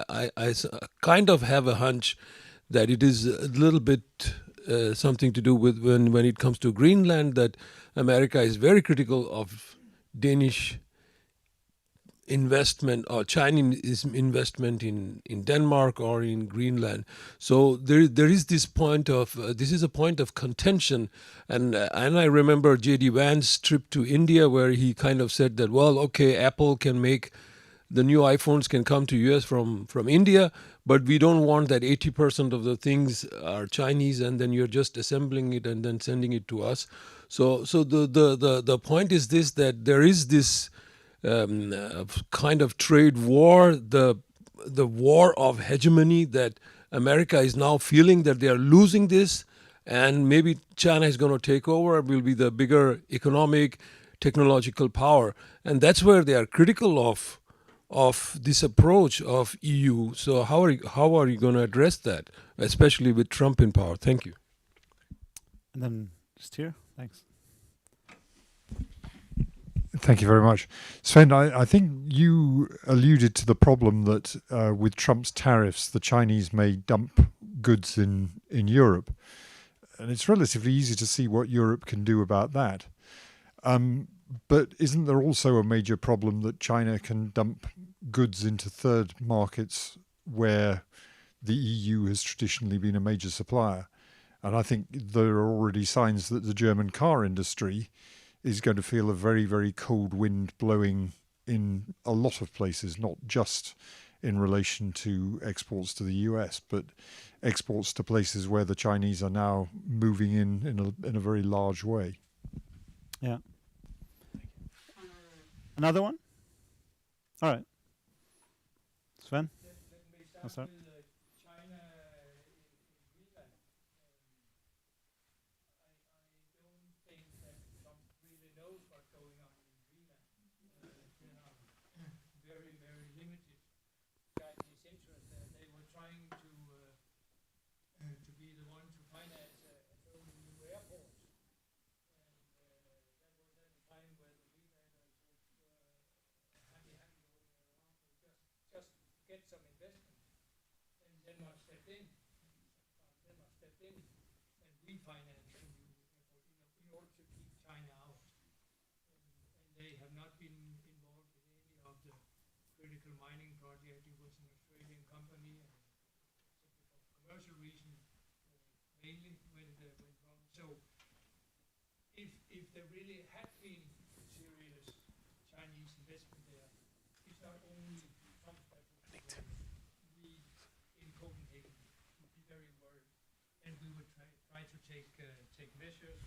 I kind of have a hunch that it is a little bit something to do with when it comes to Greenland, that America is very critical of Danish investment or Chinese investment in Denmark or in Greenland. So there is this point of this is a point of contention, and I remember J.D. Vance's trip to India, where he kind of said that, well, okay, Apple can make the new iPhones can come to US from India, but we don't want that 80% of the things are Chinese and then you're just assembling it and then sending it to us. So the point is this, that there is this kind of trade war, the war of hegemony, that America is now feeling that they are losing this, and maybe China is going to take over, will be the bigger economic, technological power, and that's where they are critical of this approach of EU. So how are you going to address that, especially with Trump in power? Thank you. And then just here, thanks. Thank you very much. Sven, I think you alluded to the problem that with Trump's tariffs, the Chinese may dump goods in Europe. And it's relatively easy to see what Europe can do about that. But isn't there also a major problem that China can dump goods into third markets where the EU has traditionally been a major supplier? And I think there are already signs that the German car industry is going to feel a very, very cold wind blowing in a lot of places, not just in relation to exports to the US, but exports to places where the Chinese are now moving in a very large way. Yeah. Another one? All right. Sven? I'll start. Get some investment, and Denmark stepped in, and refinanced in order to keep China out. And they have not been involved in any of the critical mining project. It was an Australian company, and for commercial reasons, mainly when it went wrong. So if there really had been serious Chinese investment there, it's not only Trump's bad, we in Copenhagen would be very worried, and we would try to take measures.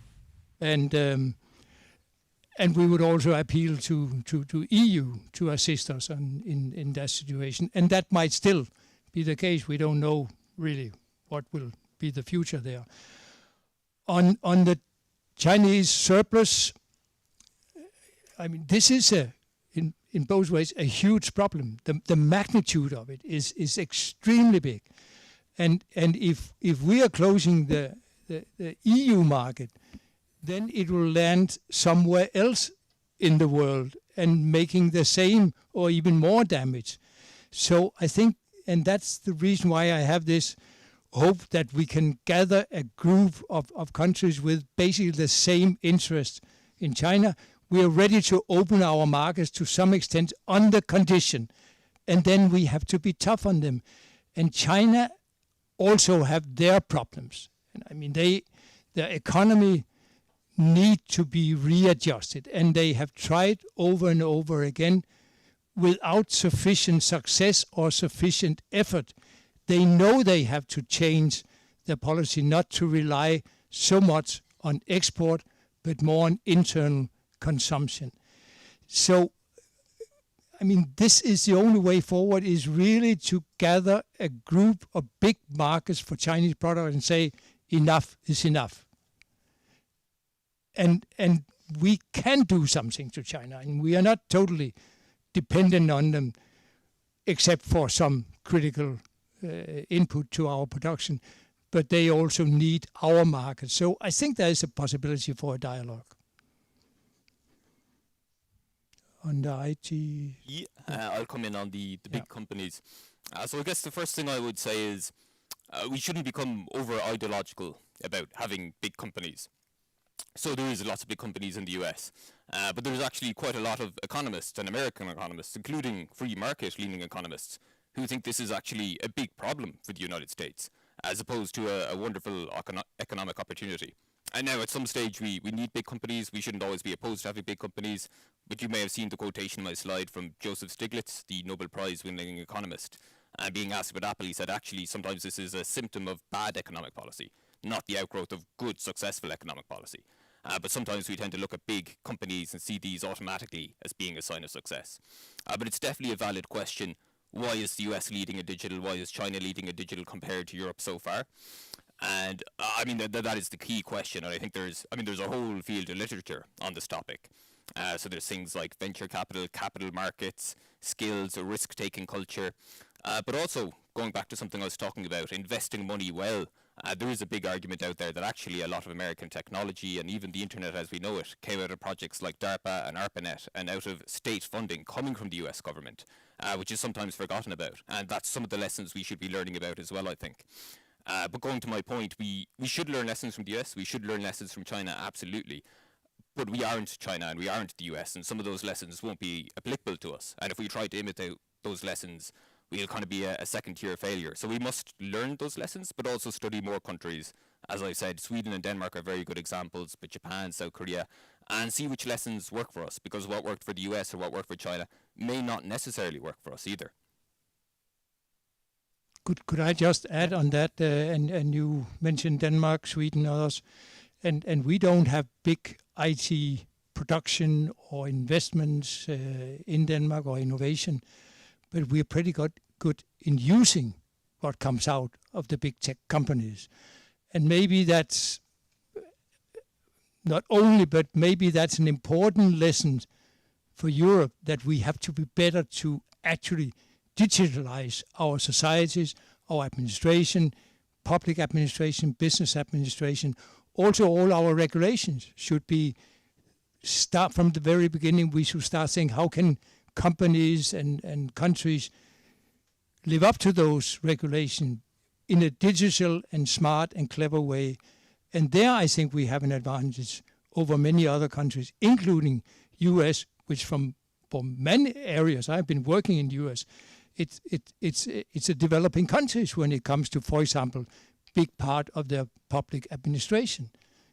And we would also appeal to EU to assist us in that situation. And that might still be the case. We don't know really what will be the future there. On the Chinese surplus, I mean, this is in both ways a huge problem. The magnitude of it is extremely big. And if we are closing the EU market, then it will land somewhere else in the world and making the same or even more damage. So I think, and that's the reason why I have this hope that we can gather a group of countries with basically the same interest in China. We are ready to open our markets to some extent under condition, and then we have to be tough on them. And China also have their problems. And I mean, their economy need to be readjusted, and they have tried over and over again without sufficient success or sufficient effort. They know they have to change their policy, not to rely so much on export, but more on internal consumption. So, I mean, this is the only way forward, is really to gather a group of big markets for Chinese products and say, enough is enough. And we can do something to China, and we are not totally dependent on them, except for some critical input to our production, but they also need our market. So I think there is a possibility for a dialogue. On the IT... Yeah, I'll come in on the big companies. So I guess the first thing I would say is we shouldn't become over-ideological about having big companies. So there is lots of big companies in the US, but there's actually quite a lot of economists and American economists, including free market-leaning economists, who think this is actually a big problem for the United States, as opposed to a wonderful economic opportunity. And now at some stage we need big companies. We shouldn't always be opposed to having big companies, but you may have seen the quotation in my slide from Joseph Stiglitz, the Nobel Prize-winning economist, being asked about Apple. He said, actually, sometimes this is a symptom of bad economic policy, not the outgrowth of good, successful economic policy. But sometimes we tend to look at big companies and see these automatically as being a sign of success. But it's definitely a valid question. Why is the US leading in digital? Why is China leading in digital compared to Europe so far? And I mean, that is the key question. And I think there's a whole field of literature on this topic. So there's things like venture capital, capital markets, skills, a risk-taking culture. But also, going back to something I was talking about, investing money well. There is a big argument out there that actually a lot of American technology and even the internet as we know it came out of projects like DARPA and ARPANET and out of state funding coming from the US government, which is sometimes forgotten about. And that's some of the lessons we should be learning about as well, I think. But going to my point, we should learn lessons from the US, we should learn lessons from China, absolutely. But we aren't China and we aren't the US, and some of those lessons won't be applicable to us. And if we try to imitate those lessons, we'll kind of be a second-tier failure. So we must learn those lessons, but also study more countries. As I said, Sweden and Denmark are very good examples, but Japan, South Korea, and see which lessons work for us, because what worked for the US or what worked for China may not necessarily work for us either. Could I just add on that, and you mentioned Denmark, Sweden, others, and we don't have big IT production or investments in Denmark or innovation, but we're pretty good in using what comes out of the big tech companies. And maybe that's not only, but maybe that's an important lesson for Europe, that we have to be better to actually digitalize our societies, our administration, public administration, business administration. Also, all our regulations should be start from the very beginning. We should start saying, how can companies and countries live up to those regulations in a digital and smart and clever way. And there I think we have an advantage over many other countries, including US, which for many areas, I've been working in the US, it's a developing countries when it comes to, for example, big part of their public administration.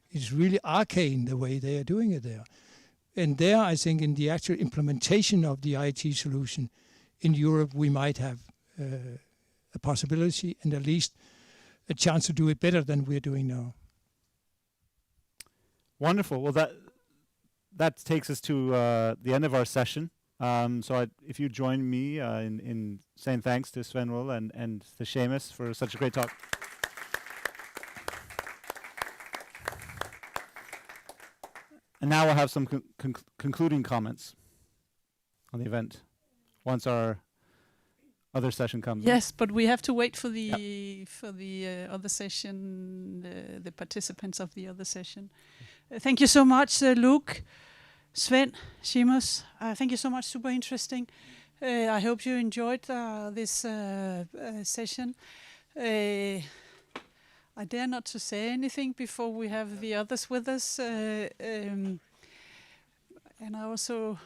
It's really arcane the way they are doing it there. And there, I think, in the actual implementation of the IT solution in Europe, we might have a possibility and at least a chance to do it better than we're doing now. Wonderful. Well, that takes us to the end of our session. If you join me in saying thanks to Sven Wohl and to Seamus for such a great talk. And now we'll have some concluding comments on the event once our other session comes. Yes, but we have to wait for the other session, the participants of the other session. Thank you so much, Luke, Sven, Seamus. Thank you so much. Super interesting. I hope you enjoyed this session. I dare not to say anything before we have the others with us. And I also,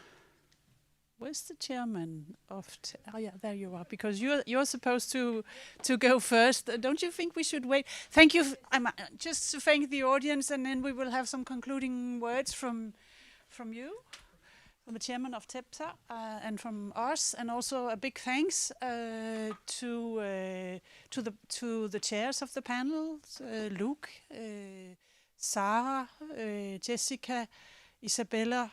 where's the chairman of? Oh yeah, there you are. Because you're supposed to go first. Don't you think we should wait? Thank you. Just to thank the audience, and then we will have some concluding words from you, from the chairman of TEPSA, and from us, and also a big thanks to the chairs of the panel, Luke, Sarah, Jessica, Isabella,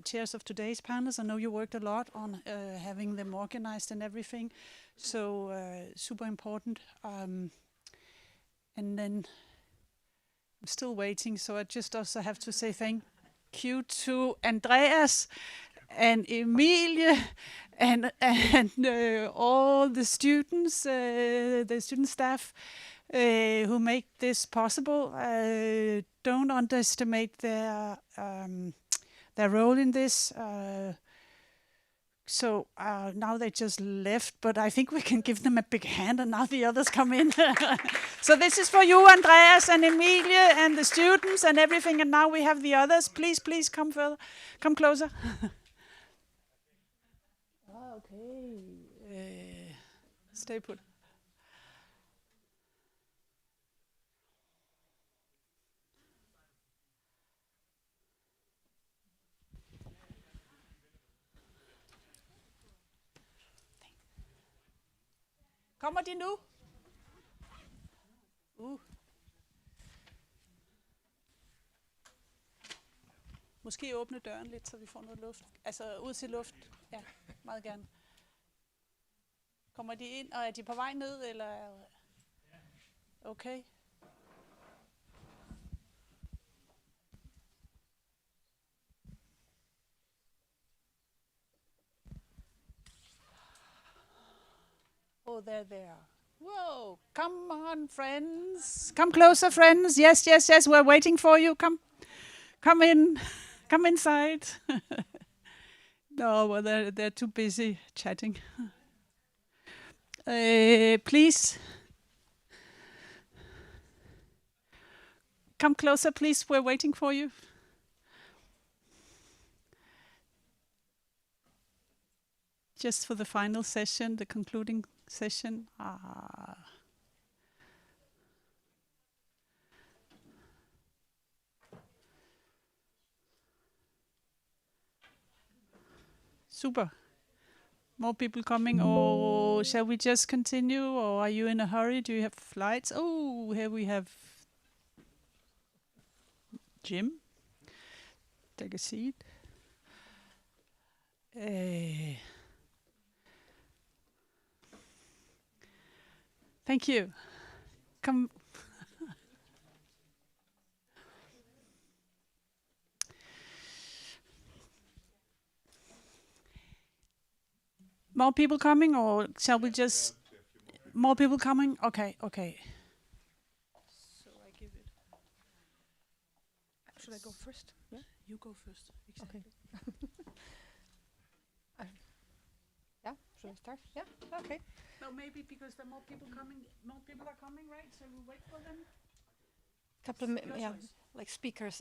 chairs of today's panels. I know you worked a lot on having them organized and everything, so super important. And then I'm still waiting, so I just also have to say thank you to Andreas and Emilie and all the students, the student staff who make this possible. Don't underestimate their role in this. So now they just left, but I think we can give them a big hand, and now the others come in. So this is for you, Andreas and Emilie and the students and everything, and now we have the others. Please come further, come closer. Okay. Stay put. Kommer de nu? Måske åbne døren lidt, så vi får noget luft. Altså ud til luft. Ja, meget gerne. Kommer de ind, og er de på vej ned, eller? Okay. Oh, there they are. Whoa, come on, friends. Come closer, friends. Yes, we're waiting for you. Come in. Come inside. No, well, they're too busy chatting. Please. Come closer, please. We're waiting for you. Just for the final session, the concluding session. Super. More people coming, or shall we just continue, or are you in a hurry? Do you have flights? Oh, here we have Jim. Take a seat. Thank you. Come. More people coming, or shall we just... More people coming? Okay. So I give it... Should I go first? Yeah, you go first. Exactly. Okay. Yeah, should I start? Yeah, okay. No, maybe because there are more people coming. More people are coming, right? So we'll wait for them. Couple of yeah, like speakers.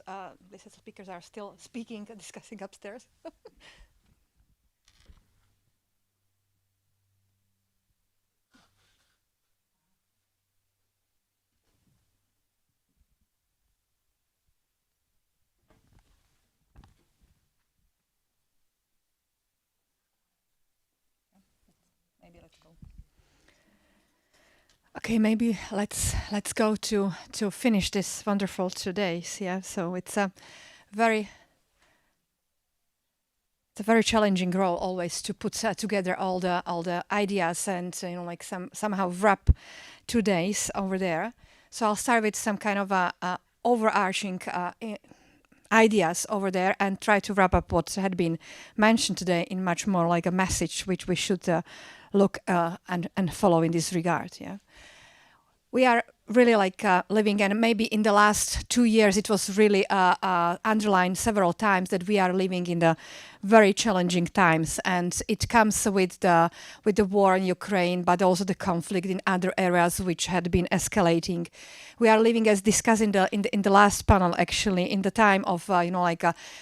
Listed speakers are still speaking and discussing upstairs. maybe let's go. Okay, maybe let's go to finish this wonderful 2 days. Yeah, so it's a very challenging role always to put together all the ideas and like somehow wrap 2 days over there. So I'll start with some kind of overarching ideas over there and try to wrap up what had been mentioned today in much more like a message which we should look and follow in this regard. Yeah, we are really like living, and maybe in the last 2 years it was really underlined several times that we are living in the very challenging times, and it comes with the war in Ukraine, but also the conflict in other areas which had been escalating. We are living, as discussed in the last panel, actually, in the time of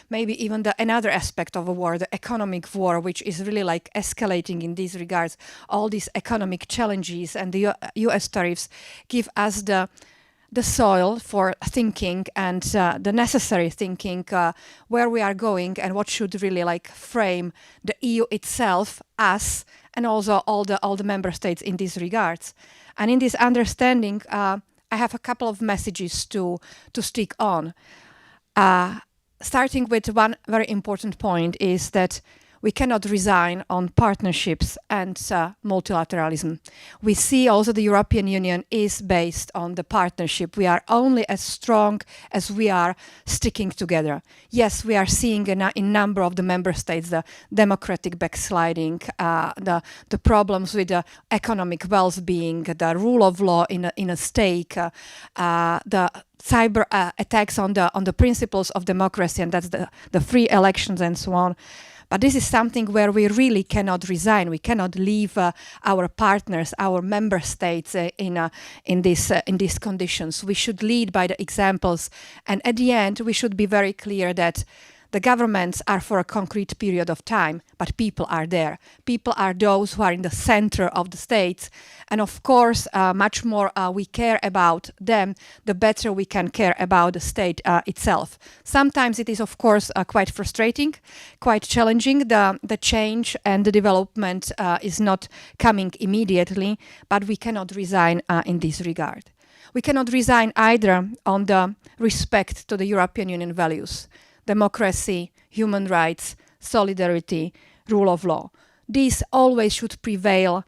maybe even another aspect of a war, the economic war, which is really like escalating in these regards. All these economic challenges and the U.S. tariffs give us the soil for thinking and the necessary thinking where we are going and what should really like frame the EU itself as, and also all the member states in these regards. And in this understanding, I have a couple of messages to stick on. Starting with one very important point is that we cannot resign on partnerships and multilateralism. We see also the European Union is based on the partnership. We are only as strong as we are sticking together. Yes, we are seeing in number of the member states the democratic backsliding, the problems with the economic well-being, the rule of law in a stake, the cyber attacks on the principles of democracy, and that's the free elections and so on. But this is something where we really cannot resign. We cannot leave our partners, our member states in these conditions. We should lead by the examples, and at the end, we should be very clear that the governments are for a concrete period of time, but people are there. People are those who are in the center of the states. And of course, much more we care about them, the better we can care about the state itself. Sometimes it is, of course, quite frustrating, quite challenging. The change and the development is not coming immediately, but we cannot resign in this regard. We cannot resign either on the respect to the European Union values. Democracy, human rights, solidarity, rule of law. These always should prevail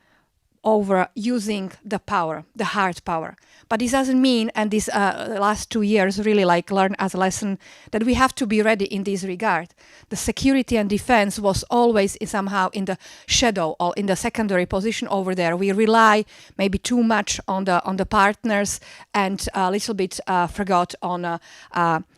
over using the power, the hard power. But this doesn't mean, and these last 2 years really like learn as a lesson, that we have to be ready in this regard. The security and defense was always somehow in the shadow or in the secondary position over there. We rely maybe too much on the partners and a little bit forgot on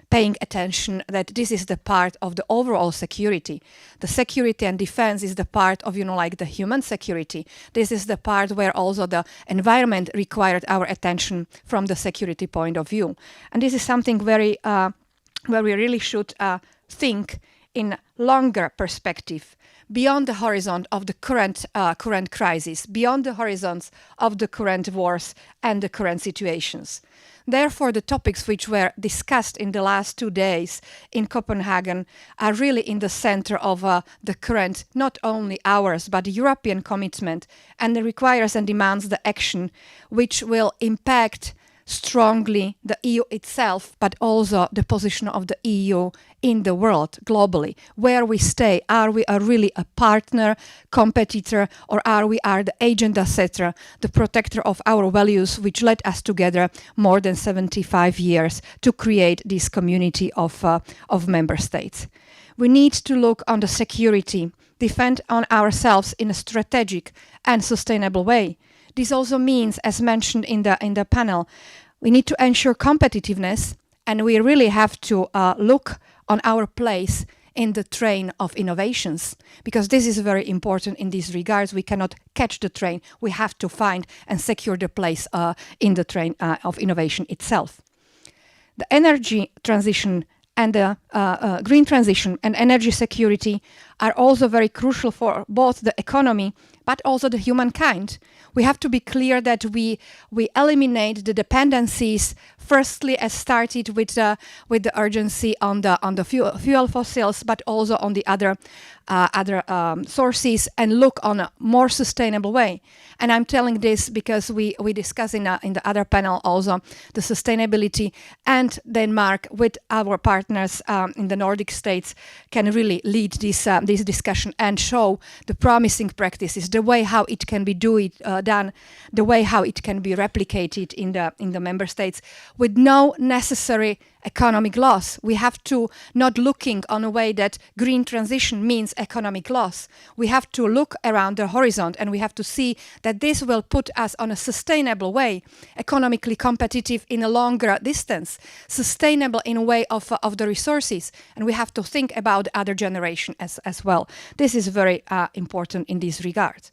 paying attention that this is the part of the overall security. The security and defense is the part of, like the human security. This is the part where also the environment required our attention from the security point of view. And this is something very where we really should think in longer perspective, beyond the horizon of the current crisis, beyond the horizons of the current wars and the current situations. Therefore, the topics which were discussed in the last 2 days in Copenhagen are really in the center of the current, not only ours, but the European commitment, and it requires and demands the action which will impact strongly the EU itself, but also the position of the EU in the world globally. Where we stay, are we really a partner, competitor, or are we the agenda setter, the protector of our values which led us together more than 75 years to create this community of member states? We need to look on the security, defend on ourselves in a strategic and sustainable way. This also means, as mentioned in the panel, we need to ensure competitiveness, and we really have to look on our place in the train of innovations, because this is very important in these regards. We cannot catch the train. We have to find and secure the place in the train of innovation itself. The energy transition and the green transition and energy security are also very crucial for both the economy but also the humankind. We have to be clear that we eliminate the dependencies. Firstly, as started with the urgency on the fuel fossils, but also on the other sources, and look on a more sustainable way. And I'm telling this because we discuss in the other panel also the sustainability, and Denmark with our partners in the Nordic states can really lead this discussion and show the promising practices, the way how it can be done, the way how it can be replicated in the member states with no necessary economic loss. We have to not looking on a way that green transition means economic loss. We have to look around the horizon, and we have to see that this will put us on a sustainable way, economically competitive in a longer distance, sustainable in a way of the resources, and we have to think about the other generation as well. This is very important in this regard.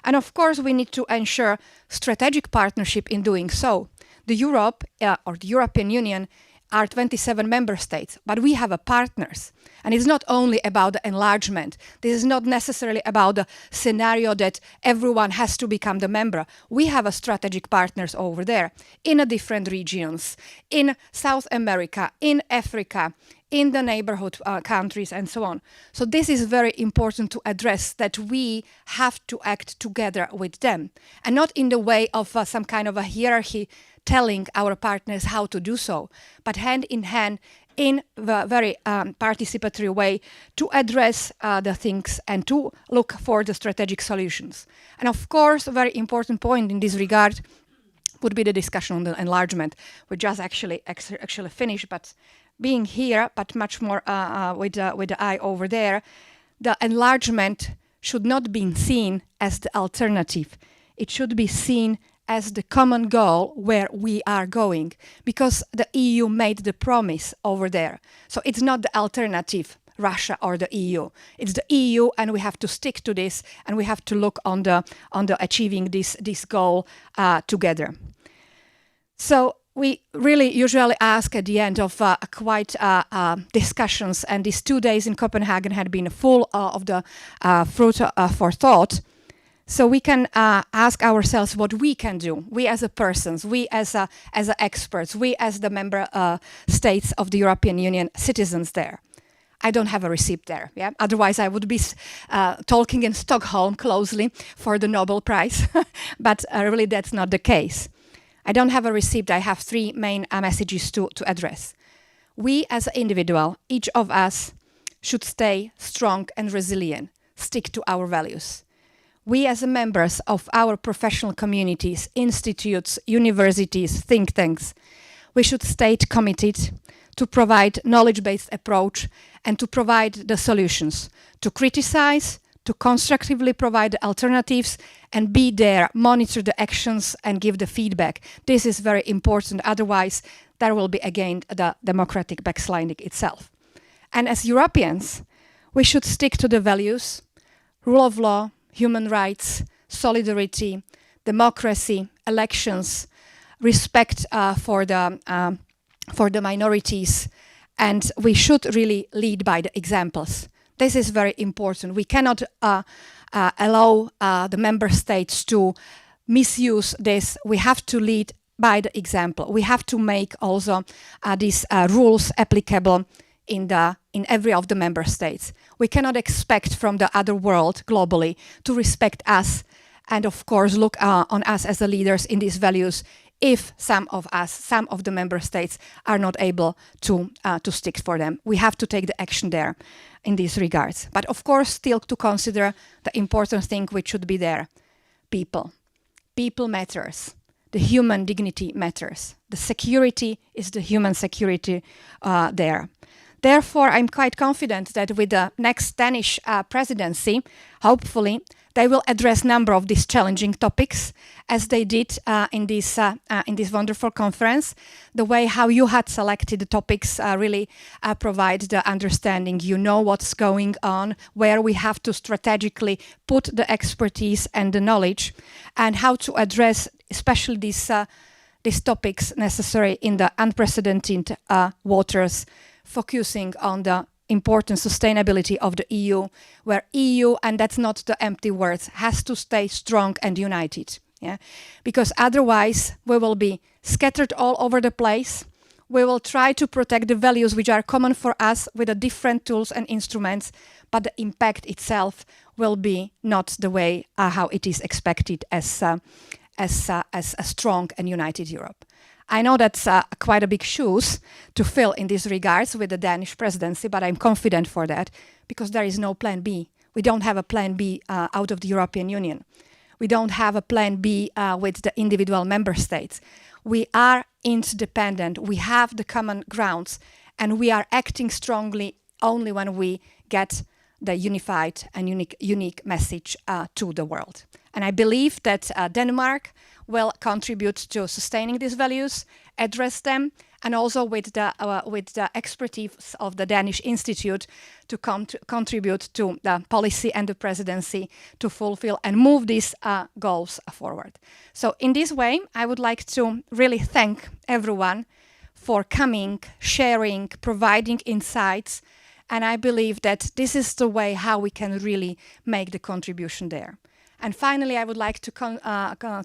And of course, we need to ensure strategic partnership in doing so. The Europe or the European Union are 27 member states, but we have partners. And it's not only about the enlargement. This is not necessarily about the scenario that everyone has to become the member. We have strategic partners over there in different regions, in South America, in Africa, in the neighborhood countries, and so on. So this is very important to address, that we have to act together with them, and not in the way of some kind of a hierarchy telling our partners how to do so, but hand in hand in a very participatory way to address the things and to look for the strategic solutions. And of course, a very important point in this regard would be the discussion on the enlargement. We just actually finished, but being here, but much more with the eye over there, the enlargement should not be seen as the alternative. It should be seen as the common goal where we are going, because the EU made the promise over there. So it's not the alternative, Russia or the EU. It's the EU, and we have to stick to this, and we have to look on the achieving this goal together. So we really usually ask at the end of quite discussions, and these 2 days in Copenhagen had been full of the fruit for thought. So we can ask ourselves what we can do, we as persons, we as experts, we as the member states of the European Union, citizens there. I don't have a receipt there, yeah? Otherwise I would be talking in Stockholm closely for the Nobel Prize, but really that's not the case. I don't have a receipt. I have 3 main messages to address. We as an individual, each of us, should stay strong and resilient, stick to our values. We as members of our professional communities, institutes, universities, think tanks, we should stay committed to provide knowledge-based approach and to provide the solutions, to criticize, to constructively provide the alternatives, and be there, monitor the actions and give the feedback. This is very important, otherwise there will be again the democratic backsliding itself. And as Europeans, we should stick to the values, rule of law, human rights, solidarity, democracy, elections, respect for the minorities, and we should really lead by the examples. This is very important. We cannot allow the member states to misuse this. We have to lead by the example. We have to make also these rules applicable in every of the member states. We cannot expect from the other world globally to respect us and of course look on us as the leaders in these values if some of the member states are not able to stick for them. We have to take the action there in these regards. But of course still to consider the important thing which should be there. People. People matters. The human dignity matters. The security is the human security there. Therefore, I'm quite confident that with the next Danish presidency, hopefully, they will address a number of these challenging topics, as they did in this wonderful conference. The way how you had selected the topics really provide the understanding. You know what's going on, where we have to strategically put the expertise and the knowledge, and how to address especially these topics necessary in the unprecedented waters, focusing on the important sustainability of the EU, where EU, and that's not the empty words, has to stay strong and united. Yeah? Because otherwise we will be scattered all over the place. We will try to protect the values which are common for us with the different tools and instruments, but the impact itself will be not the way how it is expected as a strong and united Europe. I know that's quite a big shoes to fill in these regards with the Danish presidency, but I'm confident for that because there is no plan B. We don't have a plan B out of the European Union. We don't have a plan B with the individual member states. We are interdependent. We have the common grounds, and we are acting strongly only when we get the unified and unique message to the world. And I believe that Denmark will contribute to sustaining these values, address them, and also with the expertise of the Danish Institute to contribute to the policy and the presidency to fulfill and move these goals forward. So in this way, I would like to really thank everyone for coming, sharing, providing insights, and I believe that this is the way how we can really make the contribution there. And finally, I would like to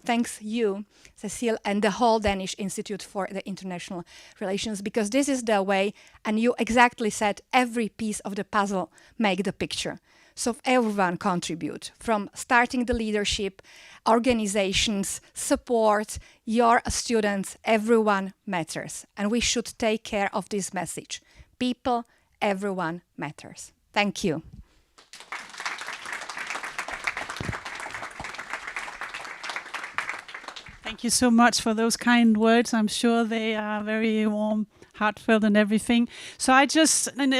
thank you, Cecile, and the whole Danish Institute for the International Relations, because this is the way, and you exactly said, every piece of the puzzle make the picture. So everyone contribute, from starting the leadership, organizations, support, your students, everyone matters. And we should take care of this message. People, everyone matters. Thank you. Thank you so much for those kind words. I'm sure they are very warm, heartfelt and everything. So I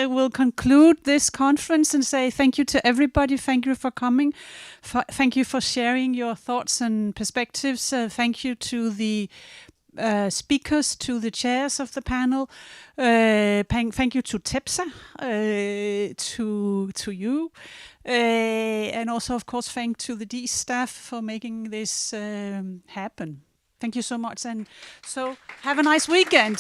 will conclude this conference and say thank you to everybody. Thank you for coming. Thank you for sharing your thoughts and perspectives. Thank you to the speakers, to the chairs of the panel. Thank you to TEPSA, to you. And also, of course, thank to the DIIS staff for making this happen. Thank you so much. And so have a nice weekend.